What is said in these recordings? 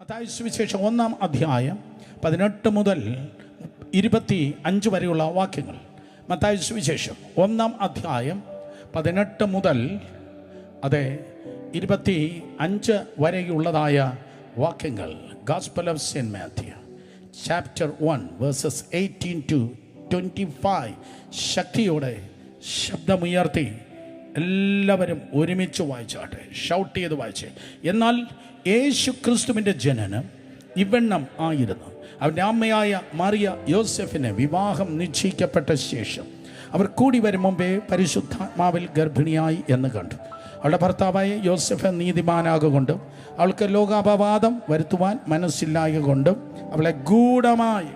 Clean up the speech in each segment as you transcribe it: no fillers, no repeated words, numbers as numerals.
മത്തായി സുവിശേഷം 1-ാം അധ്യായം 18 മുതൽ 25 വരെയുള്ള വാക്യങ്ങൾ. മത്തായി സുവിശേഷം 1-ാം അധ്യായം 18 മുതൽ 25 വരെയുള്ളതായ വാക്യങ്ങൾ. Gospel of saint Matthew chapter 1 versus 18 to 25. ശക്തിയോടെ ശബ്ദമുയർത്തി എല്ലാവരും ഒരുമിച്ച് വായിച്ചാട്ടെ, ഷൗട്ട് ചെയ്ത് വായിച്ചേ. എന്നാൽ യേശു ക്രിസ്തുവിൻ്റെ ജനനം ഇവണ്ണം ആയിരുന്നു. അവൻ്റെ അമ്മയായ മറിയ യോസെഫിന് വിവാഹം നിശ്ചയിക്കപ്പെട്ട ശേഷം അവർ കൂടി വരും മുമ്പേ പരിശുദ്ധാത്മാവിൽ ഗർഭിണിയായി എന്ന് കണ്ടു. അവളുടെ ഭർത്താവായ യോസെഫ് നീതിമാനാകൊണ്ടും അവൾക്ക് ലോകാപവാദം വരുത്തുവാൻ മനസ്സില്ലായ കൊണ്ടും അവളെ ഗൂഢമായി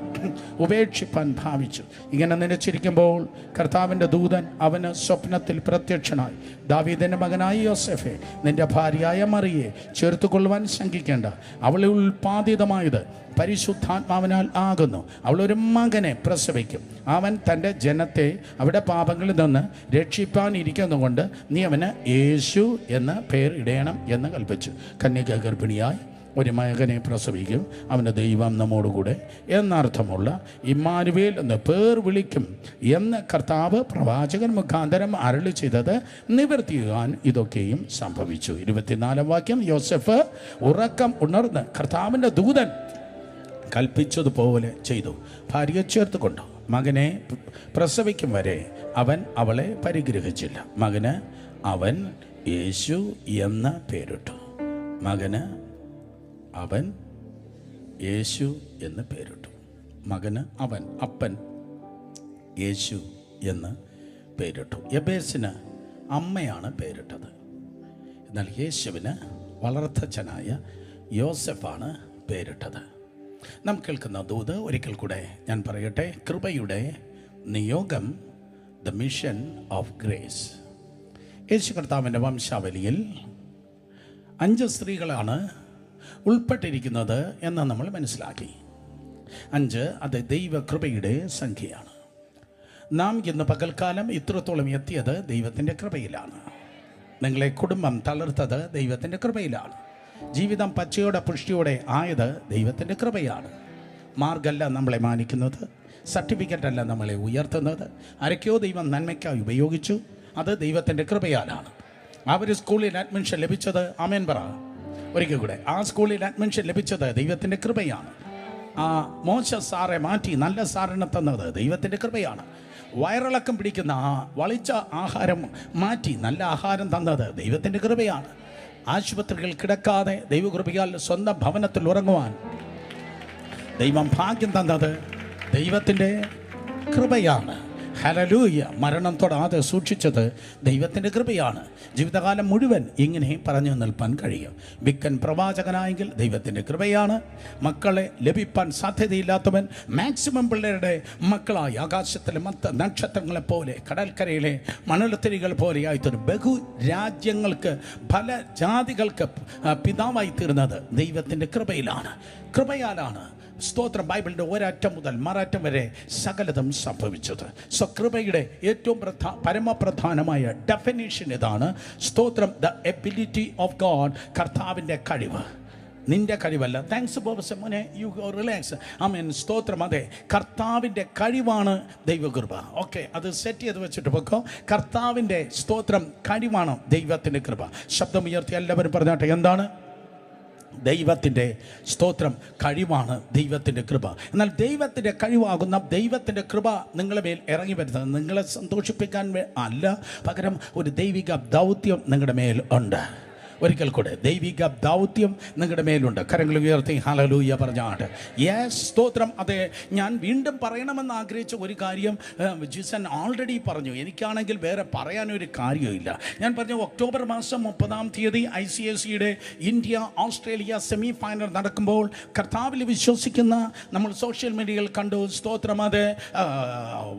ഉപേക്ഷിപ്പാൻ ഭാവിച്ചു. ഇങ്ങനെ നനച്ചിരിക്കുമ്പോൾ കർത്താവിൻ്റെ ദൂതൻ അവന് സ്വപ്നത്തിൽ പ്രത്യക്ഷനായി, ദാവീദിൻ്റെ മകനായ യോസെഫേ, നിന്റെ ഭാര്യയായ മറിയെ ചേർത്തുകൊള്ളുവാൻ ശങ്കിക്കേണ്ട. അവളെ ഉൽപ്പാദിതമായത് പരിശുദ്ധാത്മാവിനാൽ ആകുന്നു. അവളൊരു മകനെ പ്രസവിക്കും. അവൻ തൻ്റെ ജനത്തെ അവിടെ പാപങ്ങളിൽ നിന്ന് രക്ഷിപ്പാനിരിക്കുന്നതുകൊണ്ട് നീ അവന് യേശു എന്ന പേർ ഇടയണം എന്ന് കൽപ്പിച്ചു. കന്യക ഗർഭിണിയായി ഒരു മകനെ പ്രസവിക്കും. അവന് ദൈവം നമ്മോടുകൂടെ എന്നർത്ഥമുള്ള ഇമ്മാനുവേൽ എന്ന് പേർ വിളിക്കും എന്ന് കർത്താവ് പ്രവാചകൻ മുഖാന്തരം അരുളി ചെയ്തത് നിവർത്തിയാൻ ഇതൊക്കെയും സംഭവിച്ചു. 24-ാം വാക്യം. യോസെഫ് ഉറക്കം ഉണർന്ന് കർത്താവിൻ്റെ ദൂതൻ കൽപ്പിച്ചതുപോലെ ചെയ്തു. ഭാര്യയെ ചേർത്തുകൊണ്ടു മകനെ പ്രസവിക്കും വരെ അവൻ അവളെ പരിഗ്രഹിച്ചില്ല. മകന് അവൻ യേശു എന്ന പേരിട്ടു. മകന് അവൻ യേശു എന്ന് പേരിട്ടു. മകന് അവൻ അപ്പൻ യേശു എന്ന് പേരിട്ടു. യബേസിന് അമ്മയാണ് പേരിട്ടത്. എന്നാൽ യേശുവിന് വളർത്തച്ഛനായ യോസെഫാണ് പേരിട്ടത്. നാം കേൾക്കുന്ന ദൂത് ഒരിക്കൽ കൂടെ ഞാൻ പറയട്ടെ. കൃപയുടെ നിയോഗം, ദ മിഷൻ ഓഫ് ഗ്രേസ്. യേശു കർത്താവിൻ്റെ വംശാവലിയിൽ 5 സ്ത്രീകളാണ് ഉൾപ്പെട്ടിരിക്കുന്നത് എന്ന് നമ്മൾ മനസ്സിലാക്കി. 5 അത് ദൈവകൃപയുടെ സംഖ്യയാണ്. നാം ഇന്ന് പകൽക്കാലം ഇത്രത്തോളം എത്തിയത് ദൈവത്തിൻ്റെ കൃപയിലാണ്. നിങ്ങളെ കുടുംബം തളർത്തത് ദൈവത്തിൻ്റെ കൃപയിലാണ്. ജീവിതം പച്ചയോടെ പുഷ്ടിയോടെ ആയത് ദൈവത്തിൻ്റെ കൃപയാണ്. മാർഗമല്ല നമ്മളെ മാനിക്കുന്നത്, സർട്ടിഫിക്കറ്റല്ല നമ്മളെ ഉയർത്തുന്നത്. ആരൊക്കെയോ ദൈവം നന്മയ്ക്കായി ഉപയോഗിച്ചു. അത് ദൈവത്തിൻ്റെ കൃപയാലാണ്. അവർ സ്കൂളിൽ അഡ്മിഷൻ ലഭിച്ചത്, ആമേൻ പറ ഒരിക്കൽ കൂടെ, ആ സ്കൂളിൽ അഡ്മിഷൻ ലഭിച്ചത് ദൈവത്തിൻ്റെ കൃപയാണ്. ആ മോശ സാറെ മാറ്റി നല്ല സാറിനെ തന്നത് ദൈവത്തിൻ്റെ കൃപയാണ്. വയറിളക്കം പിടിക്കുന്ന ആ വളിച്ച ആഹാരം മാറ്റി നല്ല ആഹാരം തന്നത് ദൈവത്തിൻ്റെ കൃപയാണ്. ആശുപത്രികൾ കിടക്കാതെ ദൈവകൃപയാൽ സ്വന്തം ഭവനത്തിൽ ഉറങ്ങുവാൻ ദൈവം ഭാഗ്യം തന്നത് ദൈവത്തിൻ്റെ കൃപയാണ്. ഹല്ലേലൂയ. മരണം തൊടാതെ സൂക്ഷിച്ചത് ദൈവത്തിൻ്റെ കൃപയാണ്. ജീവിതകാലം മുഴുവൻ ഇങ്ങനെ പറഞ്ഞു നിൽപ്പാൻ കഴിയും. വിക്കൻ പ്രവാചകനായെങ്കിൽ ദൈവത്തിൻ്റെ കൃപയാണ്. മക്കളെ ലഭിപ്പാൻ സാധ്യതയില്ലാത്തവൻ മാക്സിമം പിള്ളേരുടെ മക്കളായി ആകാശത്തിലെ മറ്റ് നക്ഷത്രങ്ങളെപ്പോലെ കടൽക്കരയിലെ മണൽത്തിരികൾ പോലെയായിത്തീർന്നു. ബഹു രാജ്യങ്ങൾക്ക് പല ജാതികൾക്ക് പിതാവായി തീർന്നത് ദൈവത്തിൻ്റെ കൃപയിലാണ്, കൃപയാലാണ്. സ്തോത്രം. ബൈബിളിൻ്റെ ഒരറ്റം മുതൽ മററ്റം വരെ സകലതും സംഭവിച്ചത്. കൃപയുടെ ഏറ്റവും പരമപ്രധാനമായ ഡെഫിനിഷൻ ഇതാണ്. സ്തോത്രം. The ability of God. കർത്താവിൻ്റെ കഴിവ്, നിന്റെ കഴിവല്ല. താങ്ക്സ് ബോബസ് മോനെ, യു റിലാക്സ്. ആമേൻ. സ്തോത്രം. അതെ, കർത്താവിൻ്റെ കഴിവാണ് ദൈവകൃപ. ഓക്കെ, അത് സെറ്റ് ചെയ്ത് വെച്ചിട്ട് പൊക്കോ. കർത്താവിൻ്റെ സ്തോത്രം കഴിവാണ് ദൈവത്തിൻ്റെ കൃപ. ശബ്ദമുയർത്തി എല്ലാവരും പറഞ്ഞാട്ടെ, എന്താണ്? ദൈവത്തിൻ്റെ സ്തോത്രം കഴിവാണ് ദൈവത്തിൻ്റെ കൃപ. എന്നാൽ ദൈവത്തിൻ്റെ കഴിവാകുന്ന ദൈവത്തിൻ്റെ കൃപ നിങ്ങളുടെ മേൽ ഇറങ്ങി വരുന്നത് നിങ്ങളെ സന്തോഷിപ്പിക്കാൻ അല്ല, പകരം ഒരു ദൈവിക ദൗത്യം നിങ്ങളുടെ മേൽ ഉണ്ട്. ഒരിക്കൽ കൂടെ, ദൈവിക ദൗത്യം നിങ്ങളുടെ മേലുണ്ട്. കരങ്ങൾ ഉയർത്തി ഹല്ലേലൂയ പറഞ്ഞാട്ട്. യെസ്, സ്തോത്രം. അതെ, ഞാൻ വീണ്ടും പറയണമെന്ന് ആഗ്രഹിച്ച ഒരു കാര്യം ജിസൻ ഓൾറെഡി പറഞ്ഞു. എനിക്കാണെങ്കിൽ വേറെ പറയാനൊരു കാര്യമില്ല. ഞാൻ പറഞ്ഞു, ഒക്ടോബർ മാസം 30-ാം തീയതി ICSEയുടെ ഇന്ത്യ ഓസ്ട്രേലിയ സെമി ഫൈനൽ നടക്കുമ്പോൾ കർത്താവിൽ വിശ്വസിക്കുന്ന നമ്മൾ സോഷ്യൽ മീഡിയയിൽ കണ്ടു. സ്തോത്രം. അത്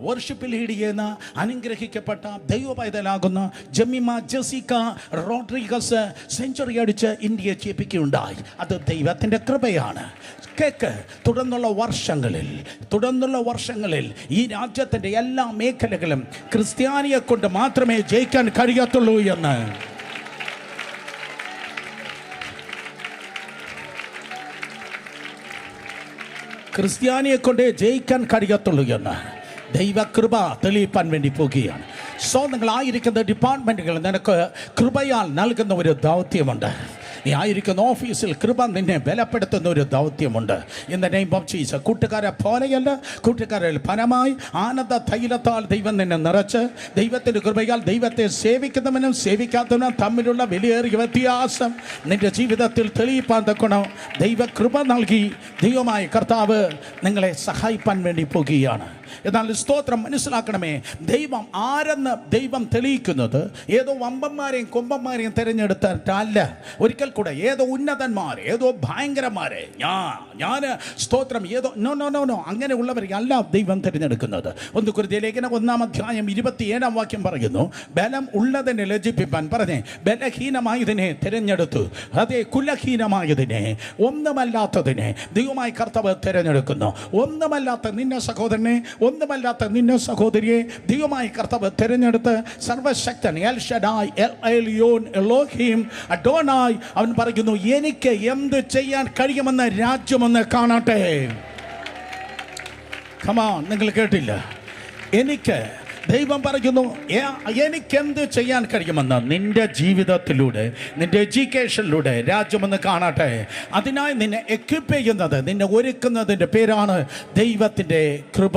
വർഷിപ്പിൽ ലീഡ് ചെയ്യുന്ന അനുഗ്രഹിക്കപ്പെട്ട ദൈവ പൈതലാകുന്ന ജെമിമ ജെസിക്ക റോഡ്രിഗസ് സെഞ്ചുറി അടിച്ച് ഇന്ത്യയെ ജയിപ്പിക്കുകയുണ്ടായി. അത് ദൈവത്തിൻ്റെ കൃപയാണ്. കേക്ക്. തുടർന്നുള്ള വർഷങ്ങളിൽ ഈ രാജ്യത്തിൻ്റെ എല്ലാ മേഖലകളും ക്രിസ്ത്യാനിയെ കൊണ്ട് മാത്രമേ ജയിക്കാൻ കഴിയത്തുള്ളൂ എന്ന് ക്രിസ്ത്യാനിയെ കൊണ്ട് ജയിക്കാൻ കഴിയത്തുള്ളൂ എന്ന് ദൈവകൃപ തെളിയിപ്പാൻ വേണ്ടി പോകുകയാണ്. സോ നിങ്ങളായിരിക്കുന്ന ഡിപ്പാർട്ട്മെൻറ്റുകൾ നിനക്ക് കൃപയാൽ നൽകുന്ന ഒരു ദൗത്യമുണ്ട്. നീ ആയിരിക്കുന്ന ഓഫീസിൽ കൃപ നിന്നെ ബലപ്പെടുത്തുന്ന ഒരു ദൗത്യമുണ്ട്. In the name of Jesus. കൂട്ടുകാരെ പോലെയല്ല, കൂട്ടുകാരിൽ പരമായി ആനന്ദ തൈലത്താൽ ദൈവം നിന്നെ നിറച്ച് ദൈവത്തിൻ്റെ കൃപയാൽ ദൈവത്തെ സേവിക്കുന്നവനും സേവിക്കാത്തവനും തമ്മിലുള്ള വിലയേറിയ വ്യത്യാസം നിൻ്റെ ജീവിതത്തിൽ തെളിയിപ്പാൻ തക്കണം ദൈവകൃപ നൽകി ദൈവമായ കർത്താവ് നിങ്ങളെ സഹായിപ്പാൻ വേണ്ടി പോകുകയാണ്. എന്നാൽ സ്തോത്രം മനസ്സിലാക്കണമേ, ദൈവം ആരെന്ന് ദൈവം തെളിയിക്കുന്നത് ഏതോ വമ്പന്മാരെയും കൊമ്പന്മാരെയും തിരഞ്ഞെടുത്തിട്ടല്ല. ഒരിക്കൽ കൂടെ ഏതോ ഉന്നതന്മാർ, ഏതോ ഭയങ്കരന്മാരെ ഞാൻ സ്തോത്രം ഏതോ നോ അങ്ങനെയുള്ളവരെ അല്ല ദൈവം തിരഞ്ഞെടുക്കുന്നത്. 1 കൊരിന്ത്യർ ലേഖനം 1-ാം അധ്യായം 27-ാം വാക്യം പറയുന്നു, ബലം ഉള്ളതിനെ ലജ്ജിപ്പിപ്പാൻ പറഞ്ഞേ ബലഹീനമായതിനെ തിരഞ്ഞെടുത്തു. അതേ, കുലഹീനമായതിനെ, ഒന്നുമല്ലാത്തതിനെ ദൈവമായി കർത്താവ് തിരഞ്ഞെടുക്കുന്നു. ഒന്നുമല്ലാത്ത നിന്നെ സഹോദരനെ, ഒന്നുമല്ലാത്ത നിന്നെ സഹോദരിയെ ദൈവമായി കർത്താവ് തിരഞ്ഞെടുത്ത് സർവശക്തൻ El Shaddai, El Elyon, Elohim, Adonai അവൻ പറയുന്നു, എനിക്ക് എന്ത് ചെയ്യാൻ കഴിയുമെന്ന് രാജ്യമൊന്ന് കാണട്ടെ. കമാ, നിങ്ങൾ കേട്ടില്ല? എനിക്ക് ദൈവം പറയുന്നു എനിക്കെന്ത് ചെയ്യാൻ കഴിയുമെന്ന് നിന്റെ ജീവിതത്തിലൂടെ, നിന്റെ എഡ്യൂക്കേഷനിലൂടെ രാജ്യമൊന്ന് കാണട്ടെ. അതിനായി നിന്നെ എക്വിപ്പ് ചെയ്യുന്നത്, നിന്നെ ഒരുക്കുന്നതിൻ്റെ പേരാണ് ദൈവത്തിൻ്റെ കൃപ.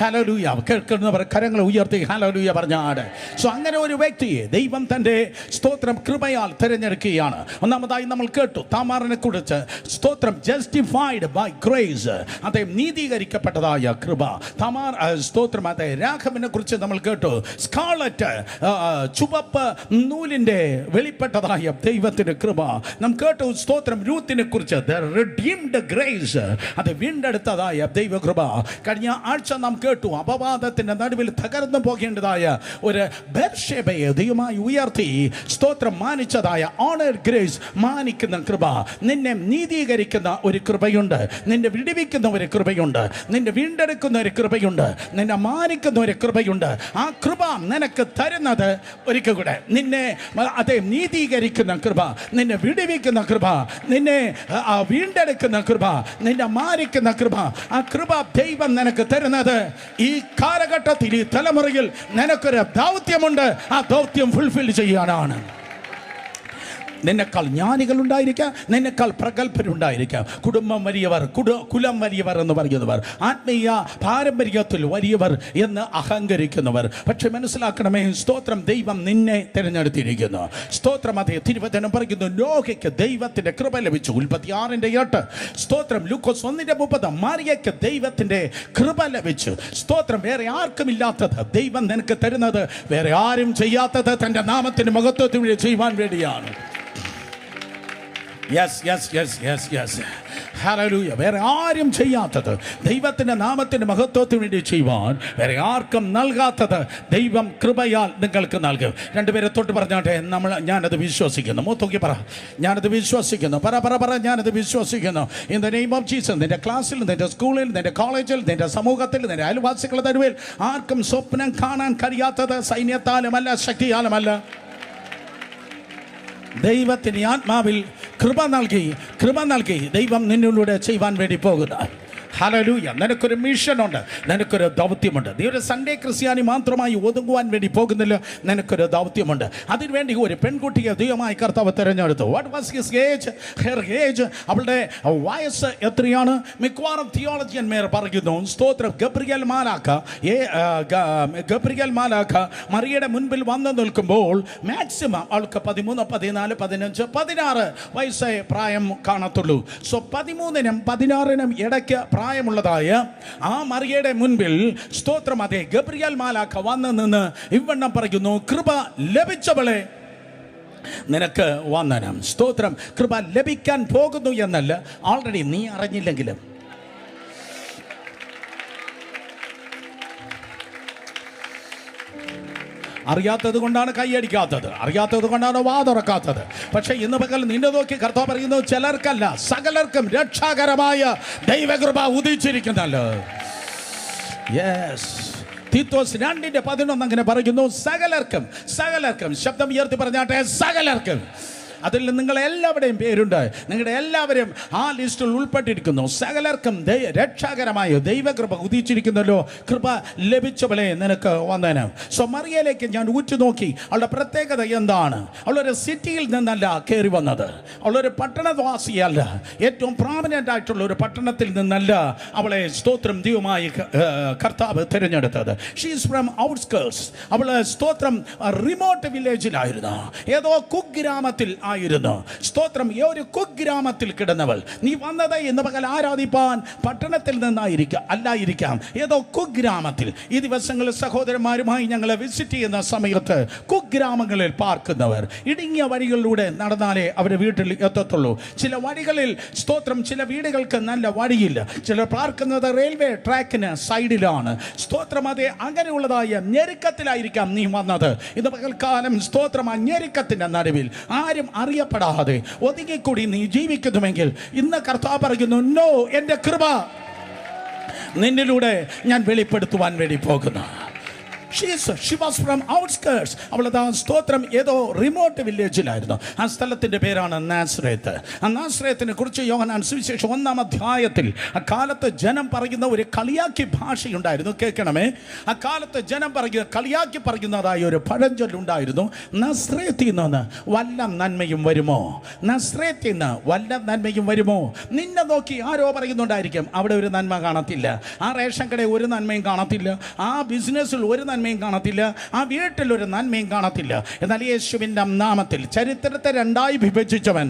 ഹല്ലേലൂയ. കേൾക്കുന്നവർ കരങ്ങൾ ഉയർത്തി ഹല്ലേലൂയ പറഞ്ഞാട്. സോ അങ്ങനെ ഒരു വ്യക്തിയെ ദൈവം തൻ്റെ സ്തോത്രം കൃപയാൽ തിരഞ്ഞെടുക്കുകയാണ്. ഒന്നാമതായി നമ്മൾ കേട്ടു താമാറിനെ കുറിച്ച്. സ്തോത്രം ജസ്റ്റിഫൈഡ് ബൈ ഗ്രേസ്, അദ്ദേഹം നീതീകരിക്കപ്പെട്ടതായ കൃപ. താമാർ സ്തോത്രം അതെ രാഘവനെ കുറിച്ച് നമ്മൾ കേട്ടു. സ്കാർലറ്റ്, ചുവപ്പ് നൂലിൻ്റെ വെളിപ്പെട്ടതായ ദൈവത്തിൻ്റെ കൃപ നാം കേട്ടു. സ്തോത്രം രൂത്തിനെ കുറിച്ച് റിഡീംഡ് ഗ്രേസ്, അത് വീണ്ടെടുത്തതായ ദൈവകൃപ. കഴിഞ്ഞ ആഴ്ച നാം കേട്ടു അപവാദത്തിൻ്റെ നടുവിൽ തകർന്നു പോകേണ്ടതായ ഒരു ബേർഷേബയെ ദൈവമായി ഉയർത്തി സ്തോത്രം മാനിച്ചതായ ഓണർ ഗ്രേസ്, മാനിക്കുന്ന കൃപ. നിന്നെ നീതീകരിക്കുന്ന ഒരു കൃപയുണ്ട്, നിന്നെ വിടുവിക്കുന്ന ഒരു കൃപയുണ്ട്, നിന്നെ വീണ്ടെടുക്കുന്ന ഒരു കൃപയുണ്ട്, നിന്നെ മാനിക്കുന്ന ഒരു കൃപയുണ്ട്. ആ കൃപ നിനക്ക് തരുന്നത് ഒരിക്കൽ കൂടെ നിന്നെ അതേ നീതീകരിക്കുന്ന കൃപ, നിന്നെ വിടുവിക്കുന്ന കൃപ, നിന്നെ വീണ്ടെടുക്കുന്ന കൃപ, നിന്നെ മാനിക്കുന്ന കൃപ. ആ കൃപ ദൈവം നിനക്ക് തരുന്നത് ഈ കാലഘട്ടത്തിൽ, ഈ തലമുറയിൽ നിനക്കൊരു ദൗത്യമുണ്ട്. ആ ദൗത്യം ഫുൾഫിൽ ചെയ്യാനാണ്. നിന്നെക്കാൾ ജ്ഞാനികൾ ഉണ്ടായിരിക്കാം, നിന്നെക്കാൾ പ്രഗത്ഭരുണ്ടായിരിക്കാം, കുടുംബം വലിയവർ, കുലം വലിയവർ എന്ന് പറയുന്നവർ, ആത്മീയ പാരമ്പര്യത്തിൽ വലിയവർ എന്ന് അഹങ്കരിക്കുന്നവർ. പക്ഷെ മനസ്സിലാക്കണമേ, സ്തോത്രം ദൈവം നിന്നെ തിരഞ്ഞെടുത്തിരിക്കുന്നു. സ്തോത്രം അതേ തിരുവചനം പറയുന്നു, നോഹയ്ക്ക് ദൈവത്തിൻ്റെ കൃപ ലഭിച്ചു. 36:8. സ്തോത്രം ലൂക്കോസ് 1:30. മറിയയ്ക്ക് ദൈവത്തിൻ്റെ കൃപ ലഭിച്ചു. സ്തോത്രം വേറെ ആർക്കും ഇല്ലാത്തത് ദൈവം നിനക്ക് തരുന്നത്, വേറെ ആരും ചെയ്യാത്തത് തൻ്റെ നാമത്തിന് മഹത്വത്തിന് ചെയ്യുവാൻ വേണ്ടിയാണ്. Yes hallelujah. വേറെ ആരും ചെയ്യാത്തത്, ദൈവത്തിൻ്റെ നാമത്തിൻ്റെ മഹത്വത്തിന് വേണ്ടി ചെയ്യുവാൻ വേറെ ആർക്കും നൽകാത്തത് ദൈവം കൃപയാൽ നിങ്ങൾക്ക് നൽകും. രണ്ടുപേരെ തൊട്ട് പറഞ്ഞാട്ടെ, ഞാനത് വിശ്വസിക്കുന്നു. മൂത്തോക്കി പറ, ഞാനത് വിശ്വസിക്കുന്നു. പറ ഞാനത് വിശ്വസിക്കുന്നു. In the name of Jesus. നിന്റെ ക്ലാസ്സിൽ, നിന്റെ സ്കൂളിൽ, നിന്റെ കോളേജിൽ, നിന്റെ സമൂഹത്തിൽ, നിന്റെ അയൽവാസികളുടെ നടുവിൽ ആർക്കും സ്വപ്നം കാണാൻ കഴിയാത്തത് സൈന്യത്താലുമല്ല, ശക്തിയാലുമല്ല, ദൈവത്തിന് ആത്മാവിൽ കൃപ നൽകി ദൈവം നിന്നിലൂടെ ചെയ്യുവാൻ വേണ്ടി പോകുന്ന. ഹല്ലേലൂയ. നിനക്കൊരു മിഷനുണ്ട്, നിനക്കൊരു ദൗത്യമുണ്ട്. നീ ഒരു സൺഡേ ക്രിസ്ത്യാനി മാത്രമായി ഒതുങ്ങുവാൻ വേണ്ടി പോകുന്നില്ല, നിനക്കൊരു ദൗത്യമുണ്ട്. അതിനുവേണ്ടി ഒരു പെൺകുട്ടിയെ ദൈവമായി കർത്താവ് തിരഞ്ഞെടുത്തു. What was his age? Her age, അവളുടെ വയസ്സ് എത്രയാണ്? മിക്കവാറും തിയോളജിയന്മാർ പറയുന്നു, സ്തോത്രം ഗബ്രിയേൽ മാലാഖ മറിയയുടെ മുൻപിൽ വന്നു നിൽക്കുമ്പോൾ മാക്സിമം അവൾക്ക് 13, 14, 15, 16 വയസ്സേ പ്രായം കാണത്തുള്ളൂ. സോ 13-നും 16-നും ഇടയ്ക്ക് പ്രായമുള്ളതായ ആ മറിയയുടെ മുൻപിൽ സ്തോത്രം അതേ ഗബ്രിയേൽ മാലാഖ വന്നു നിന്ന് ഇവണ്ണം പറയുന്നു, കൃപ ലഭിച്ചവളെ നിനക്ക് വന്ദനം. സ്തോത്രം. കൃപ ലഭിക്കാൻ പോകുന്നു എന്നല്ല, ഓൾറെഡി നീ അറിഞ്ഞില്ലെങ്കിലും അറിയാത്തത് കൊണ്ടാണ് കൈയടിക്കാത്തത്, അറിയാത്തത് കൊണ്ടാണ് വാ തുറക്കാത്തത്. പക്ഷെ ഇന്ന് പകൽ നിന്നെ നോക്കി കർത്താവ് പറയുന്നു, ചിലർക്കല്ല സകലർക്കും രക്ഷാകരമായ ദൈവകൃപ ഉദിച്ചിരിക്കുന്നല്ലോ. യെസ്. തീത്തോസ് 2:11 അങ്ങനെ പറയുന്നു, സകലർക്കും. ശബ്ദം ഉയർത്തി പറഞ്ഞാട്ടെ, സകലർക്കും. അതിൽ നിങ്ങൾ എല്ലാവരുടെയും പേരുണ്ട്. നിങ്ങളുടെ എല്ലാവരും ആ ലിസ്റ്റിൽ ഉൾപ്പെട്ടിരിക്കുന്നു. സകലർക്കും രക്ഷാകരമായ ദൈവകൃപ ഉദിച്ചിരിക്കുന്നല്ലോ. കൃപ ലഭിച്ചവളെ നിനക്ക് വന്നേന്. സോ മറിയയിലേക്ക് ഞാൻ ഉറ്റുനോക്കി. അവളുടെ പ്രത്യേകത എന്താണ്? അവളൊരു സിറ്റിയിൽ നിന്നല്ല കയറി വന്നത്. അവളൊരു പട്ടണവാസിയല്ല. ഏറ്റവും പ്രോമിനൻ്റ് ആയിട്ടുള്ള ഒരു പട്ടണത്തിൽ നിന്നല്ല അവളെ സ്തോത്രം ദൈവമായി കർത്താവ് തിരഞ്ഞെടുത്തത്. She's from outskirts. അവൾ സ്തോത്രം റിമോട്ട് വില്ലേജിലായിരുന്നു. ഏതോ കുഗ്രാമത്തിൽ ആയിരുന്നു. സ്തോത്രം ഈ ഒരു കുഗ്രാമത്തിൽ കിടന്നവൾ. നീ വന്നത് ഇന്ന് പകൽ ആരാധിപ്പാൻ പട്ടണത്തിൽ നിന്നായിരിക്കാം, അല്ലായിരിക്കാം, ഏതോ കുഗ്രാമത്തിൽ. ഈ ദിവസങ്ങളിൽ സഹോദരന്മാരുമായി ഞങ്ങൾ വിസിറ്റ് ചെയ്യുന്ന സമയത്ത് കുഗ്രാമങ്ങളിൽ പാർക്കുന്നവർ ഇടുങ്ങിയ വഴികളിലൂടെ നടന്നാലേ അവരുടെ വീട്ടിൽ എത്തത്തുള്ളൂ. ചില വഴികളിൽ സ്തോത്രം ചില വീടുകൾക്ക് നല്ല വഴിയില്ല. ചിലർ പാർക്കുന്നത് റെയിൽവേ ട്രാക്കിന് സൈഡിലാണ്. സ്തോത്രം അതെ, അങ്ങനെയുള്ളതായ ഞെരുക്കത്തിലായിരിക്കാം നീ വന്നത്. ഇന്ന് പകൽക്കാലം സ്തോത്രം ആ ഞെരുക്കത്തിൻ്റെ നടുവിൽ ആരും അറിയപ്പെടാതെ ഒതുങ്ങിക്കൂടി നീ ജീവിക്കുന്നുവെങ്കിൽ ഇന്ന് കർത്താവ് പറയുന്നു, നോ, എൻ്റെ കൃപ നിന്നിലൂടെ ഞാൻ വെളിപ്പെടുത്തുവാൻ വേണ്ടി പോകുന്നു. She was from outskirts. അവളത് സ്തോത്രം ഏതോ റിമോട്ട് വില്ലേജിലായിരുന്നു. ആ സ്ഥലത്തിൻ്റെ പേരാണ് നാസറേത്ത്. ആ നാസറേത്തിനെ കുറിച്ച് യോഹന്നാൻ സുവിശേഷം 1-ാം അധ്യായത്തിൽ അക്കാലത്ത് ജനം പറയുന്ന ഒരു കളിയാക്കി ഭാഷയുണ്ടായിരുന്നു. കേൾക്കണമേ, അക്കാലത്ത് ജനം കളിയാക്കി പറയുന്നതായ ഒരു പഴഞ്ചൊല്ലുണ്ടായിരുന്നു. നസ്രേത്തിൽ നിന്ന് വല്ല നന്മയും വരുമോ? നസ്രേത്തിൽ നിന്ന് വല്ല നന്മയും വരുമോ? നിന്നെ നോക്കി ആരോ പറയുന്നുണ്ടായിരിക്കും, അവിടെ ഒരു നന്മ കാണത്തില്ല, ആ റേഷൻ കടയിൽ ഒരു നന്മയും കാണത്തില്ല, ആ ബിസിനസ്സിൽ ഒരു നന്മയും കാണത്തില്ല, ആ വീട്ടിലൊരു നന്മയും കാണത്തില്ല. എന്നാൽ യേശുവിൻ്റെ നാമത്തിൽ ചരിത്രത്തെ രണ്ടായി വിഭജിച്ചവൻ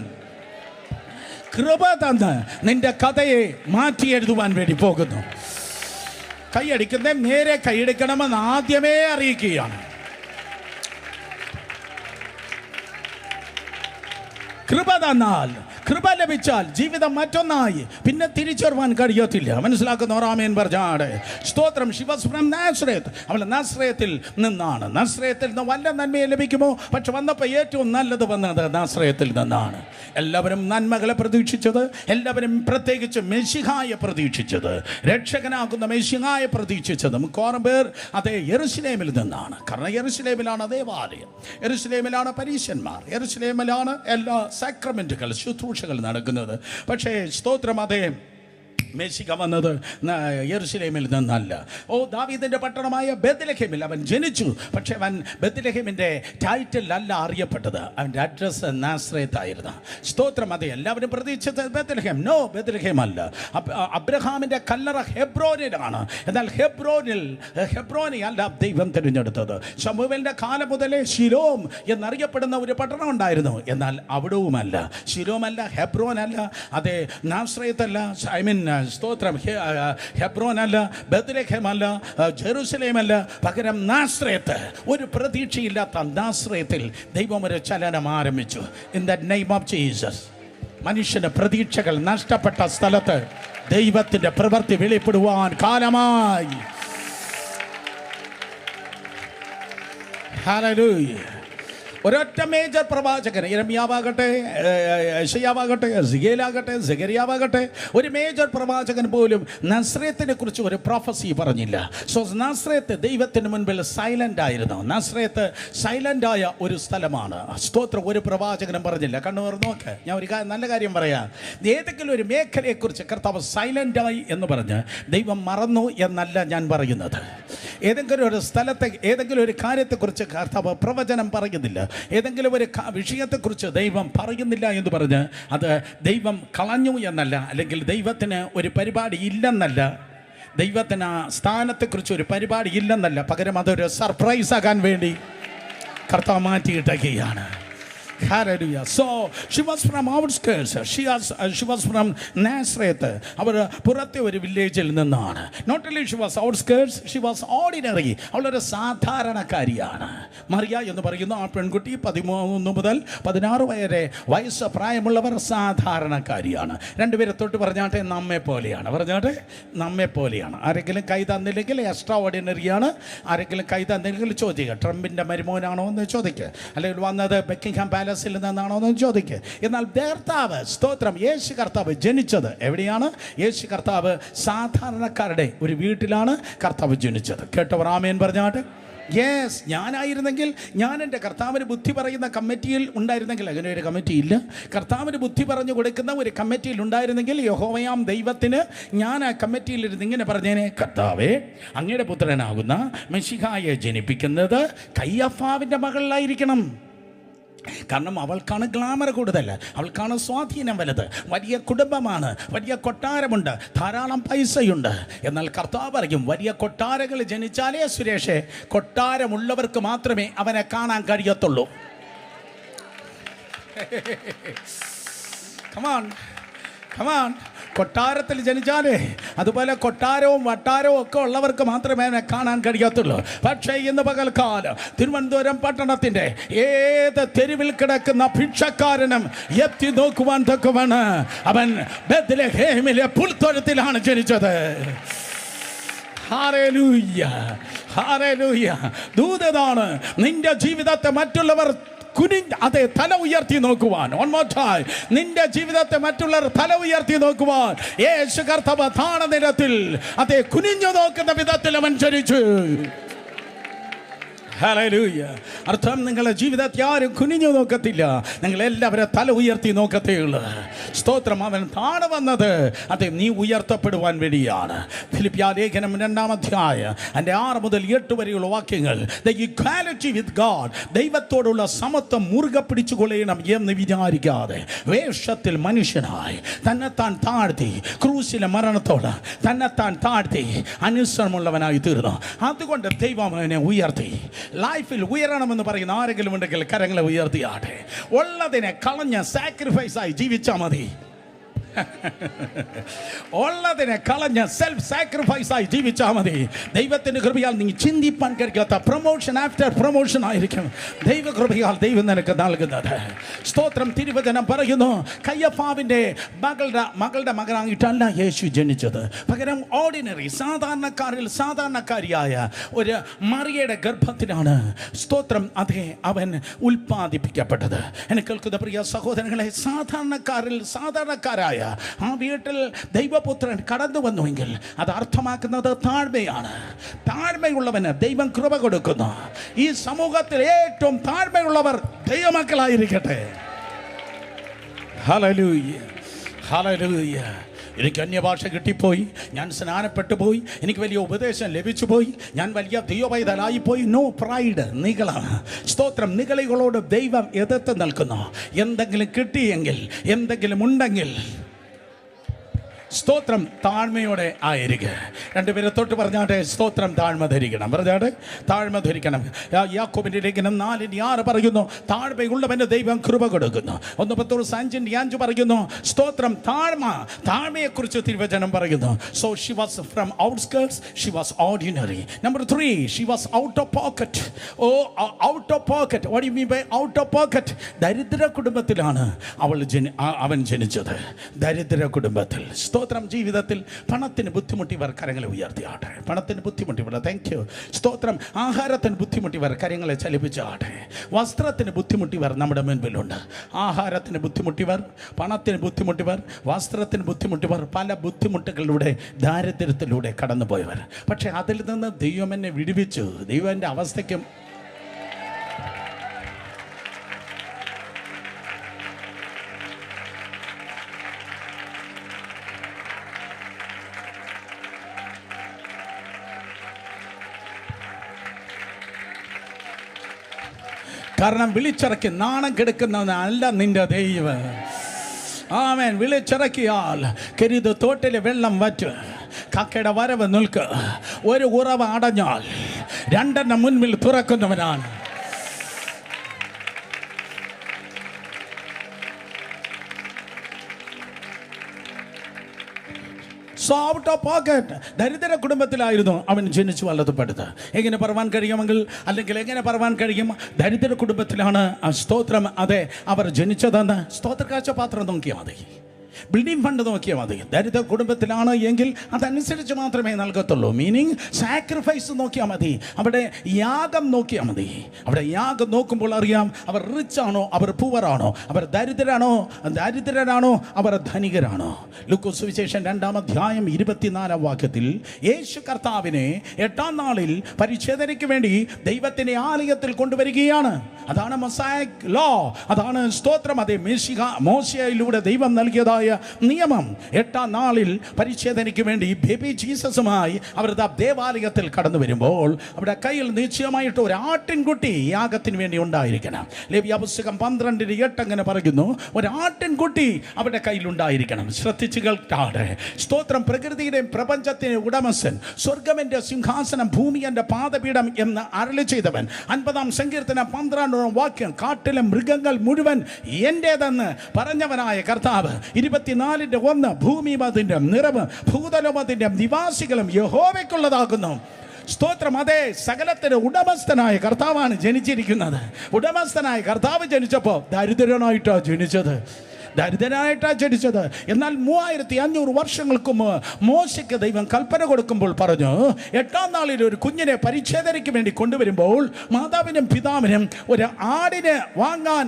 കൃപ തന്ന് നിന്റെ കഥയെ മാറ്റി എഴുതുവാൻ വേണ്ടി പോകുന്നു. കൈയടിക്കുന്നേ നേരെ കൈയടിക്കണമെന്ന് ആദ്യമേ അറിയിക്കുകയാണ്. കൃപ തന്നാൽ, കൃപ ലഭിച്ചാൽ ജീവിതം മറ്റൊന്നായി പിന്നെ തിരിച്ചറിവാൻ കഴിയത്തില്ല. മനസ്സിലാക്കുന്നവർ ആമേൻ പറഞ്ഞാട്. സ്തോത്രം. Xi was from നാസറേത്ത്. അവൾ നാസറേത്തിൽ നിന്നാണ്. നാസറേത്തിൽ നിന്ന് വല്ല നന്മയെ ലഭിക്കുമോ? പക്ഷെ വന്നപ്പോൾ ഏറ്റവും നല്ലത് വന്നത് നാസറേത്തിൽ നിന്നാണ്. എല്ലാവരും നന്മകളെ പ്രതീക്ഷിച്ചത്, എല്ലാവരും പ്രത്യേകിച്ച് മെശിഹായെ പ്രതീക്ഷിച്ചത്, രക്ഷകനാകുന്ന മെശിഹായെ പ്രതീക്ഷിച്ചതും കുറേ പേർ അതേ യെരുശലേമിൽ നിന്നാണ്. കാരണം യെരുശലേമിലാണ് ദേവാലയം, യെരുശലേമിലാണ് പരീശന്മാർ, യെരുശലേമിലാണ് എല്ലാ സാക്രമെന്റുകൾ ശുശ്രൂഷകൾ നടക്കുന്നത്. പക്ഷേ സ്തോത്രം അതേ മെസ്സിഹ വന്നത് യെരുശലേമിൽ നിന്നല്ല. ദാവീദിന്റെ പട്ടണമായ ബെത്ലഹേമിൽ അവൻ ജനിച്ചു. പക്ഷെ അവൻ ബെത്ലഹേമിൻ്റെ ടൈറ്റിലല്ല അറിയപ്പെട്ടത്. അവൻ്റെ അഡ്രസ്സ് നാസറേത്ത് ആയിരുന്നു. സ്തോത്രം. അതെ, എല്ലാവരും പ്രതീക്ഷിച്ചത് ബെത്ലഹേം. നോ, ബെത്ലഹേം അല്ല. അബ്രഹാമിൻ്റെ കല്ലറ ഹെബ്രോനിലാണ്. എന്നാൽ ഹെബ്രോനെ അല്ല ദൈവം തിരഞ്ഞെടുത്തത്. ശമൂവേലിൻ്റെ കാലം മുതലേ ശിലോം എന്നറിയപ്പെടുന്ന ഒരു പട്ടണം ഉണ്ടായിരുന്നു. എന്നാൽ അവിടവുമല്ല, ശിലോമല്ല, ഹെബ്രോനല്ല, അതെ നാസറേത്തല്ല, ഐ മീൻ സ്തോത്രം ഹെബ്രോൻ അല്ല, ബെത്ലഹേം അല്ല, ജെറുസലേമല്ല, പകരം നാസറേത്ത്. ഒരു പ്രതീക്ഷയില്ലാത്ത നാസറേത്തിൽ ദൈവം ഒരു ചലനം ആരംഭിച്ചു. In the name of Jesus. മനുഷ്യന് പ്രതീക്ഷകൾ നഷ്ടപ്പെട്ട സ്ഥലത്ത് ദൈവത്തിൻ്റെ പ്രവൃത്തി വെളിപ്പെടുവാൻ കാലമായി. ഹല്ലേലൂയ. ഒരൊറ്റ മേജർ പ്രവാചകൻ, യിരെമ്യാവാകട്ടെ, യെശയ്യാവാകട്ടെ, എസെക്കിയേലാകട്ടെ, സെഖര്യാവാകട്ടെ, ഒരു മേജർ പ്രവാചകൻ പോലും നസ്രേത്തിനെ കുറിച്ച് ഒരു പ്രൊഫസി പറഞ്ഞില്ല. സോ നസ്രേത്ത് ദൈവത്തിന് മുൻപിൽ സൈലൻ്റ് ആയിരുന്നു. നസ്രേത്ത് സൈലൻ്റ് ആയ ഒരു സ്ഥലമാണ്. സ്തോത്രം. ഒരു പ്രവാചകനും പറഞ്ഞില്ല. കണ്ണൂർ നോക്ക്, ഞാൻ ഒരു നല്ല കാര്യം പറയാം. ഏതെങ്കിലും ഒരു മേഖലയെക്കുറിച്ച് കർത്താവ് സൈലൻ്റായി എന്ന് പറഞ്ഞ് ദൈവം മറന്നു എന്നല്ല ഞാൻ പറയുന്നത്. ഏതെങ്കിലും ഒരു സ്ഥലത്തെ ഏതെങ്കിലും ഒരു കാര്യത്തെക്കുറിച്ച് കർത്താവ് പ്രവചനം പറയുന്നില്ല, ഏതെങ്കിലും ഒരു വിഷയത്തെക്കുറിച്ച് ദൈവം പറയുന്നില്ല എന്ന് പറഞ്ഞ് അത് ദൈവം കളഞ്ഞു എന്നല്ല, അല്ലെങ്കിൽ ദൈവത്തിന് ഒരു പരിപാടി ഇല്ലെന്നല്ല, ദൈവത്തിന് ആ സ്ഥാനത്തെക്കുറിച്ച് ഒരു പരിപാടി ഇല്ലെന്നല്ല, പകരം അതൊരു സർപ്രൈസ് ആകാൻ വേണ്ടി കർത്താവ് മാറ്റിയിട്ടൊക്കെയാണ്. Hallelujah. So she was from outskirts. She was from Nazareth. അവർ പുറത്തെ ഒരു വില്ലേജിൽ നിന്നാണ്. Not only she was outskirts, she was ordinary. അവളൊരു സാധാരണക്കാരിയാണ്. മറിയ എന്ന് പറയുന്ന ആ പെൺകുട്ടി 13 മുതൽ 16 വരെ വയസ്സ് പ്രായമുള്ളവർ സാധാരണക്കാരിയാണ്. രണ്ടുപേരെ തൊട്ട് പറഞ്ഞാട്ടെ നമ്മെ പോലെയാണ്. പറഞ്ഞാട്ടെ നമ്മെ പോലെയാണ്. ആരെങ്കിലും കൈ തന്നില്ലെങ്കിൽ എക്സ്ട്രാ ഓർഡിനറിയാണ്. ആരെങ്കിലും കൈ തന്നില്ലെങ്കിൽ ചോദിക്കുക, ട്രംപിൻ്റെ മരുമോനാണോ എന്ന് ചോദിക്കുക, അല്ലെങ്കിൽ വന്നത് ബക്കിംഗ്ഹാം പാലസിൽ നിന്നാണോ എന്ന് ചോദിക്കുക. എന്നാൽ കർത്താവ്, സ്തോത്രം, യേശു കർത്താവ് ജനിച്ചത് എവിടെയാണ്? യേശു കർത്താവ് സാധാരണക്കാരുടെ ഒരു വീട്ടിലാണ് കർത്താവ് ജനിച്ചത്. കേട്ടവർ ആമേൻ പറഞ്ഞാട്ടെ. യെസ്, ഞാനായിരുന്നെങ്കിൽ, ഞാൻ എൻ്റെ കർത്താവിന് ബുദ്ധി പറയുന്ന കമ്മിറ്റിയിൽ ഉണ്ടായിരുന്നെങ്കിൽ, അങ്ങനെ ഒരു കമ്മിറ്റി ഇല്ല, കർത്താവിന് ബുദ്ധി പറഞ്ഞു കൊടുക്കുന്ന ഒരു കമ്മിറ്റിയിൽ ഉണ്ടായിരുന്നെങ്കിൽ യഹോവയാം ദൈവത്തിന് ഞാൻ ആ കമ്മിറ്റിയിൽ ഇരുന്ന് ഇങ്ങനെ പറഞ്ഞേനെ, കർത്താവേ, അങ്ങയുടെ പുത്രനാകുന്ന മെശിഹായെ ജനിപ്പിക്കുന്നത് കയ്യഫാവിൻ്റെ മകളിലായിരിക്കണം. കാരണം അവൾക്കാണ് ഗ്ലാമർ കൂടുതൽ, അവൾക്കാണ് സ്വാധീനം വലുത്, വലിയ കുടുംബമാണ്, വലിയ കൊട്ടാരമുണ്ട്, ധാരാളം പൈസയുണ്ട്. എന്നാൽ കർത്താവ് പറയും, വലിയ കൊട്ടാരങ്ങൾ ജനിച്ചാലേ സുരേഷേ, കൊട്ടാരമുള്ളവർക്ക് മാത്രമേ അവനെ കാണാൻ കഴിയത്തുള്ളൂ. കമാൺ കമാൺ, കൊട്ടാരത്തിൽ ജനിച്ചാലേ, അതുപോലെ കൊട്ടാരവും വട്ടാരവും ഒക്കെ ഉള്ളവർക്ക് മാത്രമേ അവനെ കാണാൻ കഴിയത്തുള്ളൂ. പക്ഷേ ഇന്ന് പകൽക്കാലം തിരുവനന്തപുരം പട്ടണത്തിൻ്റെ ഏത് തെരുവിൽ കിടക്കുന്ന ഭിക്ഷക്കാരനും എത്തി നോക്കുവാൻ തക്കവണ് അവൻ ബേത്ലഹേമിലെ പുൽത്തൊഴുത്തിലാണ് ജനിച്ചത്. Hallelujah, hallelujah. ദൂതനാണ് നിന്റെ ജീവിതത്തെ മറ്റുള്ളവർ അതെ തല ഉയർത്തി നോക്കുവാൻ. One more time. നിന്റെ ജീവിതത്തെ മറ്റുള്ളവർ തല ഉയർത്തി നോക്കുവാൻ യേശു കർത്താവ് താണനിരത്തിൽ അതെ കുനിഞ്ഞു നോക്കുന്ന വിധത്തിൽ അവൻ ജനിച്ചു. ഹല്ലേലൂയ. അർത്ഥം, നിങ്ങളുടെ ജീവിതത്തെ ആരും കുനിഞ്ഞു നോക്കത്തില്ല, നിങ്ങളെല്ലാവരും തല ഉയർത്തി നോക്കത്തേയുള്ളൂ. സ്തോത്രം. അവൻ താണു വന്നത് അതെ നീ ഉയർത്തപ്പെടുവാൻ വേണ്ടിയാണ്. ഫിലിപ്പിയ ലേഖനം 2-ാം അധ്യായം 6 മുതൽ 8 വരെയുള്ള വാക്യങ്ങൾ, ദ ഇക്വാലിറ്റി വിത്ത് ഗാഡ്, ദൈവത്തോടുള്ള സമത്വം മുറുകെ പിടിച്ചുകൊള്ളണം എന്ന് വിചാരിക്കാതെ വേഷത്തിൽ മനുഷ്യനായി തന്നെത്താൻ താഴ്ത്തി, ക്രൂശിലെ മരണത്തോട് തന്നെത്താൻ താഴ്ത്തി അനുസരണമുള്ളവനായി തീർന്നു. അതുകൊണ്ട് ദൈവം അവനെ ഉയർത്തി. ലൈഫിൽ ഉയരണമെന്ന് പറയുന്ന ആരെങ്കിലും ഉണ്ടെങ്കിൽ കരങ്ങളെ ഉയർത്തിയാട്ടെ. ഉള്ളതിനെ കളഞ്ഞ സാക്രിഫൈസായി ജീവിച്ചാൽ മതി. ഉള്ളതിനെ കളഞ്ഞ സെൽഫ് സാക്രിഫൈസായി ജീവിച്ചാൽ മതി. ദൈവത്തിൻ്റെ കൃപയാൽ നീ ചിന്തിപ്പാൻ കഴിയാത്ത പ്രൊമോഷൻ ആഫ്റ്റർ പ്രൊമോഷൻ ആയിരിക്കും ദൈവകൃപയാൽ ദൈവം നിനക്ക് നൽകുന്നത്. സ്തോത്രം. തിരുവചനം പറയുന്നു, കയ്യഫാവിൻ്റെ മകളുടെ മകനായിട്ടല്ല യേശു ജനിച്ചത്, പകരം ഓർഡിനറി സാധാരണക്കാരിൽ സാധാരണക്കാരിയായ ഒരു മറിയയുടെ ഗർഭത്തിലാണ് സ്തോത്രം അതേ അവൻ ഉൽപ്പാദിപ്പിക്കപ്പെട്ടത്. എന്നെ കേൾക്കുന്ന പ്രിയ സഹോദരങ്ങളെ, സാധാരണക്കാരിൽ സാധാരണക്കാരായ ആ വീട്ടിൽ ദൈവപുത്രൻ കടന്നു വന്നുവെങ്കിൽ അത് അർത്ഥമാക്കുന്നത് താഴ്മയാണ്. താഴ്മയുള്ളവന് ദൈവം കൃപ കൊടുക്കുന്നു. ഈ സമൂഹത്തിൽ ഏറ്റവും താഴ്മയുള്ളവർ ദൈവമക്കളായിരിക്കട്ടെ. Hallelujah, hallelujah. എനിക്ക് അന്യഭാഷ കിട്ടിപ്പോയി, ഞാൻ സ്നാനപ്പെട്ടു പോയി, എനിക്ക് വലിയ ഉപദേശം ലഭിച്ചു പോയി, ഞാൻ വലിയ ദൈവപൈതലായിപ്പോയി. No pride, നിഗള. സ്തോത്രം. നിഗളികളോട് ദൈവം എതിർത്ത് നിൽക്കുന്നു. എന്തെങ്കിലും കിട്ടിയെങ്കിൽ, എന്തെങ്കിലും ഉണ്ടെങ്കിൽ സ്തോത്രം താഴ്മയോടെ ആയിരിക്കുക. രണ്ടുപേരെ തൊട്ട് പറഞ്ഞാട്ടെ, സ്തോത്രം താഴ്മ ധരിക്കണം. പറഞ്ഞാട്ടെ, താഴ്മ ധരിക്കണം. യാക്കോബിന്റെ ലേഖനം 4:6 പറയുന്നു, താഴ്മയുള്ളവന് ദൈവം കൃപ കൊടുക്കുന്നു. 1 പത്രോസ് 5:5 പറയുന്നു, സ്തോത്രം താഴ്മയെക്കുറിച്ച് തിരുവചനം പറയുന്നു. So she was from outskirts, she was ordinary. Number 3, she was out of pocket. Oh, out of pocket. What you mean by out of pocket? ദരിദ്ര കുടുംബത്തിലാണ് അവൻ ജനിച്ചത്. ദരിദ്ര കുടുംബത്തിൽ. സ്തോത്രം. ജീവിതത്തിൽ പണത്തിന് ബുദ്ധിമുട്ടിയവർ കരങ്ങളെ ഉയർത്തിയാട്ടെ. പണത്തിന് ബുദ്ധിമുട്ടിയവർ താങ്ക് യു. സ്തോത്രം. ആഹാരത്തിന് ബുദ്ധിമുട്ടിയവർ കരങ്ങളെ ചലിപ്പിച്ചാട്ടെ. വസ്ത്രത്തിന് ബുദ്ധിമുട്ടിയവർ നമ്മുടെ മുൻപിലുണ്ട്. ആഹാരത്തിന് ബുദ്ധിമുട്ടിയവർ, പണത്തിന് ബുദ്ധിമുട്ടിയവർ, വസ്ത്രത്തിന് ബുദ്ധിമുട്ടിയവർ, പല ബുദ്ധിമുട്ടുകളിലൂടെ ദാരിദ്ര്യത്തിലൂടെ കടന്നുപോയവർ. പക്ഷേ അതിൽ നിന്ന് ദൈവം എന്നെ വിടുവിച്ചു. ദൈവം എൻ്റെ അവസ്ഥയ്ക്കും കാരണം വിളിച്ചിറക്കി നാണം കെടുക്കുന്നവനല്ല നിന്റെ ദൈവം. ആമേൻ. വിളിച്ചിറക്കിയാൽ കരുത് തോട്ടിലെ വെള്ളം വറ്റ്, കക്കയുടെ വരവ് നിൽക്ക്. ഒരു ഉറവ് അടഞ്ഞാൽ 2 മുൻപിൽ തുറക്കുന്നവനാണ്. So out of pocket. ദരിദ്ര കുടുംബത്തിലായിരുന്നു അവൻ ജനിച്ചു വളർത്തപ്പെട്ടത്. എങ്ങനെ പറവാൻ കഴിയുമെങ്കിൽ, അല്ലെങ്കിൽ എങ്ങനെ പറവാൻ കഴിയും, ദരിദ്ര കുടുംബത്തിലാണ് സ്തോത്രം അതെ അവർ ജനിച്ചതെന്ന് സ്തോത്ര കാഴ്ചപാത്രം നോക്കിയാൽ മതി. ബിൽഡിംഗ് ഫണ്ട് നോക്കിയാൽ മതി. ദരിദ്ര കുടുംബത്തിലാണ് എങ്കിൽ അതനുസരിച്ച് മാത്രമേ നൽകത്തുള്ളൂ. മീനിങ് സാക്രിഫൈസ് നോക്കിയാൽ മതി. അവിടെ യാഗം നോക്കിയാൽ മതി. അവിടെ യാഗം നോക്കുമ്പോൾ അറിയാം അവർ റിച്ച് ആണോ, അവർ പൂവറാണോ, അവർ ദരിദ്രരാണോ, അവർ ധനികരാണോ. ലൂക്കോസ് സുവിശേഷം 2-ാം അധ്യായം 24-ാം വാക്യത്തിൽ യേശു കർത്താവിനെ 8-ാം നാളിൽ പരിച്ഛേദനയ്ക്ക് വേണ്ടി ദൈവത്തിൻ്റെ ആലയത്തിൽ കൊണ്ടുവരികയാണ്. അതാണ് മൊസായിക് ലോ, അതാണ് സ്തോത്രം. അതേ മോശയിലൂടെ ദൈവം നൽകിയതായ നിയമം. 8-ാം നാളിൽ പരിച്ഛേദനയ്ക്ക് വേണ്ടി ബേബി ജീസസുമായി അവർ ദേവാലയത്തിൽ കടന്നു വരുമ്പോൾ അവിടെ കയ്യിൽ നിശ്ചയമായിട്ട് ഒരു ആട്ടിൻകുട്ടി യാഗത്തിന് വേണ്ടി ഉണ്ടായിരിക്കണം. ലേവ്യ പുസ്തകം 12:8 അങ്ങനെ പറയുന്നു, ഒരു ആട്ടിൻകുട്ടി അവരുടെ കയ്യിൽ ഉണ്ടായിരിക്കണം. ശ്രദ്ധിച്ചു കേൾക്കാതെ സ്തോത്രം. പ്രകൃതിയുടെയും പ്രപഞ്ചത്തിൻ്റെ ഉടമസ്ഥൻ, സ്വർഗമെൻ്റെ സിംഹാസനം, ഭൂമി എൻ്റെ പാദപീഠം എന്ന് അരുളി ചെയ്തവൻ. 50-ാം സങ്കീർത്തനം 12-ാം വാക്യം, കാട്ടിലെ മൃഗങ്ങൾ മുഴുവൻ എൻ്റേതെന്ന് പറഞ്ഞവനായ കർത്താവ്. 24:1, ഭൂമിയും അതിൻ്റെ നിറവ് ഭൂതലവും അതിൻ്റെ നിവാസികളും യഹോവയ്ക്കുള്ളതാകുന്നു. സ്തോത്രം. അതേ സകലത്തിന് ഉടമസ്ഥനായ കർത്താവാണ് ജനിച്ചിരിക്കുന്നത്. ഉടമസ്ഥനായ കർത്താവ് ജനിച്ചപ്പോൾ ദരിദ്രനായിട്ടാണ് ജനിച്ചത്. എന്നാൽ 3500 വർഷങ്ങൾക്ക് മോശയ്ക്ക് ദൈവം കൽപ്പന കൊടുക്കുമ്പോൾ പറഞ്ഞു, 8-ാം നാളിൽ ഒരു കുഞ്ഞിനെ പരിച്ഛേദനയ്ക്ക് വേണ്ടി കൊണ്ടുവരുമ്പോൾ മാതാവിനും പിതാവിനും ഒരു ആടിനെ വാങ്ങാൻ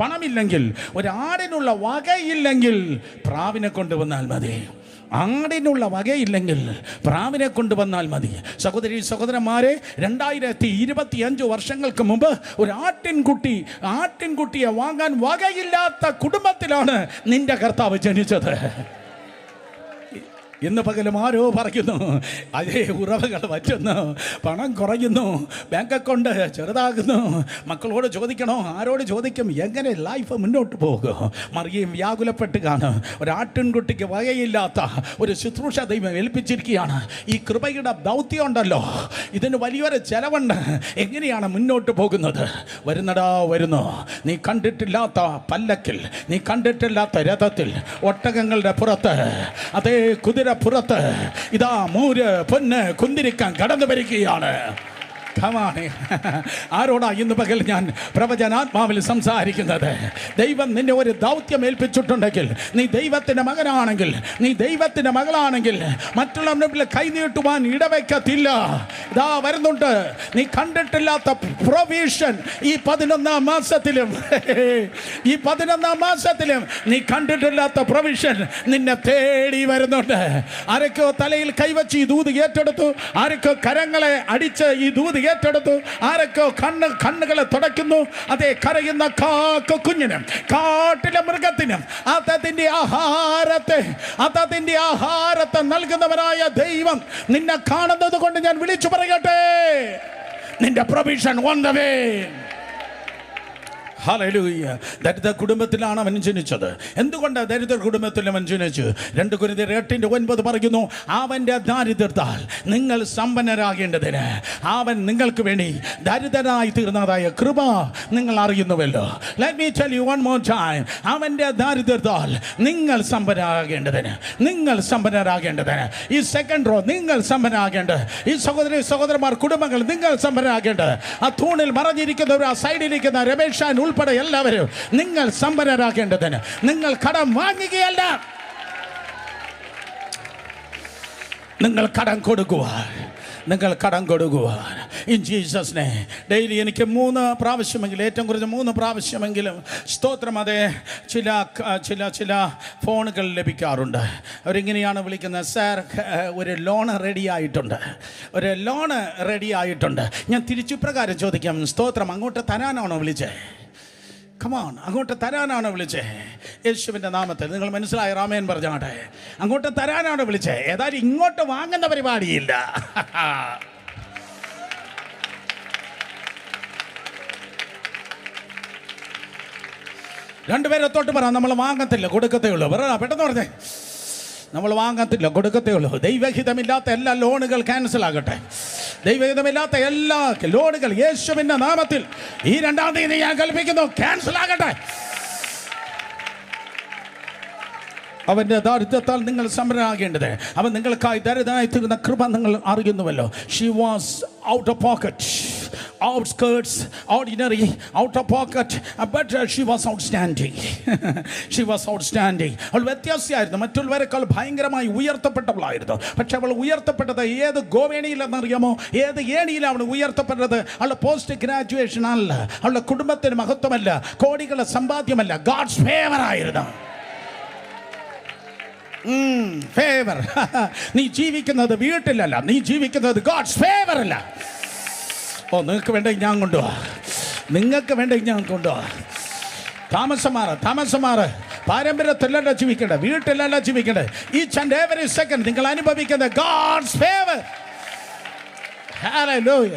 പണമില്ലെങ്കിൽ, ഒരു ആടിനുള്ള വകയില്ലെങ്കിൽ പ്രാവിനെ കൊണ്ടുവന്നാൽ മതി. ആടിനുള്ള വകയില്ലെങ്കിൽ പ്രാവിനെ കൊണ്ടുവന്നാൽ മതി. സഹോദരി സഹോദരന്മാരെ, 2025 വർഷങ്ങൾക്ക് മുമ്പ് ഒരു ആട്ടിൻകുട്ടിയെ വാങ്ങാൻ വകയില്ലാത്ത കുടുംബത്തിലാണ് നിന്റെ കർത്താവ് ജനിച്ചത്. ഇന്ന് പകലും ആരോ പറയുന്നു, അതേ ഉറവകൾ വറ്റുന്നു, പണം കുറയുന്നു, ബാങ്ക് അക്കൗണ്ട് ചെറുതാകുന്നു. മക്കളോട് ചോദിക്കണോ? ആരോട് ചോദിക്കും? എങ്ങനെ ലൈഫ് മുന്നോട്ട് പോകും? മറിയം വ്യാകുലപ്പെട്ട് കാണും. ഒരാട്ടിൻകുട്ടിക്ക് വകയില്ലാത്ത ഒരു ശുശ്രൂഷ ദൈവം ഏൽപ്പിച്ചിരിക്കുകയാണ്. ഈ കൃപയുടെ ദൗത്യം ഉണ്ടല്ലോ, ഇതിന് വലിയൊരു ചെലവുണ്ട്. എങ്ങനെയാണ് മുന്നോട്ട് പോകുന്നത്? വരുന്നു. നീ കണ്ടിട്ടില്ലാത്ത പല്ലക്കിൽ, നീ കണ്ടിട്ടില്ലാത്ത രഥത്തിൽ, ഒട്ടകങ്ങളുടെ പുറത്ത്, അതേ കുതിര പുറത്ത് ഇതാ മൂര് പൊന്ന് കുന്തിരിക്കാൻ കടന്നു വരികയാണ്. ആരോടാ ഇന്ന് പകൽ ഞാൻ പ്രവചനാത്മാവിൽ സംസാരിക്കുന്നത്? ദൈവം നിന്നെ ഒരു ദൗത്യം ഏൽപ്പിച്ചിട്ടുണ്ടെങ്കിൽ, നീ ദൈവത്തിൻ്റെ മകനാണെങ്കിൽ, നീ ദൈവത്തിൻ്റെ മകളാണെങ്കിൽ, മറ്റുള്ളവരുടെ കൈനീട്ടുവാൻ ഇടവയ്ക്കത്തില്ല. ഇതാ വരുന്നുണ്ട്. നീ കണ്ടിട്ടില്ലാത്ത പ്രൊവിഷൻ ഈ 11-ാം മാസത്തിലും നീ കണ്ടിട്ടില്ലാത്ത പ്രൊവിഷൻ നിന്നെ തേടി വരുന്നുണ്ട്. ആരൊക്കെയോ തലയിൽ കൈവച്ച് ഈ ദൂത് ഏറ്റെടുത്തു, ആരൊക്കെയോ കരങ്ങളെ അടിച്ച് ഈ ദൂത് ഏറ്റെടുത്തു, ആരൊക്കെ കണ്ണുകളെ തുടയ്ക്കുന്നു. അതേ കരയുന്ന കുഞ്ഞിനും കാട്ടിലെ മൃഗത്തിനും അതതിൻ്റെ ആഹാരത്തെ നൽകുന്നവനായ ദൈവം നിന്നെ കാണുന്നത് കൊണ്ട് ഞാൻ വിളിച്ചു പറയട്ടെ, നിന്റെ provision on the way. Hallelujah. ദരിദ്ര കുടുംബത്തിലാണ് അവൻ ജനിച്ചത്. എന്തുകൊണ്ട് ദരിദ്ര കുടുംബത്തിൽ അവൻ ജനിച്ചു? 2 കൊരിന്ത്യർ 8:9 പറയുന്നു, അവൻ്റെ ദാരിദ്ര്യത്താൽ നിങ്ങൾ സമ്പന്നരാകേണ്ടതിന് അവൻ നിങ്ങൾക്ക് വേണ്ടി ദരിദ്രനായി തീർന്നതായ കൃപ നിങ്ങൾ അറിയുന്നുവല്ലോ. Let me tell you one more time. അവൻ്റെ ദാരിദ്ര്യത്താൽ നിങ്ങൾ സമ്പന്നരാകേണ്ടതിന് ഈ സെക്കൻഡ് റോ നിങ്ങൾ സമ്പന്നരാകേണ്ടത്, ഈ സഹോദരന്മാർ കുടുംബങ്ങൾ നിങ്ങൾ സമ്പന്നരാകേണ്ടത്. ആ തൂണിൽ മറഞ്ഞിരിക്കുന്നവർ, ആ സൈഡിലിരിക്കുന്ന രമേശ് ഉൾപ്പെടെ എല്ലാവരും നിങ്ങൾ സമ്പന്നരാകേണ്ടതിന്. നിങ്ങൾ കടം വാങ്ങുകയല്ല, നിങ്ങൾ കടം കൊടുക്കുവാൻ ഇൻ ജീസസ് നെയിം. ഡെയിലി എനിക്ക് 3 പ്രാവശ്യമെങ്കിലും, ഏറ്റവും കുറച്ച് 3 പ്രാവശ്യമെങ്കിലും സ്തോത്രം, അതേ ചില ഫോണുകൾ ലഭിക്കാറുണ്ട്. അവരിങ്ങനെയാണ് വിളിക്കുന്നത്, സാർ ഒരു ലോണ് റെഡി ആയിട്ടുണ്ട്. ഞാൻ തിരിച്ചു പ്രകാരം ചോദിക്കാം, സ്തോത്രം അങ്ങോട്ട് തരാനാണോ വിളിച്ചത്? അങ്ങോട്ട് തരാനാണ് വിളിച്ചേ? യേശുവിൻ്റെ നാമത്തിൽ നിങ്ങൾ മനസ്സിലായ റാമേൻ പറഞ്ഞാട്ടെ. അങ്ങോട്ട് തരാനാണ് വിളിച്ചേ, ഏതായാലും ഇങ്ങോട്ട് വാങ്ങുന്ന പരിപാടിയില്ല. രണ്ടുപേരെ തൊട്ട് പറ, നമ്മൾ വാങ്ങത്തില്ല, കൊടുക്കത്തേ ഉള്ളൂ. പെട്ടെന്ന് പറഞ്ഞേ, നമ്മൾ വാങ്ങത്തില്ല, കൊടുക്കത്തേ ഉള്ളൂ. ദൈവഹിതമില്ലാത്ത എല്ലാ ലോണുകൾ ക്യാൻസൽ ആകട്ടെ. ദൈവഹിതമില്ലാത്ത എല്ലാ ലോണുകൾ യേശുവിൻ്റെ നാമത്തിൽ ഈ 2-ാം തീയതി ഞാൻ കൽപ്പിക്കുന്നു, ക്യാൻസൽ ആകട്ടെ. അവൻ്റെ ദാരിദ്ര്യത്താൽ നിങ്ങൾ സമ്പന്നരാകേണ്ടത്, അവൻ നിങ്ങൾക്കായി ദരിദ്രനായി തീർന്ന കൃപ നിങ്ങൾ അറിയുന്നുവല്ലോ. She was out of pocket. outskirts, ordinary, out of pocket, but she was outstanding. She was outstanding. അവൾ വ്യത്യാസമായിരുന്നു, മറ്റുള്ളവരെക്കാൾ ഭയങ്കരമായി ഉയർത്തപ്പെട്ടവളായിരുന്നു. പക്ഷെ അവൾ ഉയർത്തപ്പെട്ടത് ഏത് ഗോവേണിയിലെന്നറിയാമോ? ഏത് ഏണിയിലാണ് അവൾ ഉയർത്തപ്പെട്ടത്? അവളുടെ പോസ്റ്റ് ഗ്രാജുവേഷൻ അല്ല, അവളുടെ കുടുംബത്തിന് മഹത്വമല്ല, കോടികളുടെ സമ്പാദ്യമല്ല, ഗോഡ്സ് ഫേവർ ആയിരുന്നു. ഫേവർ. നീ ജീവിക്കുന്നത് വീട്ടിലല്ല, നീ ജീവിക്കുന്നത് ഗോഡ്സ് ഫേവർ അല്ല. ഓ, നിങ്ങൾക്ക് വേണ്ടെങ്കിൽ ഞാൻ കൊണ്ടുപോവാ, നിങ്ങൾക്ക് വേണ്ടെങ്കിൽ ഞാൻ കൊണ്ടുപോവാ. താമസമാറ്. പാരമ്പര്യത്തിലല്ല ജീവിക്കണ്ടേ, വീട്ടിലല്ല ജീവിക്കണ്ടേ. ഈച്ച് ആൻഡ് എവറി സെക്കൻഡ് നിങ്ങൾ അനുഭവിക്കുന്നത് ഗോഡ്സ് ഫേവർ. ഹല്ലേലൂയ.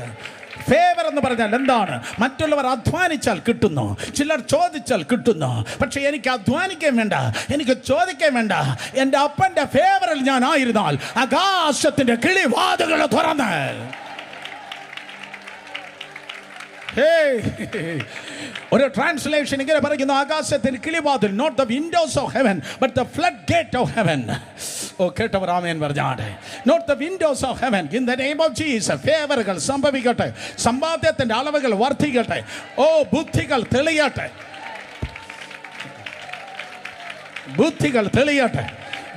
ഫേവർ എന്ന് പറഞ്ഞാൽ എന്താണ്? മറ്റുള്ളവർ അധ്വാനിച്ചാൽ കിട്ടുന്നു, ചിലർ ചോദിച്ചാൽ കിട്ടുന്നു. പക്ഷെ എനിക്ക് അധ്വാനിക്കാൻ വേണ്ട, എനിക്ക് ചോദിക്കാൻ വേണ്ട. എൻ്റെ അപ്പൻ്റെ ഫേവറിൽ ഞാൻ ആയിരുന്നാൽ ആകാശത്തിൻ്റെ കിളിവാതിലുകൾ തുറന്ന്, ഒരു ട്രാൻസ്ലേഷൻ ഇങ്ങനെ പറയുന്നു, ആകാശത്തിന് കിളിവാതിൽ, not the windows of heaven but the flood gate of heaven. ഓ, കേട്ടവർ ആമേൻ പറഞ്ഞാട്ടെ. Not the windows of heaven. In the name of Jesus ഫേവറുകൾ സംഭവിക്കട്ടെ, സമ്പാദ്യത്തിന്റെ അളവുകൾ വർദ്ധിക്കട്ടെ. ഓ, ബുദ്ധികൾ തെളിയട്ടെ, ബുദ്ധികൾ തെളിയട്ടെ,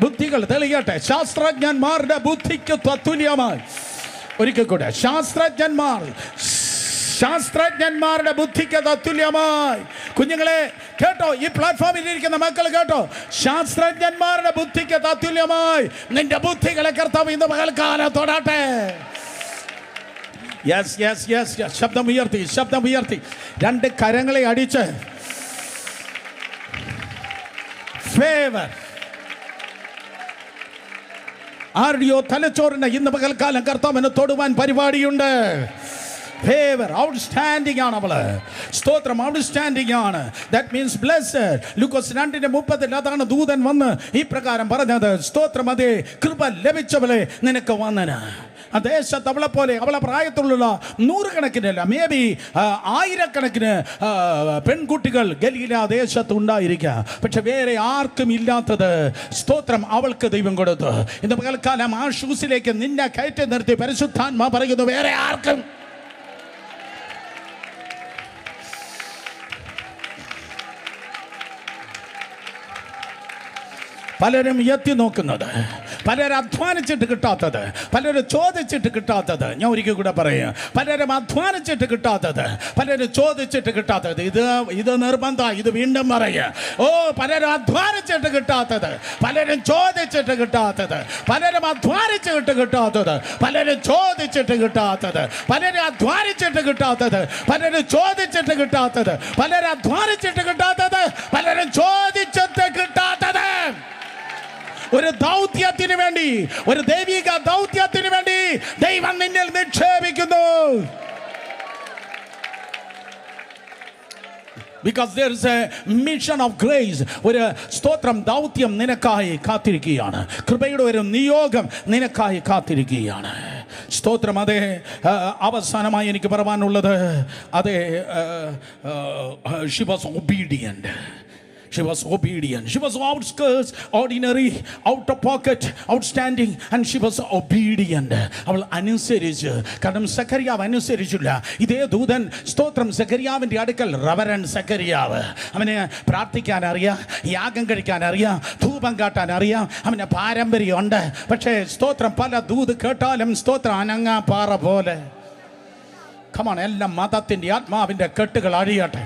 ബുദ്ധികൾ തെളിയട്ടെ. ശാസ്ത്രജ്ഞന്മാരുടെ ബുദ്ധിക്ക് തത്തുല്യമായി, ഒരിക്കൽ കൂടെ, ശാസ്ത്രജ്ഞന്മാരുടെ ബുദ്ധിക്ക് തത്തുല്യമായി. കുഞ്ഞുങ്ങളെ കേട്ടോ, ഈ പ്ലാറ്റ്ഫോമിൽ ഇരിക്കുന്ന മക്കൾ കേട്ടോ, ശാസ്ത്രജ്ഞന്മാരുടെ ബുദ്ധിക്ക് തത്തുല്യമായി നിന്റെ ബുദ്ധികളെ കർത്താവ് ഇന്ന് പകൽക്കാലം തൊടട്ടെ. Yes yes yes yes. ശബ്ദം ഉയർത്തി രണ്ട് കരങ്ങളെ അടിച്ച് ഫേവർ. ആരുടെയോ തലച്ചോറിന് ഇന്ന് പകൽക്കാലം കർത്താവിനെ തൊടുവാൻ പരിപാടിയുണ്ട്. ഫേവർ ഔട്ട്സ്റ്റാൻഡിംഗ് ആണ് അവള്. സ്തോത്രം, ഔട്ട്സ്റ്റാൻഡിംഗ് ആണ്. That means blessed. ലൂക്കോസ് 2:30 അതാണ് ദൂതൻ വന്ന് ഈ പ്രകാരം പറഞ്ഞത്. സ്തോത്രം, അതേ കൃപ ലഭിച്ചവളെ നിനക്ക് വന്ദന. ആ ദേശത്ത് അവളെ പോലെ, അവളെ പ്രായത്തിലുള്ള നൂറുകണക്കിനല്ല, മേ ബി ആയിരക്കണക്കിന് പെൺകുട്ടികൾ ഗലീല ദേശത്ത് ഉണ്ടായിരിക്കുക. പക്ഷെ വേറെ ആർക്കും ഇല്ലാത്തത് സ്തോത്രം അവൾക്ക് ദൈവം കൊടുത്തു. ഇന്ന് പകൽക്കാലം ആ ഷൂസിലേക്ക് നിന്നെ കയറ്റി നിർത്തി പരിശുദ്ധാത്മാ പറയുന്നു, വേറെ ആർക്കും. പലരും എത്തി നോക്കുന്നത്, പലരും അധ്വാനിച്ചിട്ട് കിട്ടാത്തത്, പലരും ചോദിച്ചിട്ട് കിട്ടാത്തത്. ഞാൻ ഒരിക്കൽ കൂടെ പറയാം, പലരും അധ്വാനിച്ചിട്ട് കിട്ടാത്തത്, പലരും ചോദിച്ചിട്ട് കിട്ടാത്തത്. ഇത് നിർബന്ധം, ഇത് വീണ്ടും പറയുക. ഓ, പലരും അധ്വാനിച്ചിട്ട് കിട്ടാത്തത്, പലരും ചോദിച്ചിട്ട് കിട്ടാത്തത്, പലരും അധ്വാനിച്ചിട്ട് കിട്ടാത്തത്, പലരും ചോദിച്ചിട്ട് കിട്ടാത്തത്, പലരും അധ്വാനിച്ചിട്ട് കിട്ടാത്തത്, പലരും ചോദിച്ചിട്ട് കിട്ടാത്തത്, പലരും അധ്വാനിച്ചിട്ട് കിട്ടാത്തത്, പലരും ചോദിച്ചിട്ട് കിട്ടാത്തത്. ഒരു ദൗത്യത്തിന് വേണ്ടി, ഒരു ദൈവിക ദൗത്യത്തിന് വേണ്ടി ദൈവം നിന്നിൽ നിക്ഷേപിക്കുന്നു. Because there is a mission of grace. ഒരു സ്തോത്രം ദൗത്യം നിനക്കായി കാത്തിരിക്കുകയാണ്. കൃപയുടെ ഒരു നിയോഗം നിനക്കായി കാത്തിരിക്കുകയാണ്. സ്തോത്രം. അതേ, അവസാനമായി എനിക്ക് പറയാനുള്ളത്, അതേ, she was obedient. She was obedient. She was outskirts, ordinary, out of pocket, outstanding, and she was obedient. അവൾ അനുസരിച്ച്. കാരണം സക്കറിയാവ് അനുസരിച്ചില്ല. ഇതേ ദൂതൻ സ്തോത്രം സക്കറിയാവിൻ്റെ അടുക്കൽ, റവറൻ സക്കറിയാവ്, അവന് പ്രാർത്ഥിക്കാൻ അറിയാം, യാഗം കഴിക്കാൻ അറിയാം, ധൂപം കാട്ടാൻ അറിയാം, അവന് പാരമ്പര്യമുണ്ട്. പക്ഷേ സ്തോത്രം പല ദൂത് കേട്ടാലും സ്തോത്രം അനങ്ങാ പാറ പോലെ. കമാൺ, എല്ലാ മതത്തിൻ്റെ ആത്മാവിൻ്റെ കെട്ടുകൾ അഴിയട്ടെ,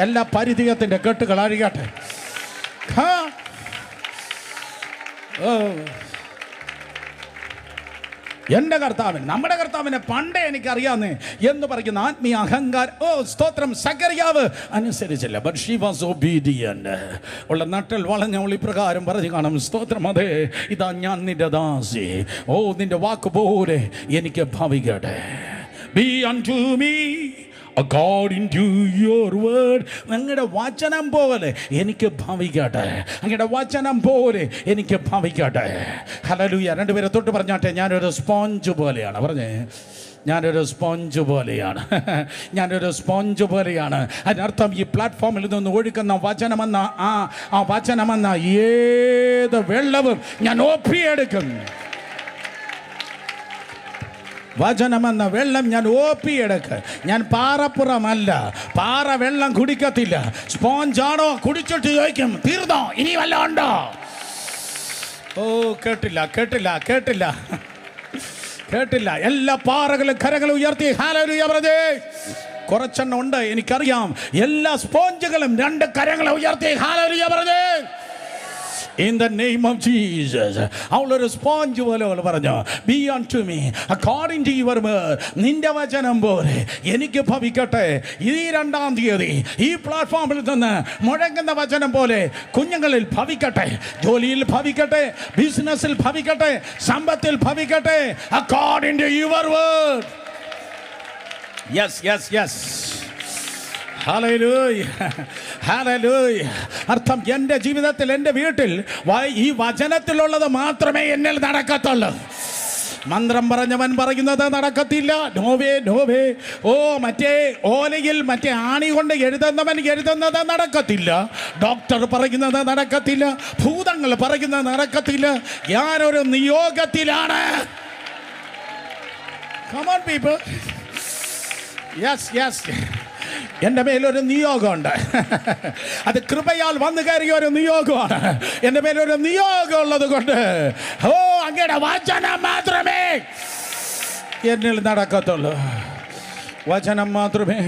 എല്ലാ പരിധിയത്തിൻ്റെ കെട്ടുകൾ അഴിയട്ടെ. എൻ്റെ കർത്താവിന്, നമ്മുടെ കർത്താവിനെ പണ്ടേ എനിക്കറിയാമെന്ന് എന്ന് പറയുന്ന ആത്മീയ അഹങ്കാരം. ഓ, സ്തോത്രം, സക്കറിയാവ് അനുസരിച്ചില്ല. But she was obedient. ഉള്ള നട്ടൽ വളഞ്ഞവൾ ഇപ്രകാരം പറഞ്ഞു കാണും, സ്തോത്രം, അതെ, ഇതാ ഞാൻ നിന്റെ ദാസി. ഓ, നിന്റെ വാക്ക് പോലെ എനിക്ക് ഭവിക്കട്ടെ. Be unto me according to your word. അങ്ങയുടെ വചനം പോലെ എനിക്ക് ഭവിക്കട്ടെ, അങ്ങയുടെ വചനം പോലെ എനിക്ക് ഭവിക്കട്ടെ. ഹല്ലേലൂയ. രണ്ടുപേരെ തൊട്ട് പറഞ്ഞാട്ടെ, ഞാനൊരു സ്പോഞ്ച് പോലെയാണ്. പറഞ്ഞേ, ഞാനൊരു സ്പോഞ്ച് പോലെയാണ്. ഞാനൊരു സ്പോഞ്ച് പോലെയാണ്. അതിനർത്ഥം ഈ പ്ലാറ്റ്ഫോമിൽ നിന്ന് ഒഴുകുന്ന വചനമെന്ന ആ വചനമെന്ന ഏത് വെള്ളവും ഞാൻ ഒപ്പിയെടുക്കും. വചനമെന്ന വെള്ളം ഞാൻ ഓപ്പിയെടുക്ക്. ഞാൻ പാറപ്പുറമല്ല, പാറ വെള്ളം കുടിക്കത്തില്ല. സ്പോഞ്ചാണോ? കുടിച്ചിട്ട് ചോദിക്കും, തീർന്നോ, ഇനി വല്ല ഉണ്ടോ? ഓ, കേട്ടില്ല കേട്ടില്ല കേട്ടില്ല കേട്ടില്ല. എല്ലാ പാറകളും കരങ്ങളും ഉയർത്തി ഹല്ലേലൂയ പറഞ്ഞേ. കുറച്ചെണ്ണം ഉണ്ട് എനിക്കറിയാം. എല്ലാ സ്പോഞ്ചുകളും 2 കരങ്ങളെ ഉയർത്തി ഹല്ലേലൂയ പറഞ്ഞേ. In the name of Jesus. അവളൊരു സ്പോഞ്ച് പോലെ പറഞ്ഞു, Be unto me according to your word. നിന്റെ വചനം പോലെ എനിക്ക് ഭവിക്കട്ടെ. ഈ 2-ാം തീയതി ഈ പ്ലാറ്റ്ഫോമിൽ നിന്ന് മുഴങ്ങുന്ന വചനം പോലെ കുഞ്ഞുങ്ങളിൽ ഭവിക്കട്ടെ, ജോലിയിൽ ഭവിക്കട്ടെ, ബിസിനസ്സിൽ ഭവിക്കട്ടെ, സമ്പത്തിൽ ഭവിക്കട്ടെ. According to your word. Yes, yes, yes. Hallelujah, hallelujah. അർത്ഥം, എൻ്റെ ജീവിതത്തിൽ, എൻ്റെ വീട്ടിൽ ഈ വചനത്തിലുള്ളത് മാത്രമേ എന്നിൽ നടക്കത്തുള്ളൂ. മന്ത്രം പറഞ്ഞവൻ പറയുന്നത് നടക്കത്തില്ല. No way no way. ഓ, മറ്റേ ഓലയിൽ മറ്റേ ആണി കൊണ്ട് എഴുതുന്നവൻ എഴുതുന്നത് നടക്കത്തില്ല. ഡോക്ടർ പറയുന്നത് നടക്കത്തില്ല. ഭൂതങ്ങൾ പറയുന്നത് നടക്കത്തില്ല. ഞാനൊരു നിയോഗത്തിലാണ്. Come on people. Yes, yes. എൻ്റെ മേലൊരു നിയോഗമുണ്ട്. അത് കൃപയാൽ വന്നു കയറിയ ഒരു നിയോഗമാണ്. എൻ്റെ മേലൊരു നിയോഗം ഉള്ളത് കൊണ്ട് അങ്ങയുടെ വചനം മാത്രമേ എന്നിൽ നടക്കത്തുള്ളൂ. വചനം മാത്രമേ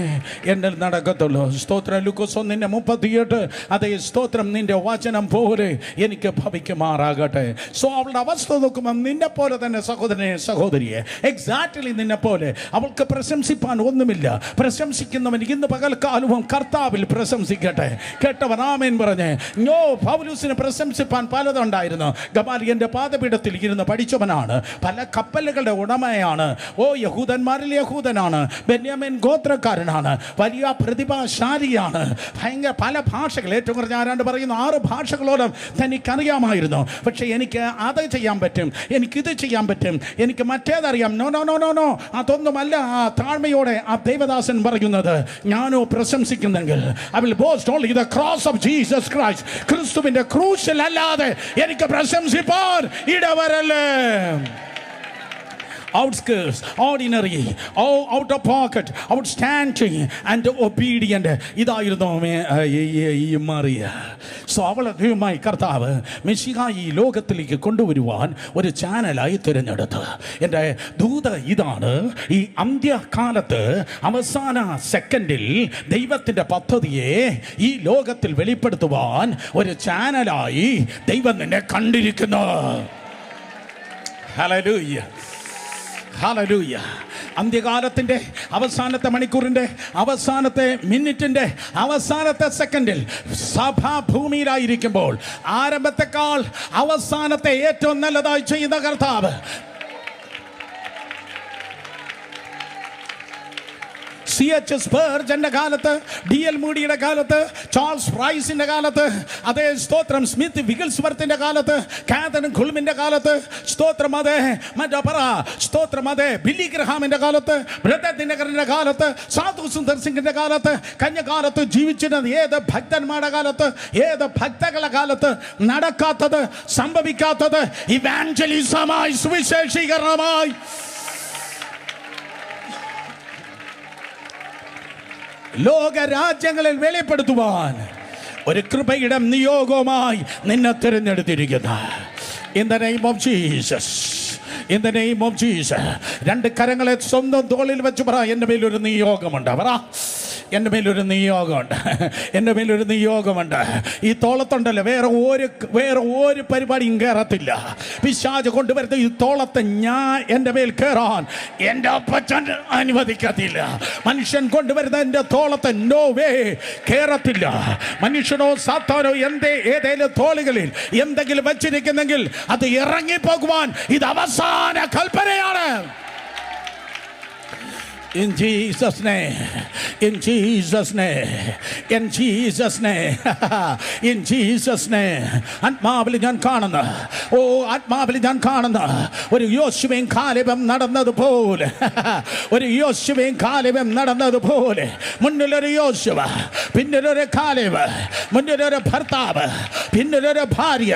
എന്നിൽ നടക്കത്തുള്ളൂ. സ്തോത്രം. ലൂക്കോസ് 1:38. അതേ സ്തോത്രം. നിന്റെ വചനം പോലെ എനിക്ക് ഭവിക്കുമാറാകട്ടെ. സോ അവളുടെ അവസ്ഥ നോക്കുമ്പോൾ നിന്നെ പോലെ തന്നെ സഹോദരനെ, സഹോദരിയെ, എക്സാക്ട്ലി നിന്നെ പോലെ അവൾക്ക് പ്രശംസിപ്പാൻ ഒന്നുമില്ല. പ്രശംസിക്കുന്നവൻ ഇന്ന് പകൽക്കാലവും കർത്താവിൽ പ്രശംസിക്കട്ടെ. കേട്ടവൻ ആമേൻ പറഞ്ഞേ. പൗലോസിന് പ്രശംസിപ്പാൻ പലതുണ്ടായിരുന്നു. ഗമാലിയന്റെ പാദപീഠത്തിൽ ഇരുന്ന് പഠിച്ചവനാണ്. പല കപ്പലുകളുടെ ഉടമയാണ്. യഹൂദന്മാരിൽ യഹൂദനാണ്. ബെന്യാമിൻ ഗോത്രക്കാരനാണ്. വലിയ പ്രതിഭാശാലിയാണ്. ഭയങ്കര പല ഭാഷകൾ, ഏറ്റവും കുറഞ്ഞ ആരാണ്ട് പറയുന്നു 6 ഭാഷകളോളം തനിക്കറിയാമായിരുന്നു. പക്ഷേ എനിക്ക് അത് ചെയ്യാൻ പറ്റും, എനിക്കിത് ചെയ്യാൻ പറ്റും, എനിക്ക് മറ്റേതറിയാം. No no no no no, അതൊന്നുമല്ല. ആ താഴ്മയോടെ ആ ദൈവദാസൻ പറയുന്നത്, ഞാനോ പ്രശംസിക്കുന്നെങ്കിൽ I will boast only the cross of Jesus Christ. ക്രിസ്തുവിന്റെ ക്രൂശിൽ അല്ലാതെ എനിക്ക് പ്രശംസിപ്പാൻ ഇടവരല്ലേ. Outskirts, ordinary, out of pocket, outstanding and obedient. ഇതായിരുന്നു മറിയ. സോ അവളെ ദൈവമായി കർത്താവ് മെശിഹായി ലോകത്തിലേക്ക് കൊണ്ടുവരുവാൻ ഒരു ചാനലായി തിരഞ്ഞെടുത്ത്. എൻ്റെ ദൂത ഇതാണ്. ഈ അന്ത്യകാലത്ത് അവസാന സെക്കൻഡിൽ ദൈവത്തിൻ്റെ പദ്ധതിയെ ഈ ലോകത്തിൽ വെളിപ്പെടുത്തുവാൻ ഒരു ചാനലായി ദൈവം നിന്നെ കണ്ടിരിക്കുന്നു. Hallelujah, hallelujah. അന്ത്യകാലത്തിൻ്റെ അവസാനത്തെ മണിക്കൂറിൻ്റെ അവസാനത്തെ മിനിറ്റിൻ്റെ അവസാനത്തെ സെക്കൻഡിൽ സഭ ഭൂമിയിലായിരിക്കുമ്പോൾ ആരംഭത്തെക്കാൾ അവസാനത്തെ ഏറ്റവും നല്ലതായി ചെയ്യുന്ന കർത്താവ് C.H. സ്പർജന്റെ കാലത്ത്, D.L. മൂഡിയുടെ കാലത്ത്, ചാൾസ് പ്രൈസിന്റെ കാലത്ത്, അതേ സ്തോത്രം സ്മിത്ത് വിഗിൽസ്വർത്തിന്റെ കാലത്ത്, കാതറിൻ കുൾമിന്റെ കാലത്ത്, സ്തോത്രം അതേ മറ്റേ പറ സ്തോത്രം അതേ ബില്ലി ഗ്രഹാമിന്റെ കാലത്ത്, ബ്രദർ ദിനകരന്റെ കാലത്ത്, സാധു സുന്ദർ സിംഗിന്റെ കാലത്ത്, കന്യകാലത്ത് ജീവിച്ചിരുന്നത് ഏത് ഭക്തന്മാരുടെ കാലത്ത്, ഏത് ഭക്തകളുടെ കാലത്ത് നടക്കാത്തത്, സംഭവിക്കാത്തത് ഇവാഞ്ചലിസമായി, സുവിശേഷീകരണമായി ലോകരാജ്യങ്ങളിൽ വെളിപ്പെടുത്തുവാൻ ഒരു കൃപയുടെ നിയോഗമായി നിന്നെ തിരഞ്ഞെടുത്തിരിക്കുന്നു. In the name of Jesus. In the name of Jesus. 2 കരങ്ങളെ സ്വന്തം തോളിൽ വെച്ച് പറ, എൻ്റെ മേലൊരു നിയോഗമുണ്ട്. പറ, എൻ്റെ മേലൊരു നിയോഗമുണ്ട്, എൻ്റെ മേലൊരു നിയോഗമുണ്ട്. ഈ തോളത്തുണ്ടല്ലോ വേറെ ഒരു പരിപാടിയും കയറത്തില്ല. പിശാച് കൊണ്ടുവരുന്ന ഈ തോളത്ത് എൻ്റെ മേൽ കയറാൻ എൻ്റെ അപ്പച്ചൻ അനുവദിക്കത്തില്ല. മനുഷ്യൻ കൊണ്ടുവരുന്ന എൻ്റെ തോളത്ത് നോ വേ കയറത്തില്ല. മനുഷ്യനോ സാത്താനോ ഏതേലും തോളുകളിൽ എന്തെങ്കിലും വെച്ചിരിക്കുന്നെങ്കിൽ അത് ഇറങ്ങിപ്പോകുവാൻ ഇത് അവസാന കൽപ്പനയാണ്. In Jesus' name, in Jesus' name, in Jesus' name, in Jesus' name. ആത്മാവിൽ ഞാൻ കാണുന്ന, ഓ ആത്മാവിൽ ഞാൻ കാണുന്ന ഒരു യോശുവയും കാലേബും നടന്നതുപോലെ, ഒരു യോശുവയും കാലേബും നടന്നതുപോലെ, മുന്നിലൊരു യോശുവ, പിന്നിലൊരു കാലേബ്, മുന്നിലൊരു ഭർത്താവ്, പിന്നിലൊരു ഭാര്യ,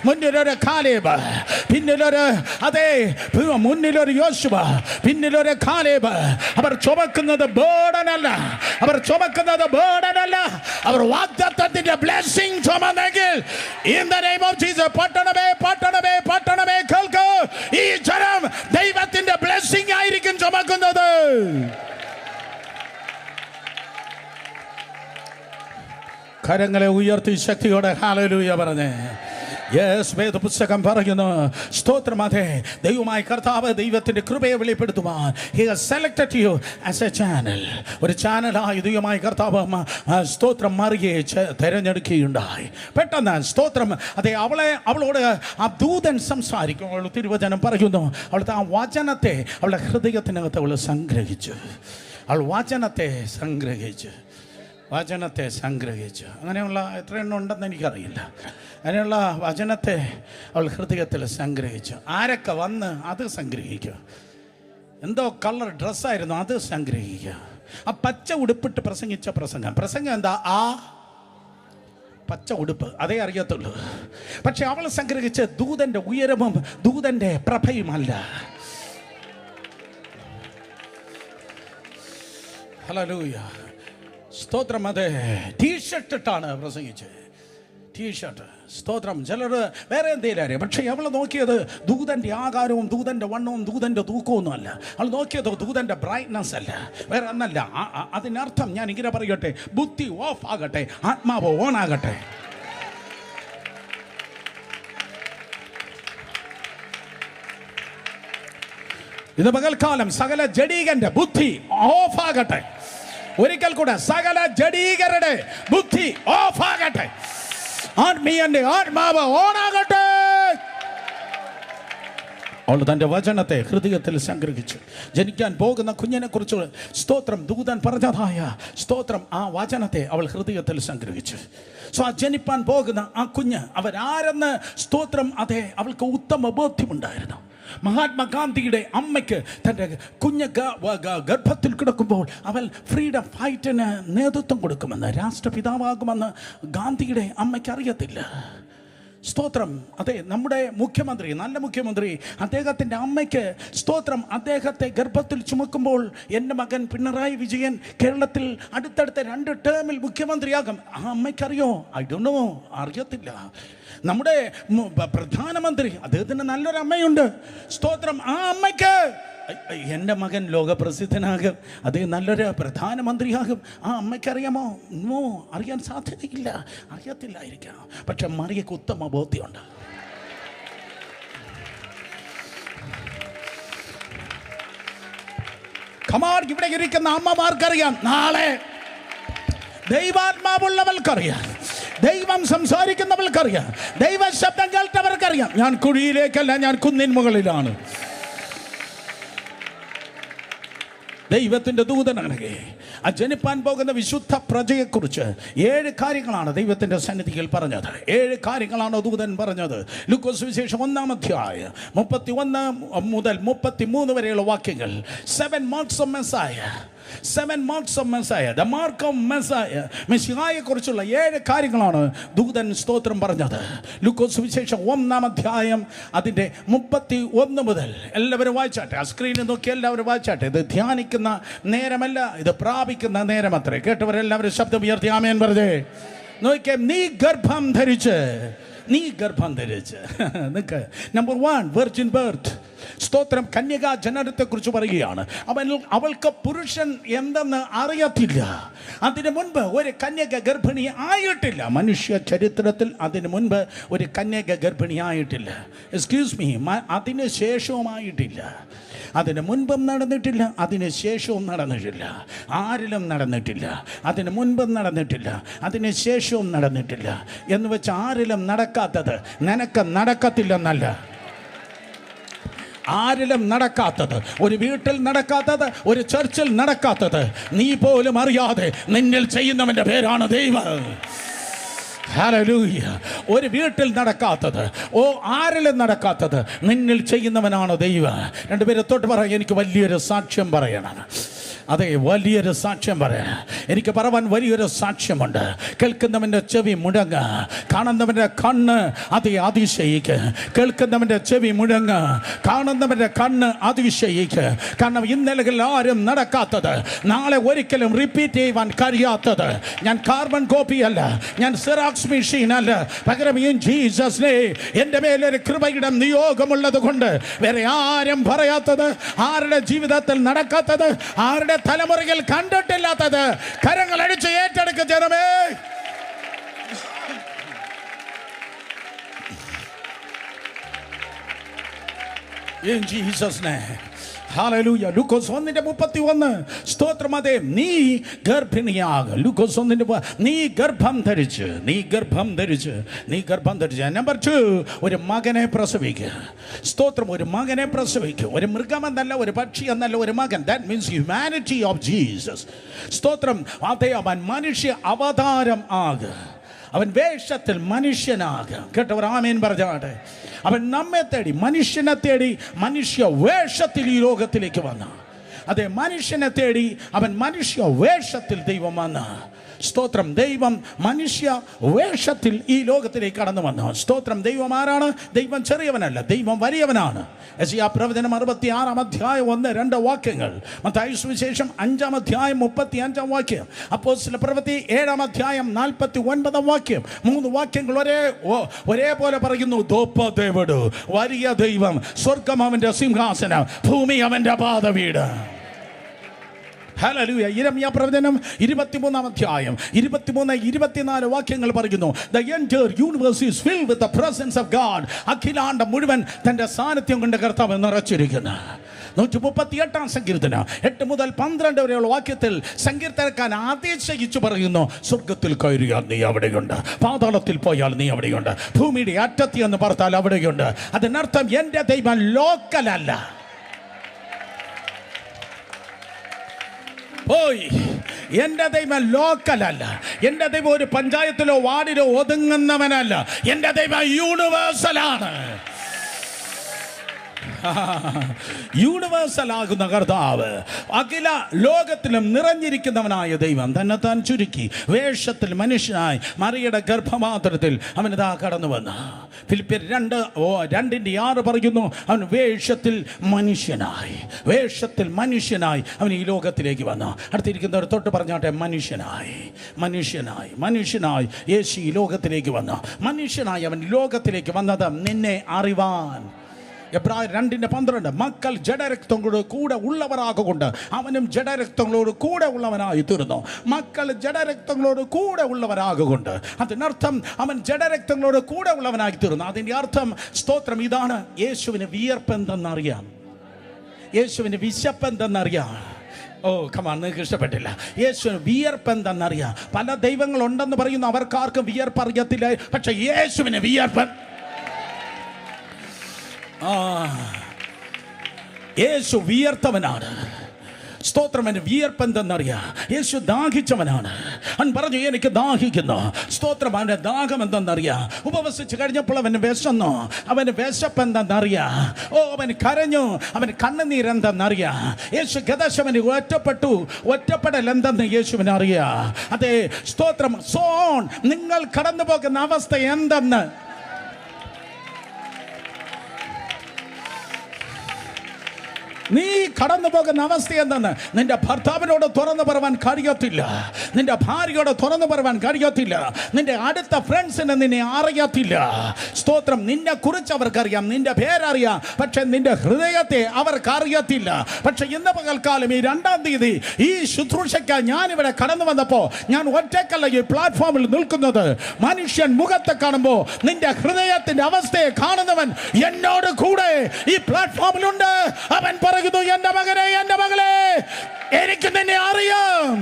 മുന്നിലൊരു കാലേബ്, പിന്നിലൊരു അതേ മുന്നിലൊരു യോശുവ, പിന്നിലൊരു കാലേബ്. അവർ ചുമക്കുന്നത് ബേർഡനല്ല, അവർ ചുമക്കുന്നത് ബേർഡനല്ല, അവർ വാഗ്ദത്തത്തിന്റെ ബ്ലെസ്സിംഗ് ചുമന്നെങ്കിൽ in the name of Jesus, പട്ടണമേ പട്ടണമേ പട്ടണമേ കേൾക്ക്, ഈ ജനം ദൈവത്തിന്റെ ബ്ലെസ്സിംഗ് ആയിരിക്കും ചുമക്കുന്നത്. കരങ്ങളെ ഉയർത്തി ശക്തിയോടെ ഹല്ലേലൂയ പറഞ്ഞേ. യെസ്, വേദപുസ്തകം പറയുന്നു, സ്തോത്രം. അതെ, ദൈവമായ കർത്താവ് ദൈവത്തിൻ്റെ കൃപയെ വെളിപ്പെടുത്തുവാൻ he has selected you as a channel. ഒരു ചാനലായി ദൈവമായ കർത്താവ് സ്തോത്രം മറിയെ തിരഞ്ഞെടുക്കുകയുണ്ടായി. പെട്ടെന്ന് സ്തോത്രം അതെ അവളോട് ആ ദൂതൻ സംസാരിക്കും. തിരുവചനം പറയുന്നു, അവളുടെ ആ വചനത്തെ അവളുടെ ഹൃദയത്തിനകത്ത് അവൾ സംഗ്രഹിച്ചു. അവൾ വചനത്തെ സംഗ്രഹിച്ചു. അങ്ങനെയുള്ള എത്ര എണ്ണം ഉണ്ടെന്ന് എനിക്കറിയില്ല. അങ്ങനെയുള്ള വചനത്തെ അവൾ ഹൃദയത്തിൽ സംഗ്രഹിച്ചു. ആരൊക്കെ വന്ന് അത് സംഗ്രഹിക്കുക. എന്തോ കളർ ഡ്രസ്സായിരുന്നു അത് സംഗ്രഹിക്കുക. ആ പച്ച ഉടുപ്പിട്ട് പ്രസംഗിച്ച പ്രസംഗം എന്താ? ആ പച്ച ഉടുപ്പ്, അതേ അറിയത്തുള്ളൂ. പക്ഷെ അവൾ സംഗ്രഹിച്ച ദൂതൻ്റെ ഉയരവും ദൂതൻ്റെ പ്രഭയുമല്ല. ഹല്ലേലൂയ, സ്തോത്രം. അതെ, ടീഷർട്ട് ഇട്ടാണ് പ്രസംഗിച്ചത്. ടീഷർട്ട്, സ്തോത്രം. ചിലർ വേറെ എന്തെങ്കിലും അറിയാം. പക്ഷേ അവൾ നോക്കിയത് ദൂതൻ്റെ ആകാരവും ദൂതൻ്റെ വണ്ണവും ദൂതൻ്റെ തൂക്കമൊന്നും അല്ല. അവൾ നോക്കിയത് ദൂതൻ്റെ ബ്രൈറ്റ്നസ് അല്ല, വേറെ ഒന്നല്ല. അതിനർത്ഥം ഞാൻ ഇങ്ങനെ പറയട്ടെ, ബുദ്ധി ഓഫ് ആകട്ടെ, ആത്മാവ് ഓൺ ആകട്ടെ. ഇത് പകൽക്കാലം സകല ജഡീകന്റെ ബുദ്ധി ഓഫ് ആകട്ടെ. ഒരിക്കൽ കൂടെ സകല ജഡീകരുടെ ബുദ്ധി ഓഫ് ആകട്ടെ, ആത്മീയന്റെ ആത്മാവ് ഓണാകട്ടെ. അവൾ തൻ്റെ വചനത്തെ ഹൃദയത്തിൽ സംഗ്രഹിച്ചു. ജനിക്കാൻ പോകുന്ന കുഞ്ഞിനെ കുറിച്ച് സ്തോത്രം ദൂതൻ പറഞ്ഞതായ സ്തോത്രം ആ വചനത്തെ അവൾ ഹൃദയത്തിൽ സംഗ്രഹിച്ചു. ആ ജനിപ്പാൻ പോകുന്ന ആ കുഞ്ഞ് അവരാരെന്ന് സ്തോത്രം അതെ അവൾക്ക് ഉത്തമ ബോധ്യമുണ്ടായിരുന്നു. മഹാത്മാഗാന്ധിയുടെ അമ്മയ്ക്ക് തൻ്റെ കുഞ്ഞ് ഗർഭത്തിൽ കിടക്കുമ്പോൾ അവൾ ഫ്രീഡം ഫൈറ്റിന് നേതൃത്വം കൊടുക്കുമെന്ന്, രാഷ്ട്രപിതാവാകുമെന്ന് ഗാന്ധിയുടെ അമ്മയ്ക്ക് അറിയത്തില്ല. സ്തോത്രം അതെ, നമ്മുടെ മുഖ്യമന്ത്രി, നല്ല മുഖ്യമന്ത്രി, അദ്ദേഹത്തിൻ്റെ അമ്മയ്ക്ക് സ്തോത്രം അദ്ദേഹത്തെ ഗർഭത്തിൽ ചുമക്കുമ്പോൾ എൻ്റെ മകൻ പിണറായി വിജയൻ കേരളത്തിൽ അടുത്തടുത്ത 2 ടേമിൽ മുഖ്യമന്ത്രിയാകും. ആ അമ്മയ്ക്കറിയോ? ഐ ഡോണ്ട് നോ, അറിയത്തില്ല. നമ്മുടെ പ്രധാനമന്ത്രി, അദ്ദേഹത്തിന് നല്ലൊരു അമ്മയുണ്ട്. സ്തോത്രം, ആ അമ്മയ്ക്ക് എൻ്റെ മകൻ ലോകപ്രസിദ്ധനാകും, അദ്ദേഹം നല്ലൊരു പ്രധാനമന്ത്രിയാകും. ആ അമ്മയ്ക്കറിയാമോ? നോ, അറിയാൻ സാധ്യതയില്ല, അറിയത്തില്ലായിരിക്കാം. പക്ഷെ മറിയക്ക് ഉത്തമ ബോധ്യമുണ്ട്. കമാർ, ഇവിടെ ഇരിക്കുന്ന അമ്മമാർക്കറിയാം, നാളെ ദൈവാത്മാവുള്ളവർക്കറിയാം, ദൈവം സംസാരിക്കുന്നവർക്കറിയാം, ദൈവ ശബ്ദം കേട്ടവർക്കറിയാം, ഞാൻ കുഴിയിലേക്കല്ല, ഞാൻ കുന്നിൻ മുകളിലാണ്. ദൈവത്തിൻ്റെ ദൂതനാണെങ്കിൽ ആ ജനിപ്പാൻ പോകുന്ന വിശുദ്ധ പ്രജയെക്കുറിച്ച് 7 കാര്യങ്ങളാണ് ദൈവത്തിൻ്റെ സന്നിധിയിൽ പറഞ്ഞത്. 7 കാര്യങ്ങളാണ് ദൂതൻ പറഞ്ഞത്. ലൂക്കോസ് സുവിശേഷം 1-ാം അധ്യായം 31 മുതൽ 33 വരെയുള്ള വാക്യങ്ങൾ. 7 marks of Messiah, 7 marks of Messiah, the mark of Messiah, മെസ്സിഹായെ കുറിച്ചുള്ള 7 കാര്യങ്ങളാണ് ദൂതൻ സ്തോത്രം പറഞ്ഞത്. ലൂക്കോസ് സുവിശേഷം 1-ാം അധ്യായം അതിൻ്റെ 31 മുതൽ. എല്ലാവരും വായിച്ചാട്ടെ, ആ സ്ക്രീനിൽ നോക്കി എല്ലാവരും വായിച്ചാട്ടെ. ഇത് ധ്യാനിക്കുന്ന നേരമല്ല, ഇത് പ്രാപിക്കുന്ന നേരമത്രേ. കേട്ടവരെല്ലാവരും ശബ്ദം ഉയർത്തി ആമേൻ പറഞ്ഞേ. നോക്കിയേ, നീ ഗർഭം ധരിച്ച് നിനക്ക് നമ്പർ 1 വെർജിൻ ബർത്ത്. സ്തോത്രം, കന്യകാ ജനനത്തെക്കുറിച്ച് പറയുകയാണ്. അവൾക്ക് പുരുഷൻ എന്തെന്ന് അറിയത്തില്ല. അതിനു മുൻപ് ഒരു കന്യക ഗർഭിണി ആയിട്ടില്ല. മനുഷ്യ ചരിത്രത്തിൽ അതിനു മുൻപ് ഒരു കന്യക ഗർഭിണി ആയിട്ടില്ല. എക്സ്ക്യൂസ് മീ, അതിന് ശേഷവുമായിട്ടില്ല. അതിന് മുൻപും നടന്നിട്ടില്ല, അതിന് ശേഷവും നടന്നിട്ടില്ല. ആരിലും നടന്നിട്ടില്ല. അതിന് മുൻപും നടന്നിട്ടില്ല, അതിന് ശേഷവും നടന്നിട്ടില്ല. എന്ന് വെച്ച് ആരിലും നടക്കാത്തത് നിനക്ക് നടക്കത്തില്ലെന്നല്ല. ആരിലും നടക്കാത്തത്, ഒരു വീട്ടിൽ നടക്കാത്തത്, ഒരു ചർച്ചിൽ നടക്കാത്തത്, നീ പോലും അറിയാതെ നിന്നിൽ ചെയ്യുന്നവന്റെ പേരാണ് ദൈവം. ഹല്ലേലൂയ. ഒരു വീട്ടിൽ നടക്കാത്തത്, ആരിലും നടക്കാത്തത് നിന്നിൽ ചെയ്യുന്നവനാണ് ദൈവം. രണ്ടുപേരെ തൊട്ട് പറയാം, എനിക്ക് വലിയൊരു സാക്ഷ്യം പറയണം. അതെ, വലിയൊരു സാക്ഷ്യം പറയാം. എനിക്ക് പറവാൻ വലിയൊരു സാക്ഷ്യമുണ്ട്. കേൾക്കുന്നവൻ്റെ ചെവി മുഴങ്ങ, കാണുന്നവൻ്റെ കണ്ണ് അതിശയിക്ക്. കേൾക്കുന്നവൻ്റെ ചെവി മുഴങ്ങ, കാണുന്നവൻ്റെ കണ്ണ് അതിശയിക്ക്. കാരണം ഇന്നലകൾ ആരും നടക്കാത്തത്, നാളെ ഒരിക്കലും റിപ്പീറ്റ് ചെയ്യുവാൻ കഴിയാത്തത്. ഞാൻ കാർബൺ കോപ്പി അല്ല, ഞാൻ സിറാക്സ് മെഷീൻ അല്ല. പകരം ഈ ജീസസിനെ എൻ്റെ മേലൊരു കൃപയുടെ നിയോഗമുള്ളത് കൊണ്ട് വേറെ ആരും പറയാത്തത്, ആരുടെ ജീവിതത്തിൽ നടക്കാത്തത്, ആരുടെ തലമുറകൾ കണ്ടിട്ടില്ലാത്തത് കരങ്ങൾ അടിച്ച് ഏറ്റെടുക്കുക ജനമേ. In Jesus' name. ഹല്ലേലൂയ. ലൂക്കോസ് 1:31. സ്തോത്രം. അതെ, നീ ഗർഭിണിയാകും. ലൂക്കോസ് 1 നീ ഗർഭം ധരിച്ച്. നമ്പർ 2, ഒരു മകനെ പ്രസവിക്കുക. സ്തോത്രം. ഒരു മകനെ പ്രസവിക്കുക. ഒരു മൃഗമെന്നല്ല, ഒരു പക്ഷി എന്നല്ല, ഒരു മകൻ. That means humanity of Jesus. സ്തോത്രം. അതെ, അവൻ മനുഷ്യ അവതാരം ആകുക. അവൻ വേഷത്തിൽ മനുഷ്യനാകാം. കേട്ടവർ ആമേൻ പറഞ്ഞാട്ടെ. അവൻ നമ്മെ തേടി, മനുഷ്യനെ തേടി, മനുഷ്യ വേഷത്തിൽ ഈ ലോകത്തിലേക്ക് വന്ന. അതെ, മനുഷ്യനെ തേടി അവൻ മനുഷ്യ വേഷത്തിൽ ദൈവം വന്ന. സ്തോത്രം. ദൈവം മനുഷ്യ വേഷത്തിൽ ഈ ലോകത്തിലേക്ക് കടന്നു വന്നു. സ്തോത്രം. ദൈവം ആരാണ്? ദൈവം ചെറിയവനല്ല, ദൈവം വലിയവനാണ്. യെശയ്യാ പ്രവചനം 66:1-2 വാക്യങ്ങൾ. മത്തായി സുവിശേഷം 5:35 വാക്യം. അപ്പോസ്തല പ്രവൃത്തി 7:49 വാക്യം. 3 വാക്യങ്ങൾ ഒരേപോലെ പറയുന്നു. ദോപ്പദേവട്, വലിയ ദൈവം, സ്വർഗം അവന്റെ സിംഹാസനം, ഭൂമി അവന്റെ പാദവീട്. ഹല്ലേലൂയ. യിരെമ്യാ പ്രവചനം 23:24 വാക്യങ്ങൾ പറയുന്നു. The entire universe is filled with the presence of God. അഖിലാണ്ടം മുഴുവൻ തന്റെ സാന്നിധ്യം കൊണ്ട് കർത്താവ് നിറച്ചിരിക്കുന്നു. 138 സങ്കീർത്തനം 8 മുതൽ 12 വരെയുള്ള വാക്യത്തിൽ സങ്കീർത്തനക്കാരൻ അതിശയിച്ചു പറയുന്നു, സ്വർഗത്തിൽ കയറിയാൽ നീ അവിടെയുണ്ട്, പാതാളത്തിൽ പോയാൽ നീ അവിടെയുണ്ട്, ഭൂമിയുടെ അറ്റത്തി എന്ന് പറഞ്ഞാൽ അവിടെയുണ്ട്. അതിനർത്ഥം എൻ്റെ ദൈവം ലോക്കലല്ല. പോയി എൻ്റെ ദൈവം ലോക്കലല്ല. എൻ്റെ ദൈവം ഒരു പഞ്ചായത്തിലോ വാർഡിലോ ഒതുങ്ങുന്നവനല്ല. എൻ്റെ ദൈവം യൂണിവേഴ്സലാണ്. യൂണിവേഴ്സൽ ആകുന്ന കർത്താവ് അഖില ലോകത്തിലും നിറഞ്ഞിരിക്കുന്നവനായ ദൈവം തന്നെത്താൻ ചുരുക്കി വേഷത്തിൽ മനുഷ്യനായി മറിയുടെ ഗർഭപാത്രത്തിൽ അവനിതാ കടന്നു വന്നു. ഫിലിപ്പിയർ 2:6 പറയുന്നു, അവൻ വേഷത്തിൽ മനുഷ്യനായി അവൻ ഈ ലോകത്തിലേക്ക് വന്നു. അടുത്തിരിക്കുന്നവർ തൊട്ട് പറഞ്ഞാട്ടെ, മനുഷ്യനായി യേശു ഈ ലോകത്തിലേക്ക് വന്നു. മനുഷ്യനായി അവൻ ലോകത്തിലേക്ക് വന്നത് നിന്നെ അറിവാൻ. എബ്രായർ 2:12 മക്കൾ ജഡരക്തങ്ങളോട് കൂടെ ഉള്ളവരാകൊണ്ട് അവനും ജഡരക്തങ്ങളോട് കൂടെ ഉള്ളവനായി തീർന്നു. മക്കൾ ജഡരക്തങ്ങളോട് കൂടെ ഉള്ളവരാകൊണ്ട് അതിനർത്ഥം അവൻ ജഡരക്തങ്ങളോട് കൂടെ ഉള്ളവനായി തീർന്നു. അതിൻ്റെ അർത്ഥം സ്തോത്രം ഇതാണ്, യേശുവിന് വിയർപ്പെന്തെന്നറിയാം, യേശുവിന് വിശപ്പെന്തെന്നറിയാം. കമാൻ, നിങ്ങൾക്ക് ഇഷ്ടപ്പെട്ടില്ല. യേശുവിന് വിയർപ്പെന്തെന്നറിയാം. പല ദൈവങ്ങളുണ്ടെന്ന് പറയുന്നു, അവർക്കാർക്കും വിയർപ്പറിയത്തില്ല. പക്ഷെ യേശുവിന് വിയർപ്പൻ. യേശു വിയർത്തവനാണ്. സ്തോത്രം. വിയർപ്പെന്തെന്നറിയാം. യേശു ദാഹിച്ചവനാണ്. അവൻ പറഞ്ഞു, എനിക്ക് ദാഹിക്കുന്നു. സ്തോത്രം. അവൻ്റെ ദാഹം എന്തെന്നറിയാം. ഉപവസിച്ച് കഴിഞ്ഞപ്പോൾ അവന് വിശന്നു. അവന് വിശപ്പെന്തെന്നറിയാം. അവൻ കരഞ്ഞു. അവന് കണ്ണുനീരെന്തെന്നറിയാം. യേശു ഗദശമന് ഒറ്റപ്പെടൽ എന്തെന്ന് യേശുവിന് അറിയാം. അതെ, സ്തോത്രം. സോൺ, നിങ്ങൾ കടന്നു പോകുന്ന അവസ്ഥ എന്തെന്ന് നീ കടന്നു പോകുന്ന അവസ്ഥ എന്തെന്ന് നിന്റെ ഭർത്താവിനോട് തുറന്നു പറയാൻ കഴിയത്തില്ല, നിന്റെ ഭാര്യയോട് തുറന്നു പറയാൻ കഴിയത്തില്ല, നിന്റെ അടുത്ത ഫ്രണ്ട്സിന് നിന്നെ അറിയത്തില്ല. സ്തോത്രം. നിന്നെ കുറിച്ച് അവർക്കറിയാം, നിന്റെ പേരറിയാം, പക്ഷെ നിന്റെ ഹൃദയത്തെ അവർക്ക് അറിയത്തില്ല. പക്ഷെ ഇന്ന് പകൽക്കാലം ഈ 2-ാം തീയതി ഈ ശുശ്രൂഷയ്ക്ക് ഞാനിവിടെ കടന്നു വന്നപ്പോൾ ഞാൻ ഒറ്റക്കല്ല ഈ പ്ലാറ്റ്ഫോമിൽ നിൽക്കുന്നത്. മനുഷ്യൻ മുഖത്തെ കാണുമ്പോൾ നിന്റെ ഹൃദയത്തിന്റെ അവസ്ഥയെ കാണുന്നവൻ എന്നോട് കൂടെ ഈ പ്ലാറ്റ്ഫോമിലുണ്ട്. അവൻ പറയുന്നു, എൻ്റെ മകനെ, എൻ്റെ മകളെ, എനിക്ക് നിന്നെ അറിയാം.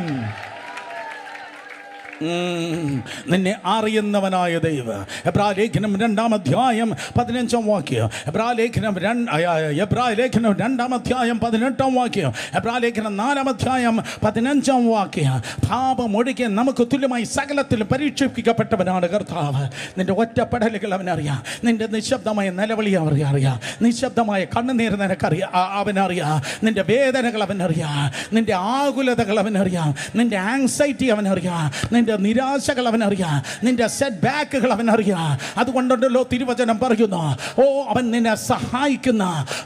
നിന്നെ അറിയുന്നവനായ ദൈവം. എബ്രായ ലേഖനം 2-ാം അധ്യായം 15-ാം വാക്യം. എബ്രായ ലേഖനം 2-ാം അധ്യായം 18-ാം വാക്യം. എബ്രായ ലേഖനം 4-ാം അധ്യായം 15-ാം വാക്യം. പാപം ഒഴികെ നമുക്ക് തുല്യമായി സകലത്തിലും പരീക്ഷിക്കപ്പെട്ടവനാണ് കർത്താവ്. നിന്റെ ഒറ്റപ്പെടലുകൾ അവനറിയാം, നിന്റെ നിശബ്ദമായ നിലവിളി അവനറിയാം, നിശബ്ദമായ കണ്ണുനീർ നിനക്കറിയാം, അവനറിയാം, നിന്റെ വേദനകൾ അവനറിയാം, നിന്റെ ആകുലതകൾ അവനറിയാം, നിന്റെ ആങ്സൈറ്റി അവനറിയാം, നിന്റെ നിരാശകൾ അവനറിയാം, നിന്റെ സെറ്റ് ബാക്കുകൾ അവനറിയാം. അതുകൊണ്ടുണ്ടല്ലോ തിരുവചനം പറയുന്നു, ഓ അവൻ നിന്നെ സഹായിക്കുന്ന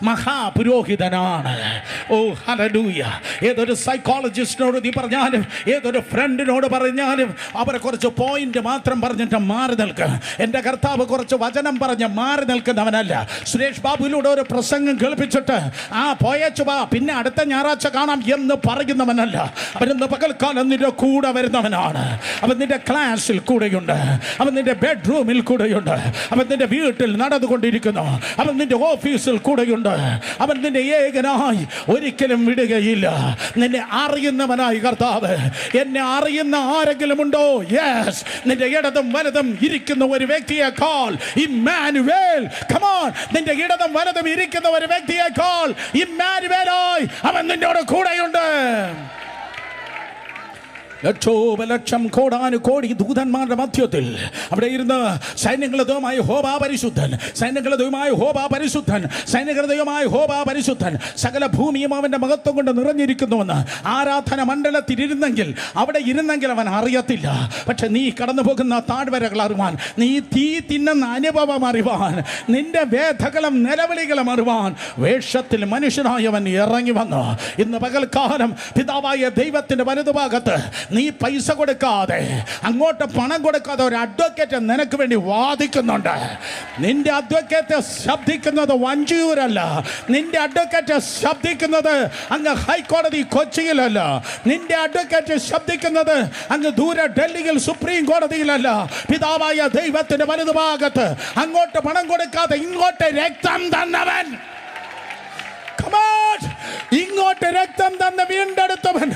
മഹാപുരോഹിതനാണ്. ഓ ഹല്ലേലൂയ. ഏതൊരു സൈക്കോളജിസ്റ്റിനോട് നീ പറഞ്ഞാലും, ഏതൊരു ഫ്രണ്ടിനോട് പറഞ്ഞാലും, അവരെ കുറച്ച് പോയിന്റ് മാത്രം പറഞ്ഞിട്ട് മാറി നിൽക്കുക. എൻ്റെ കർത്താവ് കുറച്ച് വചനം പറഞ്ഞ് മാറി നിൽക്കുന്നവനല്ല. സുരേഷ് ബാബുവിലൂടെ ഒരു പ്രസംഗം കേൾപ്പിച്ചിട്ട് പോയച്ചു വാ, പിന്നെ അടുത്ത ഞായറാഴ്ച കാണാം എന്ന് പറയുന്നവനല്ല. അവനിന്ന് പകൽക്കാലം നിന്റെ കൂടെ വരുന്നവനാണ്. അവൻ നിന്റെ ക്ലാസ്സിൽ കൂടെയുണ്ട്, അവൻ നിന്റെ ബെഡ്റൂമിൽ കൂടെയുണ്ട്, അവൻ നിന്റെ വീട്ടിൽ നടന്നുകൊണ്ടിരിക്കുന്നു, അവൻ നിന്റെ ഓഫീസിൽ കൂടെയുണ്ട്. അവൻ നിന്നെ ഏകനായി ഒരിക്കലും വിടുകയില്ല. നിന്നെ അറിയുന്നവനായി കർത്താവ്. എന്നെ അറിയുന്ന ആരെങ്കിലും ഉണ്ടോ? യെസ്. നിന്റെ ഇടതും വലതും ഇരിക്കുന്ന ഒരു വ്യക്തിയേക്കാൾ ഇമ്മാനുവേൽ, come on, നിന്റെ ഇടതും വലതും ഇരിക്കുന്ന ഒരു വ്യക്തിയേക്കാൾ ഇമ്മാനുവേലായി അവൻ നിന്നോട് കൂടെയുണ്ട്. ലക്ഷോപലക്ഷം കോടാനുകോടി ദൂതന്മാരുടെ മധ്യത്തിൽ അവിടെ ഇരുന്ന് സൈന്യങ്ങളുടെ ദൈവമായ യഹോവ പരിശുദ്ധൻ, സൈന്യങ്ങളുടെ ദൈവമായ യഹോവ പരിശുദ്ധൻ, സൈന്യങ്ങളുടെ ദൈവമായ യഹോവ പരിശുദ്ധൻ, സകല ഭൂമിയും അവൻ്റെ മഹത്വം കൊണ്ട് നിറഞ്ഞിരിക്കുന്നുവെന്ന് ആരാധന മണ്ഡലത്തിൽ ഇരുന്നെങ്കിൽ, അവിടെ ഇരുന്നെങ്കിൽ അവൻ അറിയത്തില്ല. പക്ഷെ നീ കടന്നു പോകുന്ന താഴ്വരകൾ അറിവാൻ, നീ തീ തിന്നുന്ന അനുഭവം അറിവാൻ, നിന്റെ വേദകളും നിലവിളികളും അറിവാൻ വേഷത്തിൽ മനുഷ്യനായവൻ ഇറങ്ങി വന്നു. ഇന്ന് പകൽക്കാലം പിതാവായ ദൈവത്തിന്റെ വലതുഭാഗത്ത് നീ പൈസ കൊടുക്കാതെ, അങ്ങോട്ട് പണം കൊടുക്കാതെ ഒരു അഡ്വക്കേറ്റ് നിനക്ക് വേണ്ടി വാദിക്കുന്നുണ്ട്. നിന്റെ അഡ്വക്കേറ്റ് ശബ്ദിക്കുന്നത് വഞ്ചിയൂരല്ല, നിന്റെ അഡ്വക്കേറ്റ് ശബ്ദിക്കുന്നത് അങ്ങ് ഹൈക്കോടതി കൊച്ചിയിലല്ല, നിന്റെ അഡ്വക്കേറ്റ് ശബ്ദിക്കുന്നത് അങ്ങ് ദൂരെ ഡൽഹിയിൽ സുപ്രീം കോടതിയിലല്ല. പിതാവായ ദൈവത്തിന്റെ വലതുഭാഗത്ത് അങ്ങോട്ട് പണം കൊടുക്കാതെ ഇങ്ങോട്ട് രക്തം തന്നവൻ, ഇങ്ങോട്ട് രക്തം തന്ന വീണ്ടെടുത്തവൻ,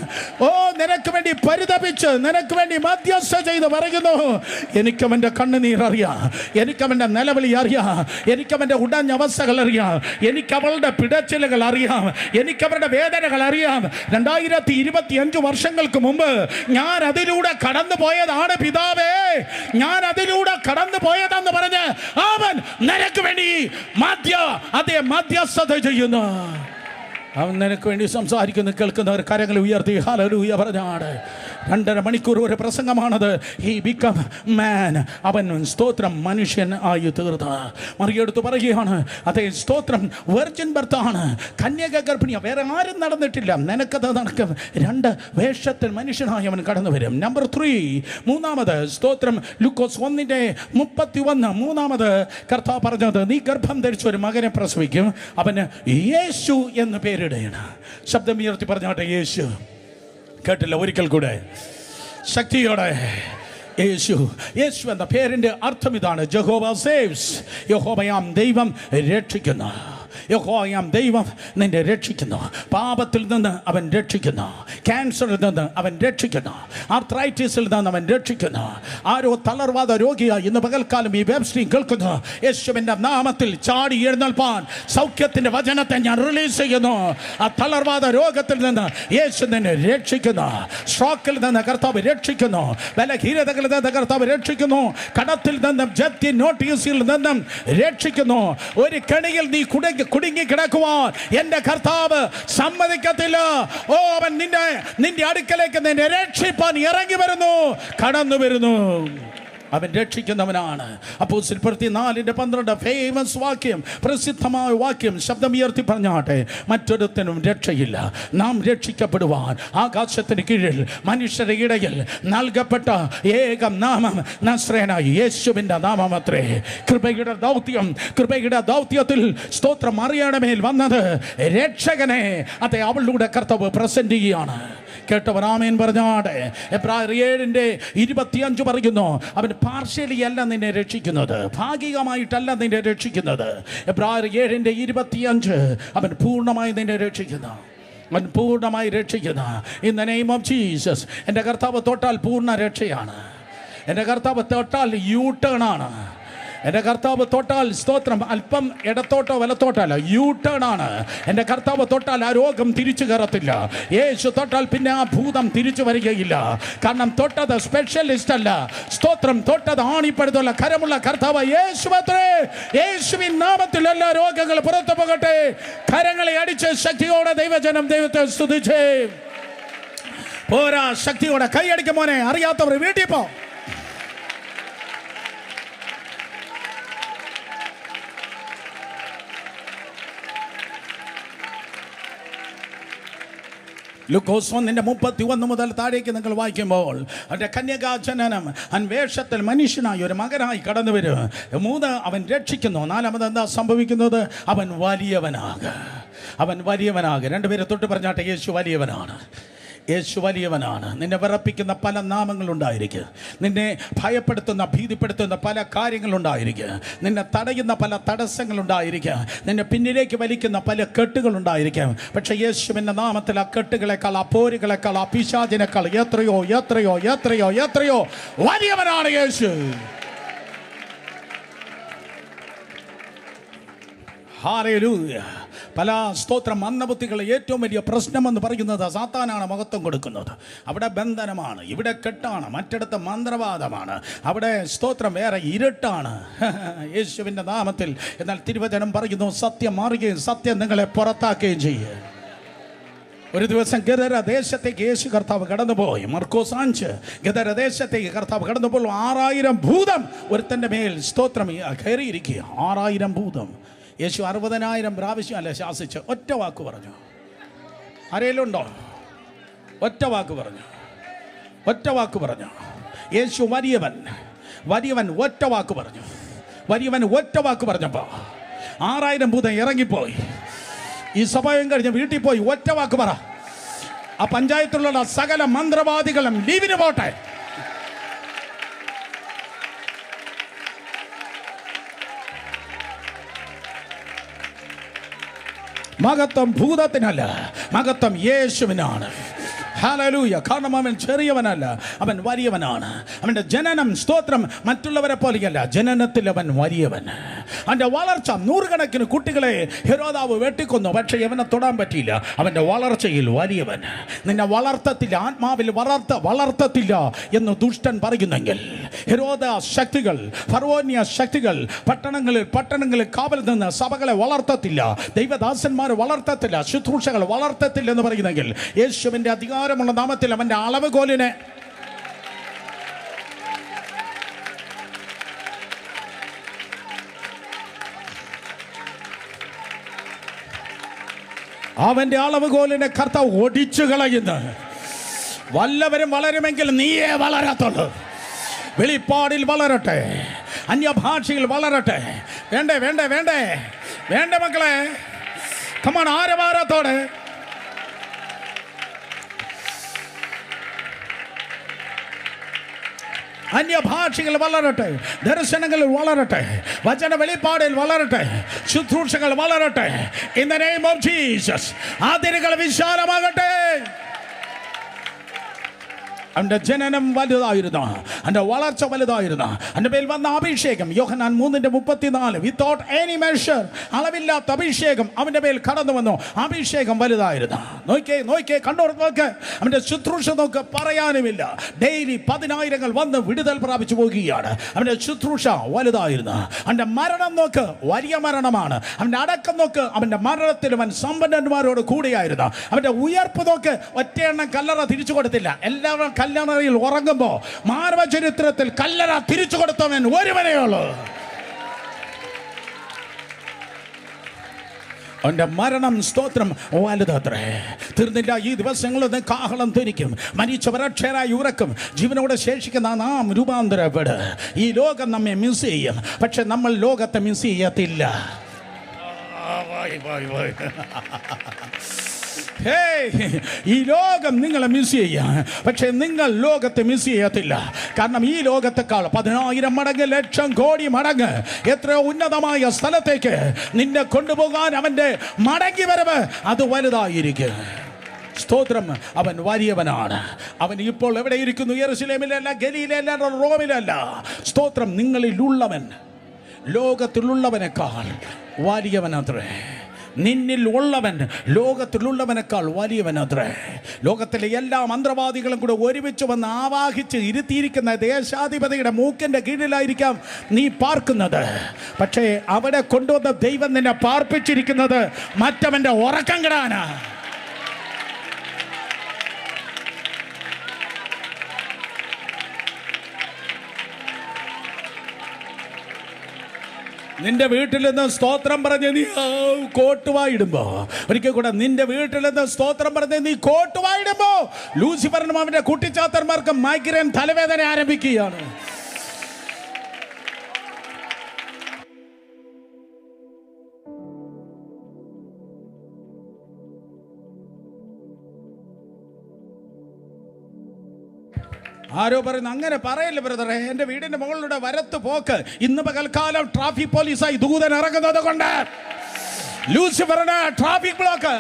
ഓ നിനക്ക് വേണ്ടി പരിതപിച്ച് നിനക്ക് വേണ്ടി മധ്യസ്ഥ ചെയ്ത് പറയുന്നു, എനിക്കവൻ്റെ കണ്ണുനീർ അറിയാം, എനിക്കവൻ്റെ നിലവിളി അറിയാം, എനിക്കവൻ്റെ ഉടഞ്ഞ അവസ്ഥകൾ അറിയാം, എനിക്കവളുടെ പിടച്ചിലുകൾ അറിയാം, എനിക്കവരുടെ വേദനകൾ അറിയാം. 2025 വർഷങ്ങൾക്ക് മുമ്പ് ഞാൻ അതിലൂടെ കടന്നു പോയതാണ് പിതാവേ, ഞാൻ അതിലൂടെ കടന്നു പോയതെന്ന് പറഞ്ഞ് അവൻ നിനക്ക് വേണ്ടി മധ്യസ്ഥത ചെയ്യുന്നു. അവൻ നിനക്ക് വേണ്ടി സംസാരിക്കുന്നു. കേൾക്കുന്നവർ കരങ്ങൾ ഉയർത്തി ഹല്ലേലൂയ പറഞ്ഞാണ്. 2.5 മണിക്കൂർ ഒരു പ്രസംഗമാണത്. ഹി ബിക്കം മാൻ, അവൻ സ്തോത്രം മനുഷ്യൻ ആയി തീർത്ത. മറിയെടുത്ത് പറയുകയാണ്, അതേ സ്തോത്രം വെർജിൻ ബർത്താണ്, കന്യക ഗർഭിണിയ, വേറെ ആരും നടന്നിട്ടില്ല, നിനക്കത് നടക്കും. 2 വേഷത്തിൽ മനുഷ്യനായി അവൻ കടന്നു വരും. നമ്പർ 3, മൂന്നാമത് സ്തോത്രം ലൂക്കോസ് 1:31, മൂന്നാമത് കർത്താവ് പറഞ്ഞത്, നീ ഗർഭം ധരിച്ച ഒരു മകനെ പ്രസവിക്കും, അവന് യേശു എന്ന് പേരിടണം. ശബ്ദം ഉയർത്തി പറഞ്ഞാട്ടെ, യേശു. കേട്ടില്ല? ഒരിക്കൽ കൂടെ ശക്തിയോടെ യേശു. യേശു എന്ന പേരിന്റെ അർത്ഥം ഇതാണ്, യഹോവ സേവ്സ്. യഹോവയാം ദൈവം രക്ഷിക്കുന്നു. യഹോവയാം ദൈവം നിന്നെ രക്ഷിക്കുന്നു. പാപത്തിൽ നിന്ന് അവൻ രക്ഷിക്കുന്നു, ക്യാൻസറിൽ നിന്ന് അവൻ രക്ഷിക്കുന്നു, ആർത്രൈറ്റിസിൽ നിന്ന് അവൻ രക്ഷിക്കുന്നു. ആരോ തളർവാദ രോഗിയായി ഇന്ന് പകൽക്കാലം ഈ വെബ് സ്ട്രീം കേൾക്കുന്നു, യേശുവിൻ്റെ നാമത്തിൽ ചാടി എഴുന്നേൽപ്പാൻ സൗഖ്യത്തിൻ്റെ വചനത്തെ ഞാൻ റിലീസ് ചെയ്യുന്നു. ആ തളർവാദ രോഗത്തിൽ നിന്ന് യേശു നിന്നെ രക്ഷിക്കുന്നു. സ്ട്രോക്കിൽ നിന്ന് കർത്താവ് രക്ഷിക്കുന്നു, ബലഹീനതകളിൽ നിന്ന് കർത്താവ് രക്ഷിക്കുന്നു, കടത്തിൽ നിന്നും ജപ്തി നോട്ടീസിൽ നിന്നും രക്ഷിക്കുന്നു. ഒരു കെണിയിൽ നീ കുടുങ്ങി കിടക്കുവാൻ എൻ്റെ കർത്താവ് സമ്മതിക്കത്തില്ല. ഓ അവൻ നിന്റെ അടുക്കലേക്ക് നിന്നെ രക്ഷിപ്പാൻ ഇറങ്ങി വരുന്നു, കടന്നു വരുന്നു. അവൻ രക്ഷിക്കുന്നവനാണ്. അപ്പോസ്തലർ 4:12 ഫേമസ് വാക്യം, പ്രസിദ്ധമായ വാക്യം. ശബ്ദം ഉയർത്തി പറഞ്ഞാട്ടെ, മറ്റൊരുത്തനും രക്ഷയില്ല. നാം രക്ഷിക്കപ്പെടുവാൻ ആകാശത്തിന് കീഴിൽ മനുഷ്യരുടെ ഇടയിൽ നൽകപ്പെട്ട ഏക നാമം നസ്രേനായ യേശുവിൻ്റെ നാമമത്രേ. കൃപയുടെ ദൗത്യത്തിൽ സ്തോത്രം മറിയയുടെ മേൽ വന്നത് രക്ഷകനെ അതെ അവളുടെ കർത്താവ് പ്രസന്റ് ചെയ്യുകയാണ്. കേട്ടവർ ആമേൻ പറഞ്ഞാടെ. എബ്രായർ 7:25 പറയുന്നു, അവൻ പാർഷ്യലി അല്ല നിന്നെ രക്ഷിക്കുന്നത്, ഭാഗികമായിട്ടല്ല നിന്നെ രക്ഷിക്കുന്നത്. എബ്രായർ 7:25 അവൻ പൂർണ്ണമായി നിന്നെ രക്ഷിക്കുന്നു. അവൻ പൂർണ്ണമായി രക്ഷിക്കുന്ന. In the name of Jesus. എൻ്റെ കർത്താവ് തൊട്ടാൽ പൂർണ്ണ രക്ഷയാണ്. എൻ്റെ കർത്താവ് തൊട്ടാൽ യൂ ടേൺ ആണ്. എൻ്റെ കർത്താവ് തൊട്ടാൽ സ്തോത്രം അല്പം ഇടത്തോട്ടോ വലത്തോട്ടോ അല്ല, യൂ ടേൺ ആണ്. എൻ്റെ കർത്താവ് തൊട്ടാൽ ആ രോഗം തിരിച്ചു കയറത്തില്ല. യേശു തൊട്ടാൽ പിന്നെ ആ ഭൂതം തിരിച്ചു വരികയില്ല. കാരണം തൊട്ടത് സ്പെഷ്യലിസ്റ്റ് അല്ല, സ്തോത്രം തൊട്ടത് ആണിപ്പെടുത്തുള്ള കരമുള്ള കർത്താവ് യേശുവത്രേ. യേശുവിൻ നാമത്തിൽ എല്ലാ രോഗങ്ങളും പുറത്തു പോകട്ടെ. കരങ്ങളെ അടിച്ച് ശക്തിയോടെ ദൈവജനം ദൈവത്തെ സ്തുതിച്ചേ. പോരാ, ശക്തിയോടെ കൈയടിക്കും മോനെ. അറിയാത്തവർ വീട്ടിൽ പോ. ലൂക്കോസ് 1:31 മുതൽ താഴേക്ക് നിങ്ങൾ വായിക്കുമ്പോൾ അവൻ്റെ കന്യകാജനനം അന്വേഷത്തിൽ മനുഷ്യനായി ഒരു മകനായി കടന്നു വരും. 3 അവൻ രക്ഷിക്കുന്നു. 4 എന്താ സംഭവിക്കുന്നത്? അവൻ വലിയവനാകുക. 2 പേര് തൊട്ട് പറഞ്ഞാട്ടെ, യേശു വലിയവനാണ്. യേശു വലിയവനാണ്. നിന്നെ വിറപ്പിക്കുന്ന പല നാമങ്ങളുണ്ടായിരിക്കും. നിന്നെ ഭയപ്പെടുത്തുന്ന ഭീതിപ്പെടുത്തുന്ന പല കാര്യങ്ങളുണ്ടായിരിക്കും. നിന്നെ തടയുന്ന പല തടസ്സങ്ങളുണ്ടായിരിക്കും. നിന്നെ പിന്നിലേക്ക് വലിക്കുന്ന പല കെട്ടുകളുണ്ടായിരിക്കും. പക്ഷേ യേശുവിൻ്റെ നാമത്തിൽ ആ കെട്ടുകളെക്കാൾ, ആ പോരുകളെക്കാൾ, ആ പിശാചിനേക്കാൾ എത്രയോ എത്രയോ എത്രയോ എത്രയോ വലിയവനാണ് യേശു. ഹല്ലേലൂയ. പല സ്തോത്രം മന്ദബുദ്ധികളെ ഏറ്റവും വലിയ പ്രശ്നമെന്ന് പറയുന്നത് സാത്താനാണ് മഹത്വം കൊടുക്കുന്നത്. അവിടെ ബന്ധനമാണ്, ഇവിടെ കെട്ടാണ്, മറ്റിടത്ത് മന്ത്രവാദമാണ്, അവിടെ സ്തോത്രം വേറെ ഇരുട്ടാണ്. യേശുവിൻ്റെ നാമത്തിൽ എന്നാൽ തിരുവചനം പറയുന്നു, സത്യം മാറുകയും സത്യം നിങ്ങളെ പുറത്താക്കുകയും ചെയ്യും. ഒരു ദിവസം ഗദര ദേശത്തേക്ക് യേശു കർത്താവ് കടന്നുപോയി. മർക്കോസ് 5 ഗദര ദേശത്തേക്ക് കർത്താവ് കടന്നുപോയി. 6000 ഭൂതം ഒരുത്തൻ്റെ മേൽ സ്തോത്രം കയറിയിരിക്കുക. 6000 ഭൂതം. യേശു 60,000 പ്രാവശ്യം അല്ല ശാസിച്ച്. ഒറ്റ വാക്ക് പറഞ്ഞു. ആരെങ്കിലും ഉണ്ടോ? ഒറ്റ വാക്ക് പറഞ്ഞു. ഒറ്റ വാക്ക് പറഞ്ഞു. യേശു വലിയവൻ. ഒറ്റ വാക്ക് പറഞ്ഞു. ഒറ്റ വാക്ക് പറഞ്ഞപ്പോൾ 6000 ഭൂതം ഇറങ്ങിപ്പോയി. ഈ സമയം കഴിഞ്ഞ് വീട്ടിൽ പോയി ഒറ്റ വാക്ക് പറ. ആ പഞ്ചായത്തിലുള്ള സകല മന്ത്രവാദികളും ലീവിന് പോട്ടെ. മഹത്വം ഭൂതത്തിനല്ല, മഹത്വം യേശുവിനാണ്. ഹല്ലേലൂയ. കാരണം അവൻ ചെറിയവനല്ല, അവൻ വലിയവനാണ്. അവൻ്റെ ജനനം സ്തോത്രം മറ്റുള്ളവരെ പോലെയല്ല. ജനനത്തിൽ അവൻ വലിയവൻ. അവൻ്റെ വളർച്ച, 100 കണക്കിന് കുട്ടികളെ ഹെരോദാവ് വെട്ടിക്കൊന്നു, പക്ഷേ അവനെ തൊടാൻ പറ്റിയില്ല. അവൻ്റെ വളർച്ചയിൽ വലിയവൻ. നിന്നെ വളർത്തത്തില്ല, ആത്മാവിൽ വളർത്തത്തില്ല എന്ന് ദുഷ്ടൻ പറയുന്നെങ്കിൽ, ഹെരോദ ശക്തികൾ, ഫറവോന്യ ശക്തികൾ പട്ടണങ്ങളിൽ കാവൽ നിന്ന് സഭകളെ വളർത്തത്തില്ല, ദൈവദാസന്മാരെ വളർത്തത്തില്ല, ശുശ്രൂഷകൾ വളർത്തത്തില്ല എന്ന് പറയുന്നെങ്കിൽ, യേശുവിൻ്റെ അധികാരമുള്ള നാമത്തിൽ അവൻ്റെ അളവുകോലിനെ കർത്താവ് ഒടിച്ചു കളയുന്നു. വല്ലവരും വളരുമെങ്കിൽ നീയേ വളരത്തുള്ളൂ. വെളിപ്പാടിൽ വളരട്ടെ, അന്യഭാഷയിൽ വളരട്ടെ. വേണ്ടേ മക്കളെ, കമാൺ, ആരവാരത്തോടെ അന്യഭാഷകൾ വളരട്ടെ, ദർശനങ്ങൾ വളരട്ടെ, വചന വെളിപ്പാടിൽ വളരട്ടെ, ശുശ്രൂഷകൾ വളരട്ടെ. In the name of Jesus. അതിരുകൾ വിശാലമാകട്ടെ. അവൻ്റെ ജനനം വലുതായിരുന്നു, അവൻ്റെ വളർച്ച വലുതായിരുന്നു. അവൻ്റെ മേൽ വന്ന അഭിഷേകം, യോഹന്നാൻ 3:34, വിത്തൗട്ട് എനി മെഷർ, അളവില്ലാത്ത അഭിഷേകം അവൻ്റെ മേൽ കടന്നു വന്നു. അഭിഷേകം വലുതായിരുന്നു. നോക്കിയേ കണ്ണൂർ നോക്ക്, അവൻ്റെ ശുശ്രൂഷ നോക്ക്, പറയാനുമില്ല. ഡെയിലി 10,000 വന്ന് വിടുതൽ പ്രാപിച്ചു പോകുകയാണ്. അവൻ്റെ ശുശ്രൂഷ വലുതായിരുന്നു. അവൻ്റെ മരണം നോക്ക്, വലിയ മരണമാണ്. അവൻ്റെ അടക്കം നോക്ക്, അവൻ്റെ മരണത്തിൽ അവൻ സമ്പന്നന്മാരോട് കൂടിയായിരുന്നു. അവൻ്റെ ഉയർപ്പ് നോക്ക്, ഒറ്റയെണ്ണം കല്ലറ തിരിച്ചു കൊടുത്തില്ല. എല്ലാവരും കല്ലറയിൽ ഉറങ്ങുമ്പോൾ മാനവ ചരിത്രത്തിൽ കല്ലറ തിരിച്ചു കൊടുത്തവൻ ഒരുവനേ ഉള്ളൂ. അവൻ്റെ മരണം സ്തോത്രം വലുതത്രേ. തീർന്നില്ല. ഈ ദിവസങ്ങളിൽ കാഹളം ധരിക്കും, മരിച്ചവരക്ഷരായി ഉറക്കും, ജീവനോടെ ശേഷിക്കുന്ന നാം രൂപാന്തരപ്പെട്. ഈ ലോകം നമ്മെ മിസ് ചെയ്യും, പക്ഷെ നമ്മൾ ലോകത്തെ മിസ് ചെയ്യത്തില്ല. ഈ ലോകം നിങ്ങളെ മിസ് ചെയ്യാം, പക്ഷെ നിങ്ങൾ ലോകത്തെ മിസ് ചെയ്യത്തില്ല. കാരണം ഈ ലോകത്തെക്കാൾ 10,000 മടങ്ങ്, ലക്ഷം കോടി മടങ്ങ് എത്രയോ ഉന്നതമായ സ്ഥലത്തേക്ക് നിന്നെ കൊണ്ടുപോകാൻ അവൻ്റെ മടങ്ങി വരവ് അത് വലുതായിരിക്കും. സ്തോത്രം. അവൻ വലിയവനാണ്. അവൻ ഇപ്പോൾ എവിടെ ഇരിക്കുന്നു? യെരൂശലേമിലല്ല, ഗലീലയല്ല, റോമിലല്ല. സ്തോത്രം. നിങ്ങളിലുള്ളവൻ ലോകത്തിലുള്ളവനേക്കാൾ വലിയവനത്രേ. നിന്നിൽ ഉള്ളവൻ ലോകത്തിലുള്ളവനേക്കാൾ വലിയവനത്രേ. ലോകത്തിലെ എല്ലാ മന്ത്രവാദികളും കൂടെ ഒരുമിച്ച് വന്ന് ആവാഹിച്ച് ഇരുത്തിയിരിക്കുന്ന ദേശാധിപതിയുടെ മൂക്കിൻ്റെ കീഴിലായിരിക്കാം നീ പാർക്കുന്നത്. പക്ഷേ അവിടെ കൊണ്ടുവന്ന ദൈവം നിന്നെ പാർപ്പിച്ചിരിക്കുന്നത് മറ്റവൻ്റെ ഉറക്കം കെടാനാ. നിന്റെ വീട്ടിൽ നിന്ന് സ്തോത്രം പറഞ്ഞ് നീ കോട്ടുവായിടുമ്പോ, ഒരിക്കൽ കൂടെ നിന്റെ വീട്ടിൽ നിന്ന് സ്തോത്രം പറഞ്ഞ് നീ കോട്ടുവായിടുമ്പോ ലൂസിഫറിനും അവന്റെ കുട്ടിച്ചാത്തന്മാർക്ക് മൈഗ്രെയിൻ തലവേദന ആരംഭിക്കുകയാണ്. ആരോ പറയുന്നു, അങ്ങനെ പറയല്ലേ ബ്രദറെ, എൻ്റെ വീടിൻ്റെ മുകളിലൂടെ വരത്ത് പോക്ക്. ഇന്ന് പകൽക്കാലം ട്രാഫിക് പോലീസായി ദൂതൻ ഇറങ്ങുന്നത് കൊണ്ട് ലൂസിഫറിന് ട്രാഫിക് ബ്ലോക്ക്.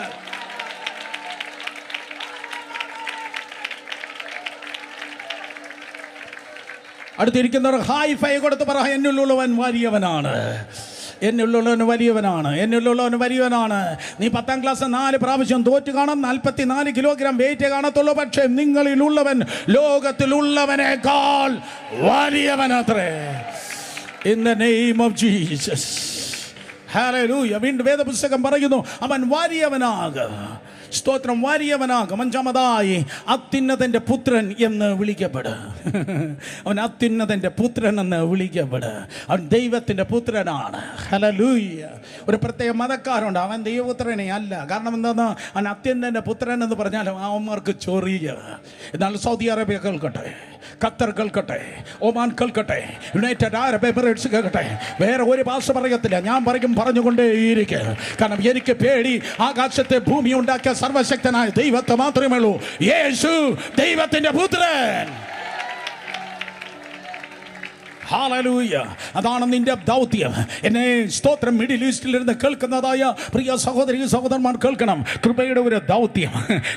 അടുത്തിരിക്കുന്നവർ ഹായ് ഫൈ കൊടുത്ത് പറ, എന്നുള്ളവൻ വലിയവനാണ്, എന്നുള്ളവൻ വലിയവനാണ്, എന്നുള്ളവൻ വലിയവനാണ്. നീ 10ാം ക്ലാസ് 4 പ്രാവശ്യം തോറ്റ് കാണാം, 44 കിലോഗ്രാം വെയിറ്റ് കാണത്തുള്ളൂ. പക്ഷേ നിങ്ങളിലുള്ളവൻ ലോകത്തിലുള്ളവനേക്കാൾ വലിയവനത്രേ. In the name of Jesus, ഹല്ലേലൂയ. വീണ്ടും വേദപുസ്തകം പറയുന്നു, അവൻ വലിയവനാകും. സ്തോത്രം. വലിയവനാകും. 5ാമതായി അത്യുന്നതന്റെ പുത്രൻ എന്ന് വിളിക്കപ്പെടും. അവൻ അത്യുന്നതന്റെ പുത്രൻ എന്ന് വിളിക്കപ്പെടും. അവൻ ദൈവത്തിന്റെ പുത്രനാണ്. ഹല്ലേലൂയ. ഒരു പ്രത്യേക മതക്കാരുണ്ട്, അവൻ ദൈവപുത്രനെ അല്ല. കാരണം എന്താണെന്ന്, അവൻ അത്യുന്നതന്റെ പുത്രൻ എന്ന് പറഞ്ഞാൽ അവന്മാർക്ക് ചൊറിയ. എന്നാൽ സൗദി അറേബ്യ കേൾക്കട്ടെ, ഖത്തർ കേൾക്കട്ടെ, ഒമാൻ കേൾക്കട്ടെ, യുണൈറ്റഡ് അറബ് എമിറേറ്റ്സ് കേൾക്കട്ടെ, വേറെ ഒരു ഭാഷ പറയത്തില്ല. ഞാൻ പറഞ്ഞുകൊണ്ടേയിരിക്കും. കാരണം എനിക്ക് പേടി ആകാശത്തെ ഭൂമി ഉണ്ടാക്കിയ സർവശക്തനായ ദൈവത്തെ മാത്രമേ ഉള്ളൂ. യേശു ദൈവത്തിന്റെ പുത്രൻ. ഹല്ലേലൂയ. അതാണ് നിന്റെ ദൗത്യം. എന്നെ സ്തോത്രം മിഡിൽ ഈസ്റ്റിലിരുന്ന് കേൾക്കുന്നതായ പ്രിയ സഹോദരി സഹോദരന്മാർ കേൾക്കണം. കൃപയുടെ ഒരു ദൗത്യം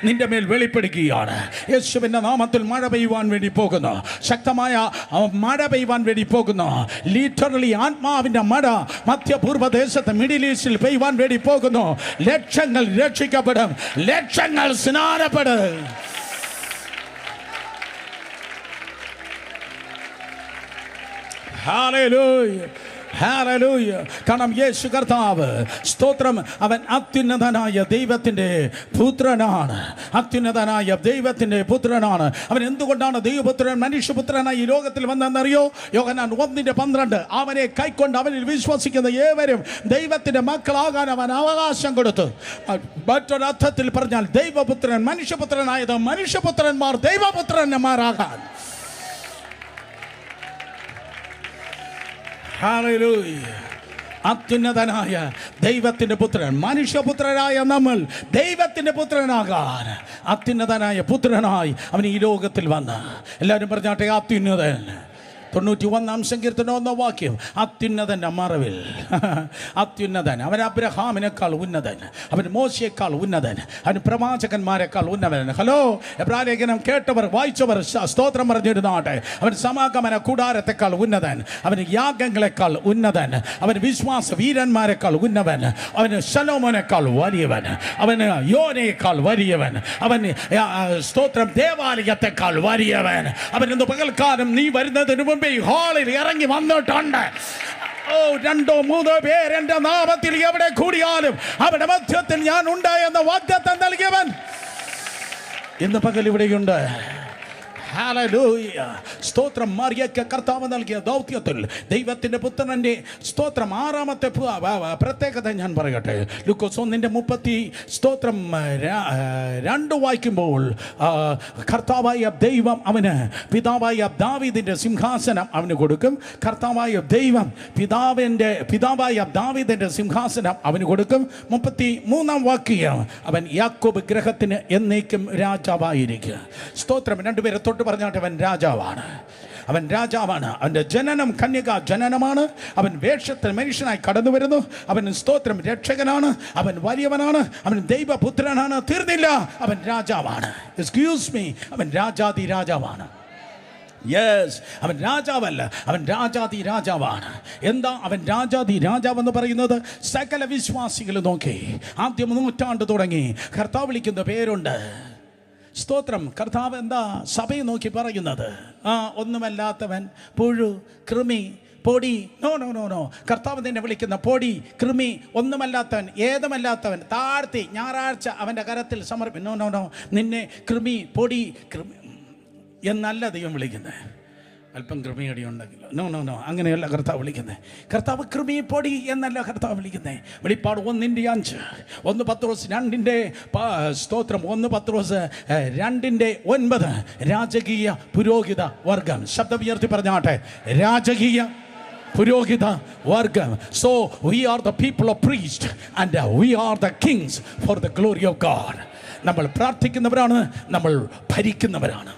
നിന്റെ മേൽ വെളിപ്പെടുകയാണ്. യേശുവിൻ്റെ നാമത്തിൽ മഴ പെയ്യുവാൻ വേണ്ടി പോകുന്നു. ശക്തമായ മഴ പെയ്യുവാൻ വേണ്ടി പോകുന്നു. ലിറ്ററലി ആത്മാവിൻ്റെ മഴ മധ്യപൂർവ്വദേശത്ത് മിഡിൽ ഈസ്റ്റിൽ പെയ്യുവാൻ വേണ്ടി പോകുന്നു. ലക്ഷങ്ങൾ രക്ഷിക്കപ്പെടും, ലക്ഷങ്ങൾ സ്നാനപ്പെടും. Hallelujah, hallelujah. കാരണം യേശു കർത്താവ് സ്തോത്രം, അവൻ അത്യുന്നതനായ ദൈവത്തിൻ്റെ പുത്രനാണ്. അത്യുന്നതനായ ദൈവത്തിൻ്റെ പുത്രനാണ്. അവൻ എന്തുകൊണ്ടാണ് ദൈവപുത്രൻ മനുഷ്യപുത്രനായി ഈ ലോകത്തിൽ വന്നതെന്നറിയോ? യോഹന്നാൻ 1:12, അവനെ കൈക്കൊണ്ട് അവനിൽ വിശ്വസിക്കുന്ന ഏവരും ദൈവത്തിൻ്റെ മക്കളാകാൻ അവൻ അവകാശം കൊടുത്തു. മറ്റൊരർത്ഥത്തിൽ പറഞ്ഞാൽ ദൈവപുത്രൻ മനുഷ്യപുത്രനായത് മനുഷ്യപുത്രന്മാർ ദൈവപുത്രന്മാരാകാൻ. ഹല്ലേലൂയ. അത്യുന്നതനായ ദൈവത്തിൻ്റെ പുത്രൻ, മനുഷ്യപുത്രനായ നമ്മൾ ദൈവത്തിൻ്റെ പുത്രനാകാൻ അത്യുന്നതനായ പുത്രനായി അവൻ ഈ ലോകത്തിൽ വന്ന്. എല്ലാവരും പറഞ്ഞാട്ടെ, അത്യുന്നതൻ. 91-ാം സങ്കീർത്തനം 1-ാം വാക്യം. അത്യുന്നതൻ്റെ മറവിൽ. അത്യുന്നതൻ. അവൻ അബ്രഹാമിനേക്കാൾ ഉന്നതൻ, അവൻ മോശയേക്കാൾ ഉന്നതൻ, അവൻ പ്രവാചകന്മാരെക്കാൾ ഉന്നതൻ. ഹലോ, എബ്രായ ലേഖനം കേട്ടവർ വായിച്ചവർ സ്തോത്രം പറഞ്ഞിരുന്നാട്ടെ. അവൻ സമാഗമന കൂടാരത്തെക്കാൾ ഉന്നതൻ, അവൻ യാഗങ്ങളെക്കാൾ ഉന്നതൻ, അവൻ വിശ്വാസ വീരന്മാരെക്കാൾ ഉന്നതൻ, അവന് ശലോമോനേക്കാൾ വലിയവൻ, അവന് യോനയേക്കാൾ വലിയവൻ, അവൻ സ്തോത്രം ദേവാലയത്തെക്കാൾ വലിയവൻ. അവൻ ഇന്ന് പകൽക്കാലം നീ വരുന്നതിന് മുമ്പ് ഈ ഹാളിൽ ഇറങ്ങി വന്നിട്ടുണ്ട്. 2-3 പേര് എൻ്റെ നാമത്തിൽ എവിടെ കൂടിയാലും അവിടെ മധ്യത്തിൽ ഞാൻ ഉണ്ട് എന്ന വാഗ്ദത്തം നൽകിയവൻ ഇന്ന് പകൽ ഇവിടെയുണ്ട്. ഹല്ലേലൂയ. സ്തോത്രം. മറിയയ്ക്ക് കർത്താവ് നൽകിയ ദൗത്യത്തിൽ ദൈവത്തിൻ്റെ പുത്രൻ്റെ സ്തോത്രം 6ാമത്തെ പ്രത്യേകത ഞാൻ പറയട്ടെ. ലൂക്കോസ് 1:30 സ്തോത്രം 2 വായിക്കുമ്പോൾ കർത്താവായ ദൈവം അവന് പിതാവായ ദാവീദിൻ്റെ സിംഹാസനം അവന് കൊടുക്കും. കർത്താവായ ദൈവം പിതാവായ ദാവീദിൻ്റെ സിംഹാസനം അവന് കൊടുക്കും. 33-ാം വാക്യം, അവൻ യാക്കോബ് ഗൃഹത്തിന് എന്നേക്കും രാജാവായിരിക്കും. സ്തോത്രം. 2 പേരെ തൊട്ട് പറഞ്ഞാട്ട് അവൻ രാജാവാണ്. അവൻ രാജാവാണ്. അവൻ്റെ ജനനം കന്യക ജനനമാണ്. അവൻ വേഷത്തിൽ മനുഷ്യനായി കടന്നു വരുന്നു. അവൻ സ്തോത്രം രക്ഷകനാണ്. അവൻ വലിയവനാണ്. അവൻ ദൈവപുത്രനാണ്. തീർന്നില്ല, അവൻ രാജാവാണ്. എക്സ്ക്യൂസ് മീ, അവൻ രാജാതി രാജാവാണ്. യെസ്, അവൻ രാജാവല്ല, അവൻ രാജാതി രാജാവാണ്. എന്താ അവൻ രാജാതി രാജാവെന്ന് പറയുന്നത്? സകല വിശ്വാസികൾ നോക്കി ആദ്യം നൂറ്റാണ്ട് തുടങ്ങി കർത്താവ് വിളിക്കുന്ന പേരുണ്ട്. സ്തോത്രം. കർത്താവ് എന്താ സഭയെ നോക്കി പറയുന്നത്? ഒന്നുമല്ലാത്തവൻ, പുഴു, കൃമി, പൊടി. No no no no. കർത്താവ് നിന്നെ വിളിക്കുന്ന പൊടി, കൃമി, ഒന്നുമല്ലാത്തവൻ, ഏതുമല്ലാത്തവൻ, താഴ്ത്തി ഞായറാഴ്ച അവൻ്റെ കരത്തിൽ സമർപ്പി. No no no. നിന്നെ കൃമി, പൊടി, കൃമി എന്നല്ല ദൈവം വിളിക്കുന്നത്. അല്പം കൃമിയടി ഉണ്ടെങ്കിലോ. നോ നോ നോ, അങ്ങനെയല്ല കർത്താവ് വിളിക്കുന്നത്. കർത്താവ് കൃമി, പൊടി എന്നല്ല കർത്താവ് വിളിക്കുന്നത്. വെളിപ്പാട് 1:5, 1 പത്രോസ് 2 സ്തോത്രം 1 പത്രോസ് 2:9 രാജകീയ പുരോഹിത വർഗം. ശബ്ദം ഉയർത്തി പറഞ്ഞാട്ടെ, രാജകീയ പുരോഹിത വർഗം. So we are the people of priest and we are the Kings for the glory of God. നമ്മൾ പ്രാർത്ഥിക്കുന്നവരാണ്, നമ്മൾ ഭരിക്കുന്നവരാണ്.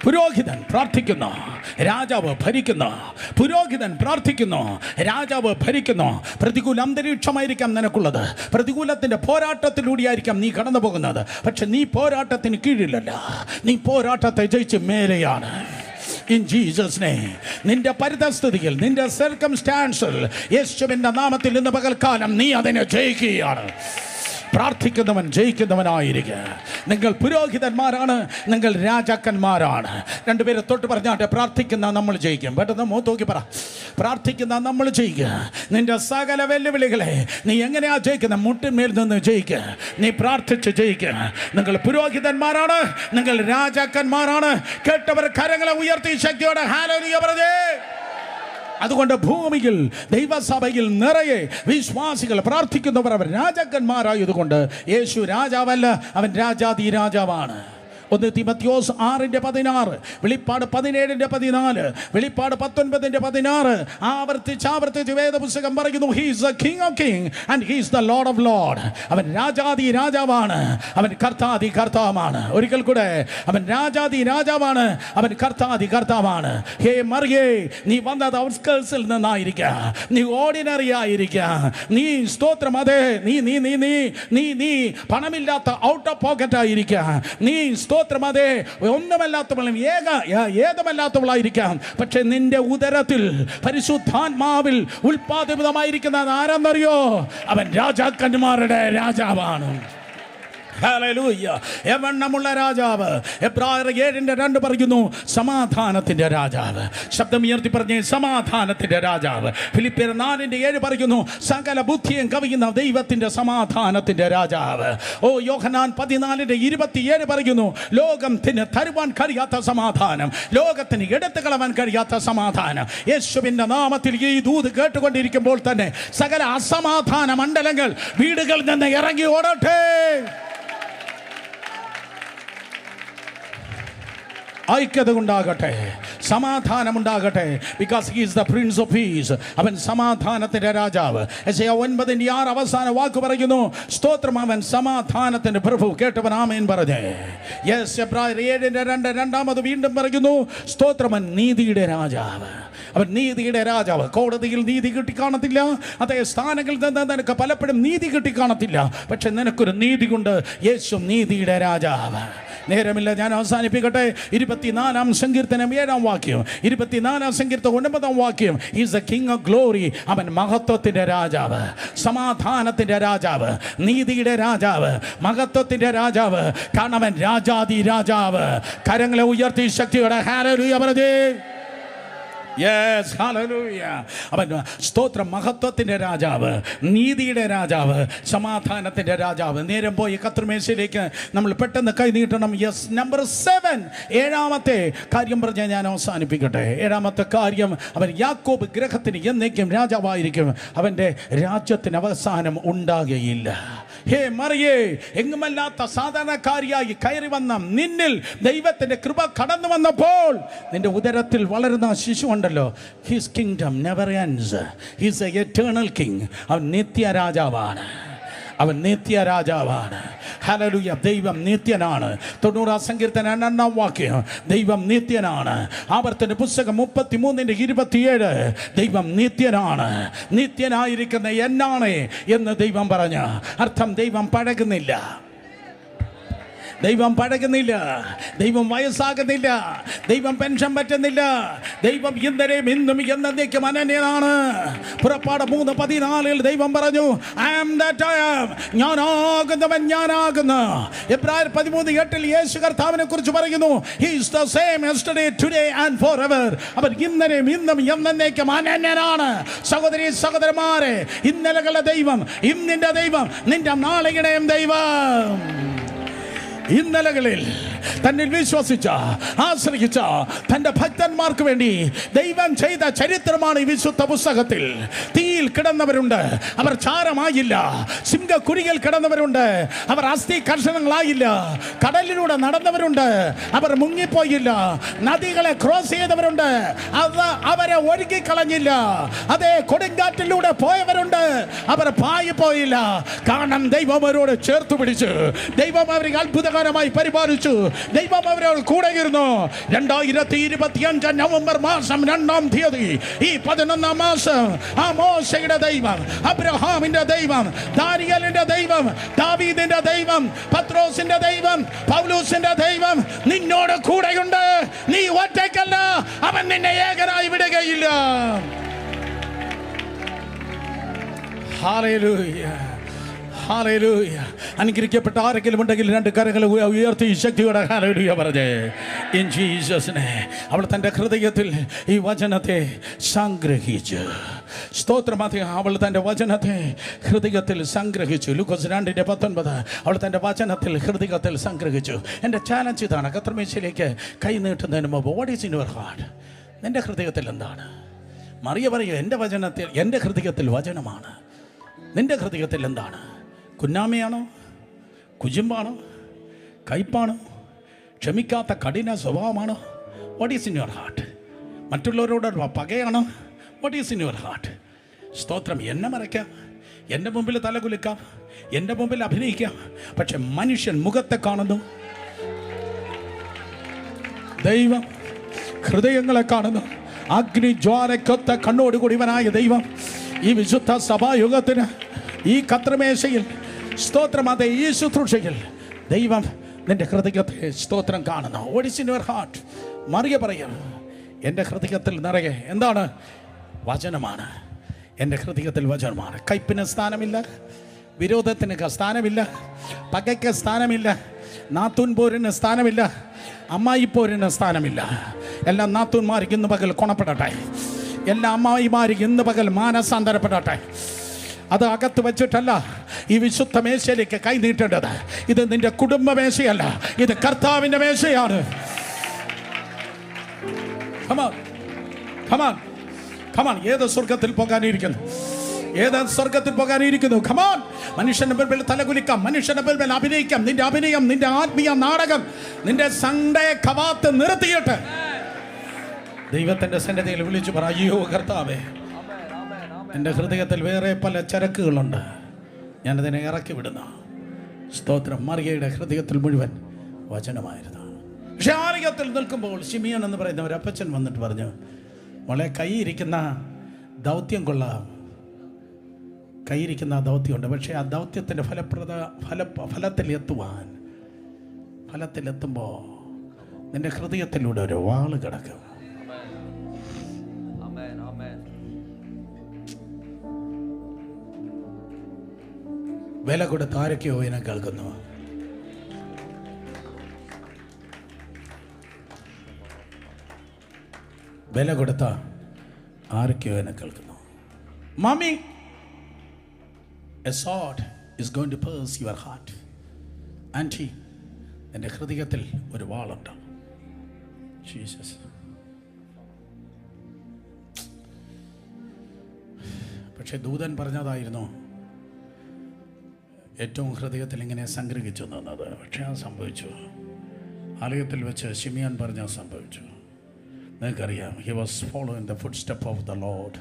പുരോഹിതൻ പ്രാർത്ഥിക്കുന്നു, രാജാവ് ഭരിക്കുന്നു. പുരോഹിതൻ പ്രാർത്ഥിക്കുന്നു, രാജാവ് ഭരിക്കുന്നു. പ്രതികൂല അന്തരീക്ഷമായിരിക്കാം നിനക്കുള്ളത്. പ്രതികൂലത്തിൻ്റെ പോരാട്ടത്തിലൂടെയായിരിക്കാം നീ കടന്നു പോകുന്നത്. പക്ഷെ നീ പോരാട്ടത്തിന് കീഴിലല്ല, നീ പോരാട്ടത്തെ ജയിച്ച് മേലെയാണ്. In Jesus' name. നിന്റെ പരിതസ്ഥിതിയിൽ, നിന്റെ സർക്കംസ്റ്റാൻസിൽ യേശുവിൻ്റെ നാമത്തിൽ ഇന്ന് പകൽക്കാലം നീ അതിനെ ജയിക്കുകയാണ്. പ്രാർത്ഥിക്കുന്നവൻ ജയിക്കുന്നവനായിരിക്കുക. നിങ്ങൾ പുരോഹിതന്മാരാണ്, നിങ്ങൾ രാജാക്കന്മാരാണ്. രണ്ടുപേരെ തൊട്ട് പറഞ്ഞാട്ടെ, പ്രാർത്ഥിക്കുന്ന നമ്മൾ ജയിക്കും. പെട്ടെന്ന് മൂത്തോക്കി പറ, പ്രാർത്ഥിക്കുന്ന നമ്മൾ ജയിക്കുക. നിന്റെ സകല വെല്ലുവിളികളെ നീ എങ്ങനെയാ ജയിക്കുന്നത്? മുട്ടിന്മേൽ നിന്ന് ജയിക്കുക. നീ പ്രാർത്ഥിച്ച് ജയിക്കുക. നിങ്ങൾ പുരോഹിതന്മാരാണ്, നിങ്ങൾ രാജാക്കന്മാരാണ്. കേട്ടവർ കരങ്ങളെ ഉയർത്തി ശക്തിയോടെ ഹല്ലേലൂയ പറഞ്ഞേ. അതുകൊണ്ട് ഭൂമിയിൽ ദൈവസഭയിൽ നിറയെ വിശ്വാസികൾ പ്രാർത്ഥിക്കുന്നവർ അവർ രാജാക്കന്മാരായതുകൊണ്ട് യേശു രാജാവല്ല, അവൻ രാജാതി രാജാവാണ്. 1 തീമോഥെയോസ് 6:16, വെളിപ്പാട് 17:14, വെളിപ്പാട് 19:16 ആവർത്തിച്ച് വേദപുസ്തകം പറയുന്നു, he is the king of king and he is the Lord of Lord. അവൻ രാജാതി രാജാവാണ്, അവൻ കർത്താതി കർത്താവാണ്. ഒരിക്കൽ കൂടെ, അവൻ രാജാതി രാജാവാണ്, അവൻ കർത്താതി കർത്താവാണ്. ഹേ മറിയേ, നീ വന്നത് ഔട്ട്സ്കേർട്സിൽ നിന്നായിരിക്കുക, നീ ഓർഡിനറി ആയിരിക്കുക. നീ സ്തോത്രം, അതെ, നീ നീ നീ നീ നീ നീ പണമില്ലാത്ത ഔട്ട് ഓഫ് പോക്കറ്റ് ആയിരിക്കുക. നീ അതെ, ഒന്നുമല്ലാത്തവളും ഏതുമല്ലാത്തവളായിരിക്കാം. പക്ഷെ നിന്റെ ഉദരത്തിൽ പരിശുദ്ധാത്മാവിൽ ഉൽപ്പാദിതമായിരിക്കുന്ന ആരെന്നറിയോ? അവൻ രാജാക്കന്മാരുടെ രാജാവാണ്. ഹല്ലേലൂയ. എവണ്ണമുള്ള രാജാവ്. എബ്രായർ 7:2 പറയുന്നു, സമാധാനത്തിന്റെ രാജാവ്. ശബ്ദം ഉയർത്തി പറഞ്ഞേ, സമാധാനത്തിന്റെ രാജാവ്. ഫിലിപ്പിയർ 4:7 പറയുന്നു, സകല ബുദ്ധിയും കവിയുന്ന ദൈവത്തിന്റെ സമാധാനത്തിന്റെ രാജാവ്. യോഹന്നാൻ 14:27 പറയുന്നു, ലോകത്തിന് തരുവാൻ കഴിയാത്ത സമാധാനം, ലോകത്തിന് എടുത്തു കളവാൻ കഴിയാത്ത സമാധാനം. യേശുവിന്റെ നാമത്തിൽ ഈ ദൂത് കേട്ടുകൊണ്ടിരിക്കുമ്പോൾ തന്നെ സകല അസമാധാന മണ്ഡലങ്ങൾ വീടുകളിൽ നിന്ന് ഇറങ്ങി ഓടട്ടെ. ഐക്യത ഉണ്ടാകട്ടെ, സമാധാനമുണ്ടാകട്ടെ. Because he is the prince of peace. അവൻ സമാധാനത്തിന്റെ രാജാവ്. യെശയ്യാ 9:6 അവസാന വാക്ക് പറയുന്നു, സ്തോത്രം, അവൻ സമാധാനത്തിന്റെ പ്രഭു. കേട്ടവൻ ആമേൻ പറഞ്ഞേ. യെസ്. എബ്രായർ 7:2 രണ്ടാമത് വീണ്ടും പറയുന്നു, സ്തോത്രം, അവൻ നീതിയുടെ രാജാവ്. അവൻ നീതിയുടെ രാജാവ്. കോടതിയിൽ നീതി കിട്ടിക്കാണത്തില്ല, അതേ സ്ഥാനങ്ങളിൽ നിന്ന് നിനക്ക് പലപ്പോഴും നീതി കിട്ടിക്കാണത്തില്ല. പക്ഷെ നിനക്കൊരു നീതി കൊണ്ട്. യേശു നീതിയുടെ രാജാവ്. നേരമില്ല, ഞാൻ അവസാനിപ്പിക്കട്ടെ. 24-ാം സങ്കീർത്തനം 7-ാം വാക്യം, 24-ാം സങ്കീർത്തനം 9-ാം വാക്യം. Is the king of glory. അവൻ മഹത്വത്തിന്റെ രാജാവ്, സമാധാനത്തിന്റെ രാജാവ്, നീതിയുടെ രാജാവ്, മഹത്വത്തിന്റെ രാജാവ്. കാരണം അവൻ രാജാതി രാജാവ്. കരങ്ങളെ ഉയർത്തി ശക്തിയോടെ ഹല്ലേലൂയ പറഞ്ഞേ. Yes, hallelujah. അവൻ സ്തോത്രം, മഹത്വത്തിന്റെ രാജാവ്, നീതിയുടെ രാജാവ്, സമാധാനത്തിന്റെ രാജാവ്. നേരം പോയി കർത്തൃമേശയിലേക്ക് നമ്മൾ പെട്ടെന്ന് കൈ നീട്ടണം. യെസ്. നമ്പർ 7, 7-ാമത്തെ കാര്യം പറഞ്ഞ് ഞാൻ അവസാനിപ്പിക്കട്ടെ. 7-ാമത്തെ കാര്യം, അവൻ യാക്കോബ് ഗ്രഹത്തിന് എന്നേക്കും രാജാവായിരിക്കും. അവൻ്റെ രാജ്യത്തിന് അവസാനം ഉണ്ടാകുകയില്ല. ഹേ മറിയേ, എങ്ങുമല്ലാത്ത സാധാരണക്കാരിയായി കയറി വന്ന നിന്നിൽ ദൈവത്തിന്റെ കൃപ കടന്നു വന്നപ്പോൾ നിന്റെ ഉദരത്തിൽ വളരുന്ന ശിശു ഉണ്ടല്ലോ, his kingdom never ends. He's a eternal king. അവൻ നിത്യ രാജാവാണ്. അവൻ നിത്യ രാജാവാണ്. ഹല്ലേലൂയ. ദൈവം നിത്യനാണ്. 90 സങ്കീർത്തനം 2 വാക്യം. ദൈവം നിത്യനാണ്. ആവർത്തന പുസ്തകം 33:27 ദൈവം നിത്യനാണ്. നിത്യനായിരിക്കുന്ന എന്നാണ് എന്ന് ദൈവം പറഞ്ഞ അർത്ഥം ദൈവം പഴകുന്നില്ല, ദൈവം പഴകുന്നില്ല, ദൈവം വയസ്സാകുന്നില്ല, ദൈവം പെൻഷൻ പറ്റുന്നില്ല. ദൈവം ഇന്നലെയും ഇന്നും എന്നേക്കും അനന്യനാണ്. പുറപ്പാട് 3:14 ദൈവം പറഞ്ഞു, I am that I am. ഞാനാകുന്നവൻ ഞാനാകുന്നു. എബ്രായർ 13:8 യേശു കർത്താവിനെ കുറിച്ച് പറയുന്നു, He is the same yesterday, today and forever. അവൻ ഇന്നലെയും ഇന്നും എന്നേക്കും അനന്യനാണ്. സഹോദരി സഹോദരന്മാരെ, ഇന്നലകളുടെ ദൈവം, ഇന്നിന്റെ ദൈവം, നിന്റെ നാളെയുടെയും ദൈവം. ഇന്നലകളിൽ തന്നിൽ വിശ്വസിച്ച ആശ്രയിച്ച തൻ്റെ ഭക്തന്മാർക്ക് വേണ്ടി ദൈവം ചെയ്ത ചരിത്രമാണ് ഈ വിശുദ്ധ പുസ്തകത്തിൽ. തീയിൽ കിടന്നവരുണ്ട്, അവർ ചാരമായില്ല. സിംഹക്കുഴിയിൽ കിടന്നവരുണ്ട്, അവർ അസ്ഥി കർഷണങ്ങളായില്ല. കടലിലൂടെ നടന്നവരുണ്ട്, അവർ മുങ്ങിപ്പോയില്ല. നദികളെ ക്രോസ് ചെയ്തവരുണ്ട്, അവരെ ഒഴുകിക്കളഞ്ഞില്ല. അതേ, കൊടുങ്കാറ്റിലൂടെ പോയവരുണ്ട്, അവർ പായിപ്പോയില്ല. കാരണം ദൈവം അവരോട് ചേർത്ത് പിടിച്ചു. ദൈവം അവരെ അത്ഭുതകരമായി പരിപാലിച്ചു. ദൈവം അവരോട് കൂടെ ഇരുന്നു. 2025 നവംബർ മാസം 2-ാം തീയതി ഈ 11-ാം മാസം ആ മോശയുടെ ദൈവം, അബ്രഹാമിന്റെ ദൈവം, ദാനിയേലിന്റെ ദൈവം, ദാവീദിന്റെ ദൈവം, പത്രോസിന്റെ ദൈവം, പൗലോസിന്റെ ദൈവം നിന്നോട് കൂടെയുണ്ട്. നീ ഒറ്റയ്ക്കല്ല, അവൻ നിന്നെ ഏകനായി വിടുകയില്ല. ഹല്ലേലൂയ, ഹല്ലേലൂയ. അനുഗ്രഹിക്കപ്പെട്ട ആരെങ്കിലും ഉണ്ടെങ്കിൽ 2 കരങ്ങൾ ഉയർത്തി ശക്തിയോടെ ഹല്ലേലൂയ പറഞ്ഞേ. In Jesus name. അവൾ തൻ്റെ ഹൃദയത്തിൽ ഈ വചനത്തെ സംഗ്രഹിച്ചു. സ്തോത്രമാതെ, അവൾ തൻ്റെ വചനത്തെ ഹൃദയത്തിൽ സംഗ്രഹിച്ചു. ലൂക്കോസ് 2:19 അവൾ തൻ്റെ വചനത്തിൽ ഹൃദയത്തിൽ സംഗ്രഹിച്ചു. എൻ്റെ ചാലഞ്ച് ഇതാണ്. കർത്തൃമേശയിലേക്ക് കൈ നീട്ടുന്നതിന് മുമ്പ്, what is in your heart? നിൻ്റെ ഹൃദയത്തിൽ എന്താണ്? മറിയ പറയുക, എൻ്റെ വചനത്തിൽ, എൻ്റെ ഹൃദയത്തിൽ വചനമാണ്. നിൻ്റെ ഹൃദയത്തിൽ എന്താണ്? കുന്നാമയാണോ? കുജുമ്പാണോ? കയ്പാണോ? ക്ഷമിക്കാത്ത കഠിന സ്വഭാവമാണോ? What is in your heart? മറ്റുള്ളവരോട് പകയാണോ? What is in your heart? സ്തോത്രം. എന്നെ മറയ്ക്കാം, എൻ്റെ മുമ്പിൽ തലകുലുക്കാം, എൻ്റെ മുമ്പിൽ അഭിനയിക്കാം, പക്ഷെ മനുഷ്യൻ മുഖത്തെ കാണുന്നു, ദൈവം ഹൃദയങ്ങളെ കാണുന്നു. അഗ്നിജ്വാലക്കൊത്ത കണ്ണോടുകൂടിയവനായ ദൈവം ഈ വിശുദ്ധ സഭായുഗത്തിന്, ഈ കർത്തൃമേശയിൽ സ്തോത്രം, അതേ ഈ ശുശ്രൂഷയിൽ ദൈവം നിന്റെ ഹൃദയത്തെ സ്തോത്രം കാണുന്നു. What is in your heart? Mariya പറയും, എൻ്റെ ഹൃദയത്തിൽ നിറയെ എന്താണ്? വചനമാണ്. എൻ്റെ ഹൃദയത്തിൽ വചനമാണ്. കയ്പിന് സ്ഥാനമില്ല, വിരോധത്തിന് സ്ഥാനമില്ല, പകയ്ക്ക് സ്ഥാനമില്ല, നാത്തൂൻ പോരിന് സ്ഥാനമില്ല, അമ്മായിപ്പോരിന് സ്ഥാനമില്ല. എല്ലാ നാത്തൂന്മാർക്ക് ഇന്ന് പകൽ കൊണപ്പെടട്ടെ. എല്ലാ അമ്മായിമാർക്ക് ഇന്ന് പകൽ മാനസാന്തരപ്പെടട്ടെ. അത് അകത്ത് വെച്ചിട്ടല്ല ഈ വിശുദ്ധ മേശയിലേക്ക് കൈ നീട്ടേണ്ടത്. ഇത് നിന്റെ കുടുംബ മേശയല്ല, ഇത് കർത്താവിൻ്റെ മേശയാണ്. Come on, come on, come on. ഏത് സ്വർഗത്തിൽ പോകാനിരിക്കുന്നു? ഏത് സ്വർഗത്തിൽ പോകാനിരിക്കുന്നു? Come on. മനുഷ്യന്റെ മുൻപിൽ തലകുലിക്കാം, മനുഷ്യന്റെ മുൻപിൽ അഭിനയിക്കാം. നിന്റെ അഭിനയം, നിന്റെ ആത്മീയ നാടകം, നിന്റെ സൺഡേ കവാത്ത് നിർത്തിയിട്ട് ദൈവത്തിന്റെ സന്നിധിയിൽ വിളിച്ചു പറ, അയ്യോ കർത്താവേ, എൻ്റെ ഹൃദയത്തിൽ വേറെ പല ചരക്കുകളുണ്ട്, ഞാനതിനെ ഇറക്കി വിടുന്നു. സ്തോത്രം. മറിയയുടെ ഹൃദയത്തിൽ മുഴുവൻ വചനമായിരുന്നു. പക്ഷെ ആലയത്തിൽ നിൽക്കുമ്പോൾ ശിമിയോൻ എന്ന് പറയുന്ന ഒരു അപ്പച്ചൻ വന്നിട്ട് പറഞ്ഞു, മോളെ, കൈയിരിക്കുന്ന ദൗത്യം കൊള്ളാം, കൈയിരിക്കുന്ന ദൗത്യമുണ്ട്, പക്ഷേ ആ ദൗത്യത്തിൻ്റെ ഫലത്തിലെത്തുമ്പോൾ നിന്റെ ഹൃദയത്തിലൂടെ ഒരു വാള് കിടക്കും. വില കൊടുത്ത് ആരൊക്കെയോ എന്നെ കേൾക്കുന്നു. വില കൊടുത്ത ആരൊക്കെയോ എന്നെ കേൾക്കുന്നു. Mummy, a sword is going to pierce your heart. Aunty, എൻ്റെ ഹൃദയത്തിൽ ഒരു വാളുണ്ട്. ജീസസ്. പക്ഷെ ദൂതൻ പറഞ്ഞതായിരുന്നു ഏറ്റവും ഹൃദയത്തിൽ ഇങ്ങനെ സംഗ്രഹിച്ചു നിന്നത്. പക്ഷെ അത് സംഭവിച്ചു. ആലയത്തിൽ വെച്ച് ശിമിയോൻ പറഞ്ഞാൽ സംഭവിച്ചു. നിങ്ങൾക്കറിയാം, he was following the foot step of the Lord.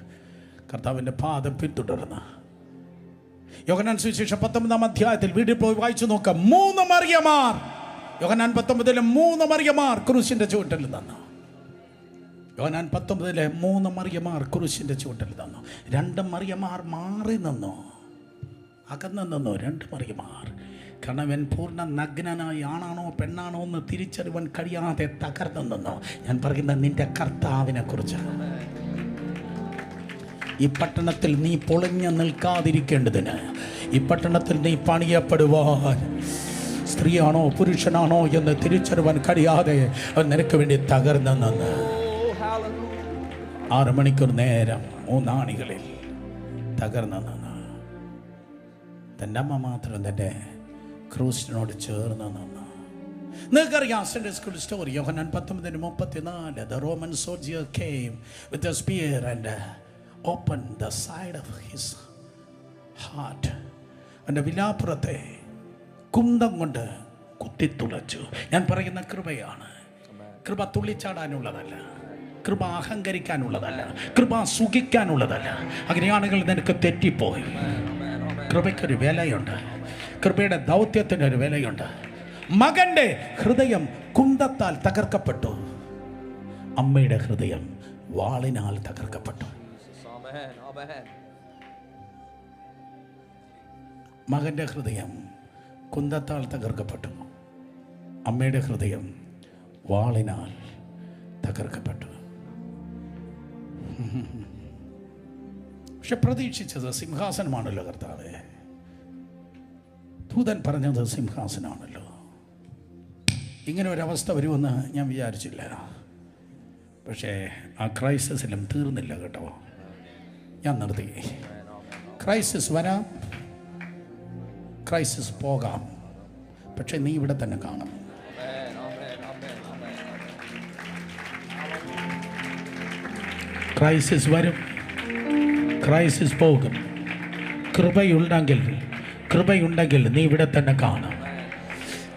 കർത്താവിൻ്റെ പാദം പിന്തുടർന്ന് യോഹന്നാൻ സുവിശേഷം 19-ാം അധ്യായത്തിൽ വീട്ടിൽ പോയി വായിച്ചു നോക്കാം. 3 മറിയമാർ, യോഹന്നാൻ 19-ലെ 3 മറിയമാർ ക്രൂശിന്റെ ചുവട്ടിൽ നിന്നു. യോഹന്നാൻ 19-ലെ 3 മറിയമാർ ക്രൂശിന്റെ ചുവട്ടിൽ നിന്നു. 2 മറിയമാർ മാറി നിന്നു, അകന്നു നിന്നു. 2 മറിയമാർ. കാരണം അവൻ പൂർണ്ണ നഗ്നനായി ആണാണോ പെണ്ണാണോ എന്ന് തിരിച്ചറിയാൻ കഴിയാതെ തകർന്നു നിന്നു. ഞാൻ പറയുന്നത് നിന്റെ കർത്താവിനെ കുറിച്ചാണ്. ഈ പട്ടണത്തിൽ നീ പൊളിഞ്ഞു നിൽക്കാതിരിക്കേണ്ടതിന്, ഈ പട്ടണത്തിൽ നീ പണിയപ്പെടുവാൻ, സ്ത്രീയാണോ പുരുഷനാണോ എന്ന് തിരിച്ചറിയാൻ കഴിയാതെ നിനക്ക് വേണ്ടി തകർന്നു നിന്ന് 6 മണിക്കൂർ നേരം 3 ആണികളിൽ തകർന്നു നിന്ന് തൻ്റെ അമ്മ മാത്രം തൻ്റെ ക്രൂസിനോട് ചേർന്ന് നിന്ന്. നിങ്ങൾക്കറിയാം Sunday school story. Yohannan 19:34. The Roman soldier came with a spear and opened the side of his heart. എൻ്റെ വിലാപ്പുറത്തെ കുന്തം കൊണ്ട് കുത്തിത്തുളച്ചു. ഞാൻ പറയുന്ന കൃപയാണ്. കൃപ തുള്ളിച്ചാടാനുള്ളതല്ല, കൃപ അഹങ്കരിക്കാനുള്ളതല്ല, കൃപ സുഖിക്കാനുള്ളതല്ല. അങ്ങനെയാണെങ്കിൽ നിനക്ക് തെറ്റിപ്പോയി. കൃപയ്ക്കൊരു വിലയുണ്ട്, കൃപയുടെ ദൗത്യത്തിനൊരു വിലയുണ്ട്. മകൻ്റെ ഹൃദയം കുന്തത്താൽ തകർക്കപ്പെട്ടു, അമ്മയുടെ ഹൃദയം വാളിനാൽ തകർക്കപ്പെട്ടു. മകൻ്റെ ഹൃദയം കുന്തത്താൽ തകർക്കപ്പെട്ടു, അമ്മയുടെ ഹൃദയം വാളിനാൽ തകർക്കപ്പെട്ടു. പക്ഷെ പ്രതീക്ഷിച്ചത് സിംഹാസനമാണല്ലോ കർത്താവേ. ദൂതൻ പറഞ്ഞത് സിംഹാസനമാണല്ലോ. ഇങ്ങനെ ഒരവസ്ഥ വരുമെന്ന് ഞാൻ വിചാരിച്ചില്ല. പക്ഷേ ആ ക്രൈസിസിലും തീർന്നില്ല കേട്ടോ. ഞാൻ നിർത്തി. ക്രൈസിസ് വരാം, ക്രൈസിസ് പോകാം, പക്ഷെ നീ ഇവിടെ തന്നെ കാണും. ക്രൈസിസ് വരും, ക്രൈസിസ് പോകും. കൃപയുണ്ടെങ്കിൽ നീ ഇവിടെ തന്നെ കാണും.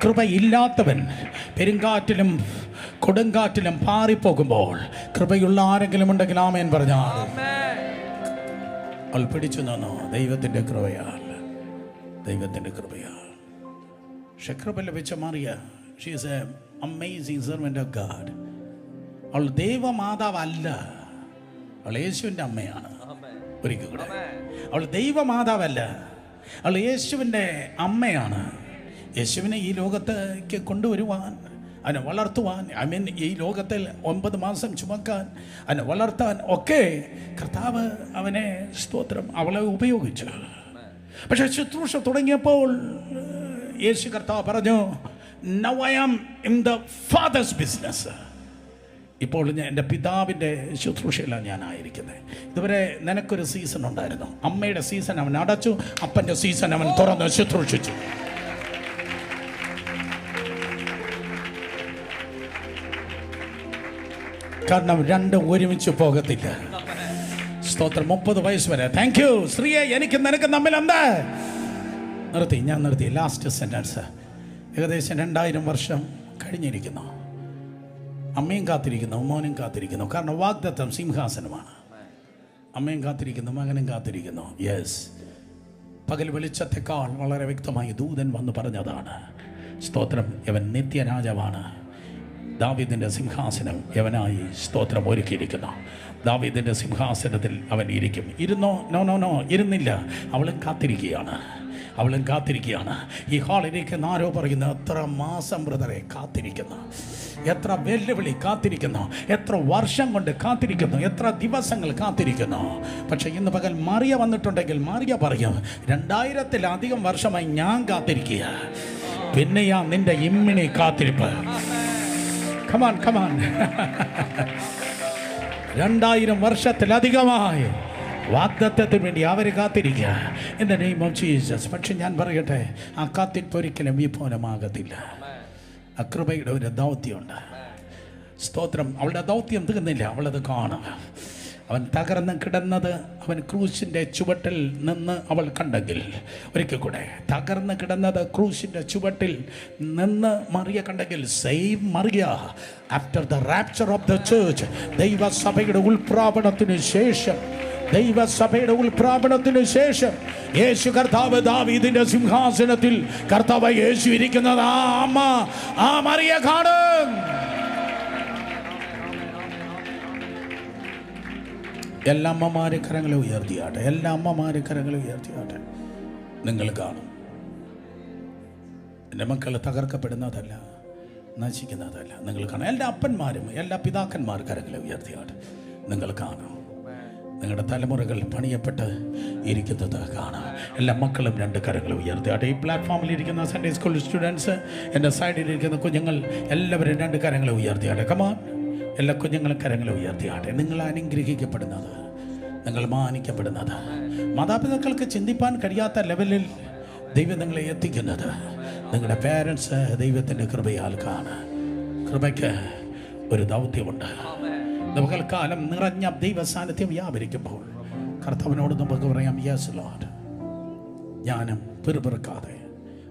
കൃപയില്ലാത്തവൻ പെരുങ്കാറ്റിലും കൊടുങ്കാറ്റിലും പാറിപ്പോകുമ്പോൾ കൃപയുള്ള ആരെങ്കിലും ഉണ്ടെങ്കിൽ ആമേൻ പറഞ്ഞാൽ അവൾ പിടിച്ചു നിന്നു. ദൈവത്തിൻ്റെ കൃപയാൽ, ദൈവത്തിൻ്റെ കൃപയാൽ. പക്ഷെ കൃപ ലഭിച്ച Mariya, she is a amazing servant of God. അവൾ ദൈവമാതാവല്ല, അവൾ യേശുവിൻ്റെ അമ്മയാണ്. ഒരിക്കൽ കൂടെ, അവൾ ദൈവമാതാവല്ല, അവൾ യേശുവിൻ്റെ അമ്മയാണ്. യേശുവിനെ ഈ ലോകത്തേക്ക് കൊണ്ടുവരുവാൻ, അവനെ വളർത്തുവാൻ, ഈ ലോകത്തിൽ 9 മാസം ചുമക്കാൻ, അവനെ വളർത്താൻ ഒക്കെ കർത്താവ് അവനെ, സ്തോത്രം, അവളെ ഉപയോഗിച്ചു. പക്ഷെ ശുശ്രൂഷ തുടങ്ങിയപ്പോൾ യേശു കർത്താവ് പറഞ്ഞു, "Now I am in the Father's business." ഇപ്പോൾ എൻ്റെ പിതാവിൻ്റെ ശുശ്രൂഷയിലാണ് ഞാനായിരിക്കുന്നത്. ഇതുവരെ നിനക്കൊരു സീസൺ ഉണ്ടായിരുന്നു. അമ്മയുടെ സീസൺ അവൻ അടച്ചു, അപ്പൻ്റെ സീസൺ അവൻ തുറന്ന് ശുശ്രൂഷിച്ചു. കാരണം രണ്ടും ഒരുമിച്ച് പോകത്തില്ല. സ്തോത്രം. 30 വയസ്സ് വരെ. താങ്ക് യു സ്ത്രീയെ, എനിക്ക് നിനക്ക് തമ്മിൽ എന്താ? ഞാൻ നിർത്തി. Last sentence. ഏകദേശം 2000 വർഷം കഴിഞ്ഞിരിക്കുന്നു. അമ്മയും കാത്തിരിക്കുന്നു, മോനും കാത്തിരിക്കുന്നു. കാരണം വാഗ്ദത്തം സിംഹാസനമാണ്. അമ്മയും കാത്തിരിക്കുന്നു, മകനും കാത്തിരിക്കുന്നു. യെസ്, പകൽ വെളിച്ചത്തെക്കാൾ വളരെ വ്യക്തമായി ദൂതൻ വന്ന് പറഞ്ഞതാണ്. സ്തോത്രം. യവൻ നിത്യരാജാവാണ്. ദാവീദിൻ്റെ സിംഹാസനം യവനായി, സ്തോത്രം, ഒരുക്കിയിരിക്കുന്നു. ദാവീദിൻ്റെ സിംഹാസനത്തിൽ അവൻ ഇരിക്കും. ഇരുന്നോ? നോ, ഇരുന്നില്ല. അവളും കാത്തിരിക്കുകയാണ്. ഈ ഹാളിലേക്ക് ആരോ പറയുന്നു, എത്ര മാസം ബ്രദറെ കാത്തിരിക്കുന്നു, എത്ര വെല്ലുവിളി കാത്തിരിക്കുന്നു, എത്ര വർഷം കൊണ്ട് കാത്തിരിക്കുന്നു, എത്ര ദിവസങ്ങൾ കാത്തിരിക്കുന്നു. പക്ഷെ ഇന്ന് പകൽ മറിയ വന്നിട്ടുണ്ടെങ്കിൽ മറിയ പറയും, 2000-ത്തിലധികം വർഷമായി ഞാൻ കാത്തിരിക്കുക. പിന്നെയാ നിന്റെ ഇമ്മിണി കാത്തിരിപ്പ്. കമാൻ 2000 വർഷത്തിലധികമായി വാഗ്ദത്തത്തിന് വേണ്ടി അവർ കാത്തിരിക്കുക. In the name of Jesus. പക്ഷെ ഞാൻ പറയട്ടെ, ആ കാത്തിരിപ്പ് ഒരിക്കലും വിഫലമാകത്തില്ല. കൃപയുടെ ഒരു ദൗത്യമുണ്ട്. സ്തോത്രം. അവളുടെ ദൗത്യം തീർന്നില്ല, അവളത് കാണുക. അവൻ തകർന്ന് കിടന്നത് അവൻ ക്രൂശിൻ്റെ ചുവട്ടിൽ നിന്ന് അവൾ കണ്ടെങ്കിൽ, ഒരിക്കൽ കൂടെ, തകർന്ന് കിടന്നത് ക്രൂശിൻ്റെ ചുവട്ടിൽ നിന്ന് മറിയ കണ്ടെങ്കിൽ, സെയിം മറിയ after the rapture of the church, ദൈവസഭയുടെ ഉൾപ്രാപണത്തിന് ശേഷം ദൈവസഭയുടെ ഉൽപ്രാപണത്തിന് ശേഷം യേശു കർത്താവ് ദാവീദിന്റെ സിംഹാസനത്തിൽ കർത്താവ് യേശു ഇരിക്കുന്നത് ആ മറിയ കാണും. എല്ലാ അമ്മമാരെ കരങ്ങളെ ഉയർത്തിയാട്ടെ, എല്ലാ അമ്മമാരെ കരങ്ങളെ ഉയർത്തിയാട്ടെ. നിങ്ങൾ കാണും, എൻ്റെ മക്കൾ തകർക്കപ്പെടുന്നതല്ല, നശിക്കുന്നതല്ല. നിങ്ങൾ കാണാം. എല്ലാ അപ്പന്മാരും എല്ലാ പിതാക്കന്മാർ കരങ്ങളെ ഉയർത്തിയാട്ടെ. നിങ്ങൾ കാണാം, നിങ്ങളുടെ തലമുറകൾ പണിയപ്പെട്ട് ഇരിക്കുന്നത് കാണാം. എല്ലാ മക്കളും രണ്ട് കരങ്ങൾ ഉയർത്തിയാട്ടെ. ഈ പ്ലാറ്റ്ഫോമിൽ ഇരിക്കുന്ന സൺഡേ സ്കൂൾ സ്റ്റുഡൻസ്, എൻ്റെ സൈഡിലിരിക്കുന്ന കുഞ്ഞുങ്ങൾ എല്ലാവരും രണ്ട് കരങ്ങൾ ഉയർത്തിയാട്ടെ. കമാൻ, എല്ലാ കുഞ്ഞുങ്ങളും കരങ്ങൾ ഉയർത്തിയാട്ടെ. നിങ്ങൾ അനുഗ്രഹിക്കപ്പെടുന്നത്, നിങ്ങൾ മാനിക്കപ്പെടുന്നത്, മാതാപിതാക്കൾക്ക് ചിന്തിപ്പാൻ കഴിയാത്ത ലെവലിൽ ദൈവം നിങ്ങളെ എത്തിക്കുന്നത് നിങ്ങളുടെ പേരൻസ് ദൈവത്തിൻ്റെ കൃപയാൽ കാണാം. കൃപയ്ക്ക് ഒരു ദൗത്യമുണ്ട്. നമുക്കാലം നിറഞ്ഞ ദൈവ സാന്നിധ്യം വ്യാപരിക്കുമ്പോൾ കർത്താവിനോട് നമുക്ക് പറയാം, യെസ് ലോർഡ്, ജ്ഞാനം പിറുപിറുക്കാതെ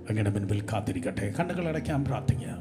അങ്ങയുടെ മുൻപിൽ കാത്തിരിക്കട്ടെ. കണ്ണുകൾ അടയ്ക്കാൻ പ്രാർത്ഥിക്കുക.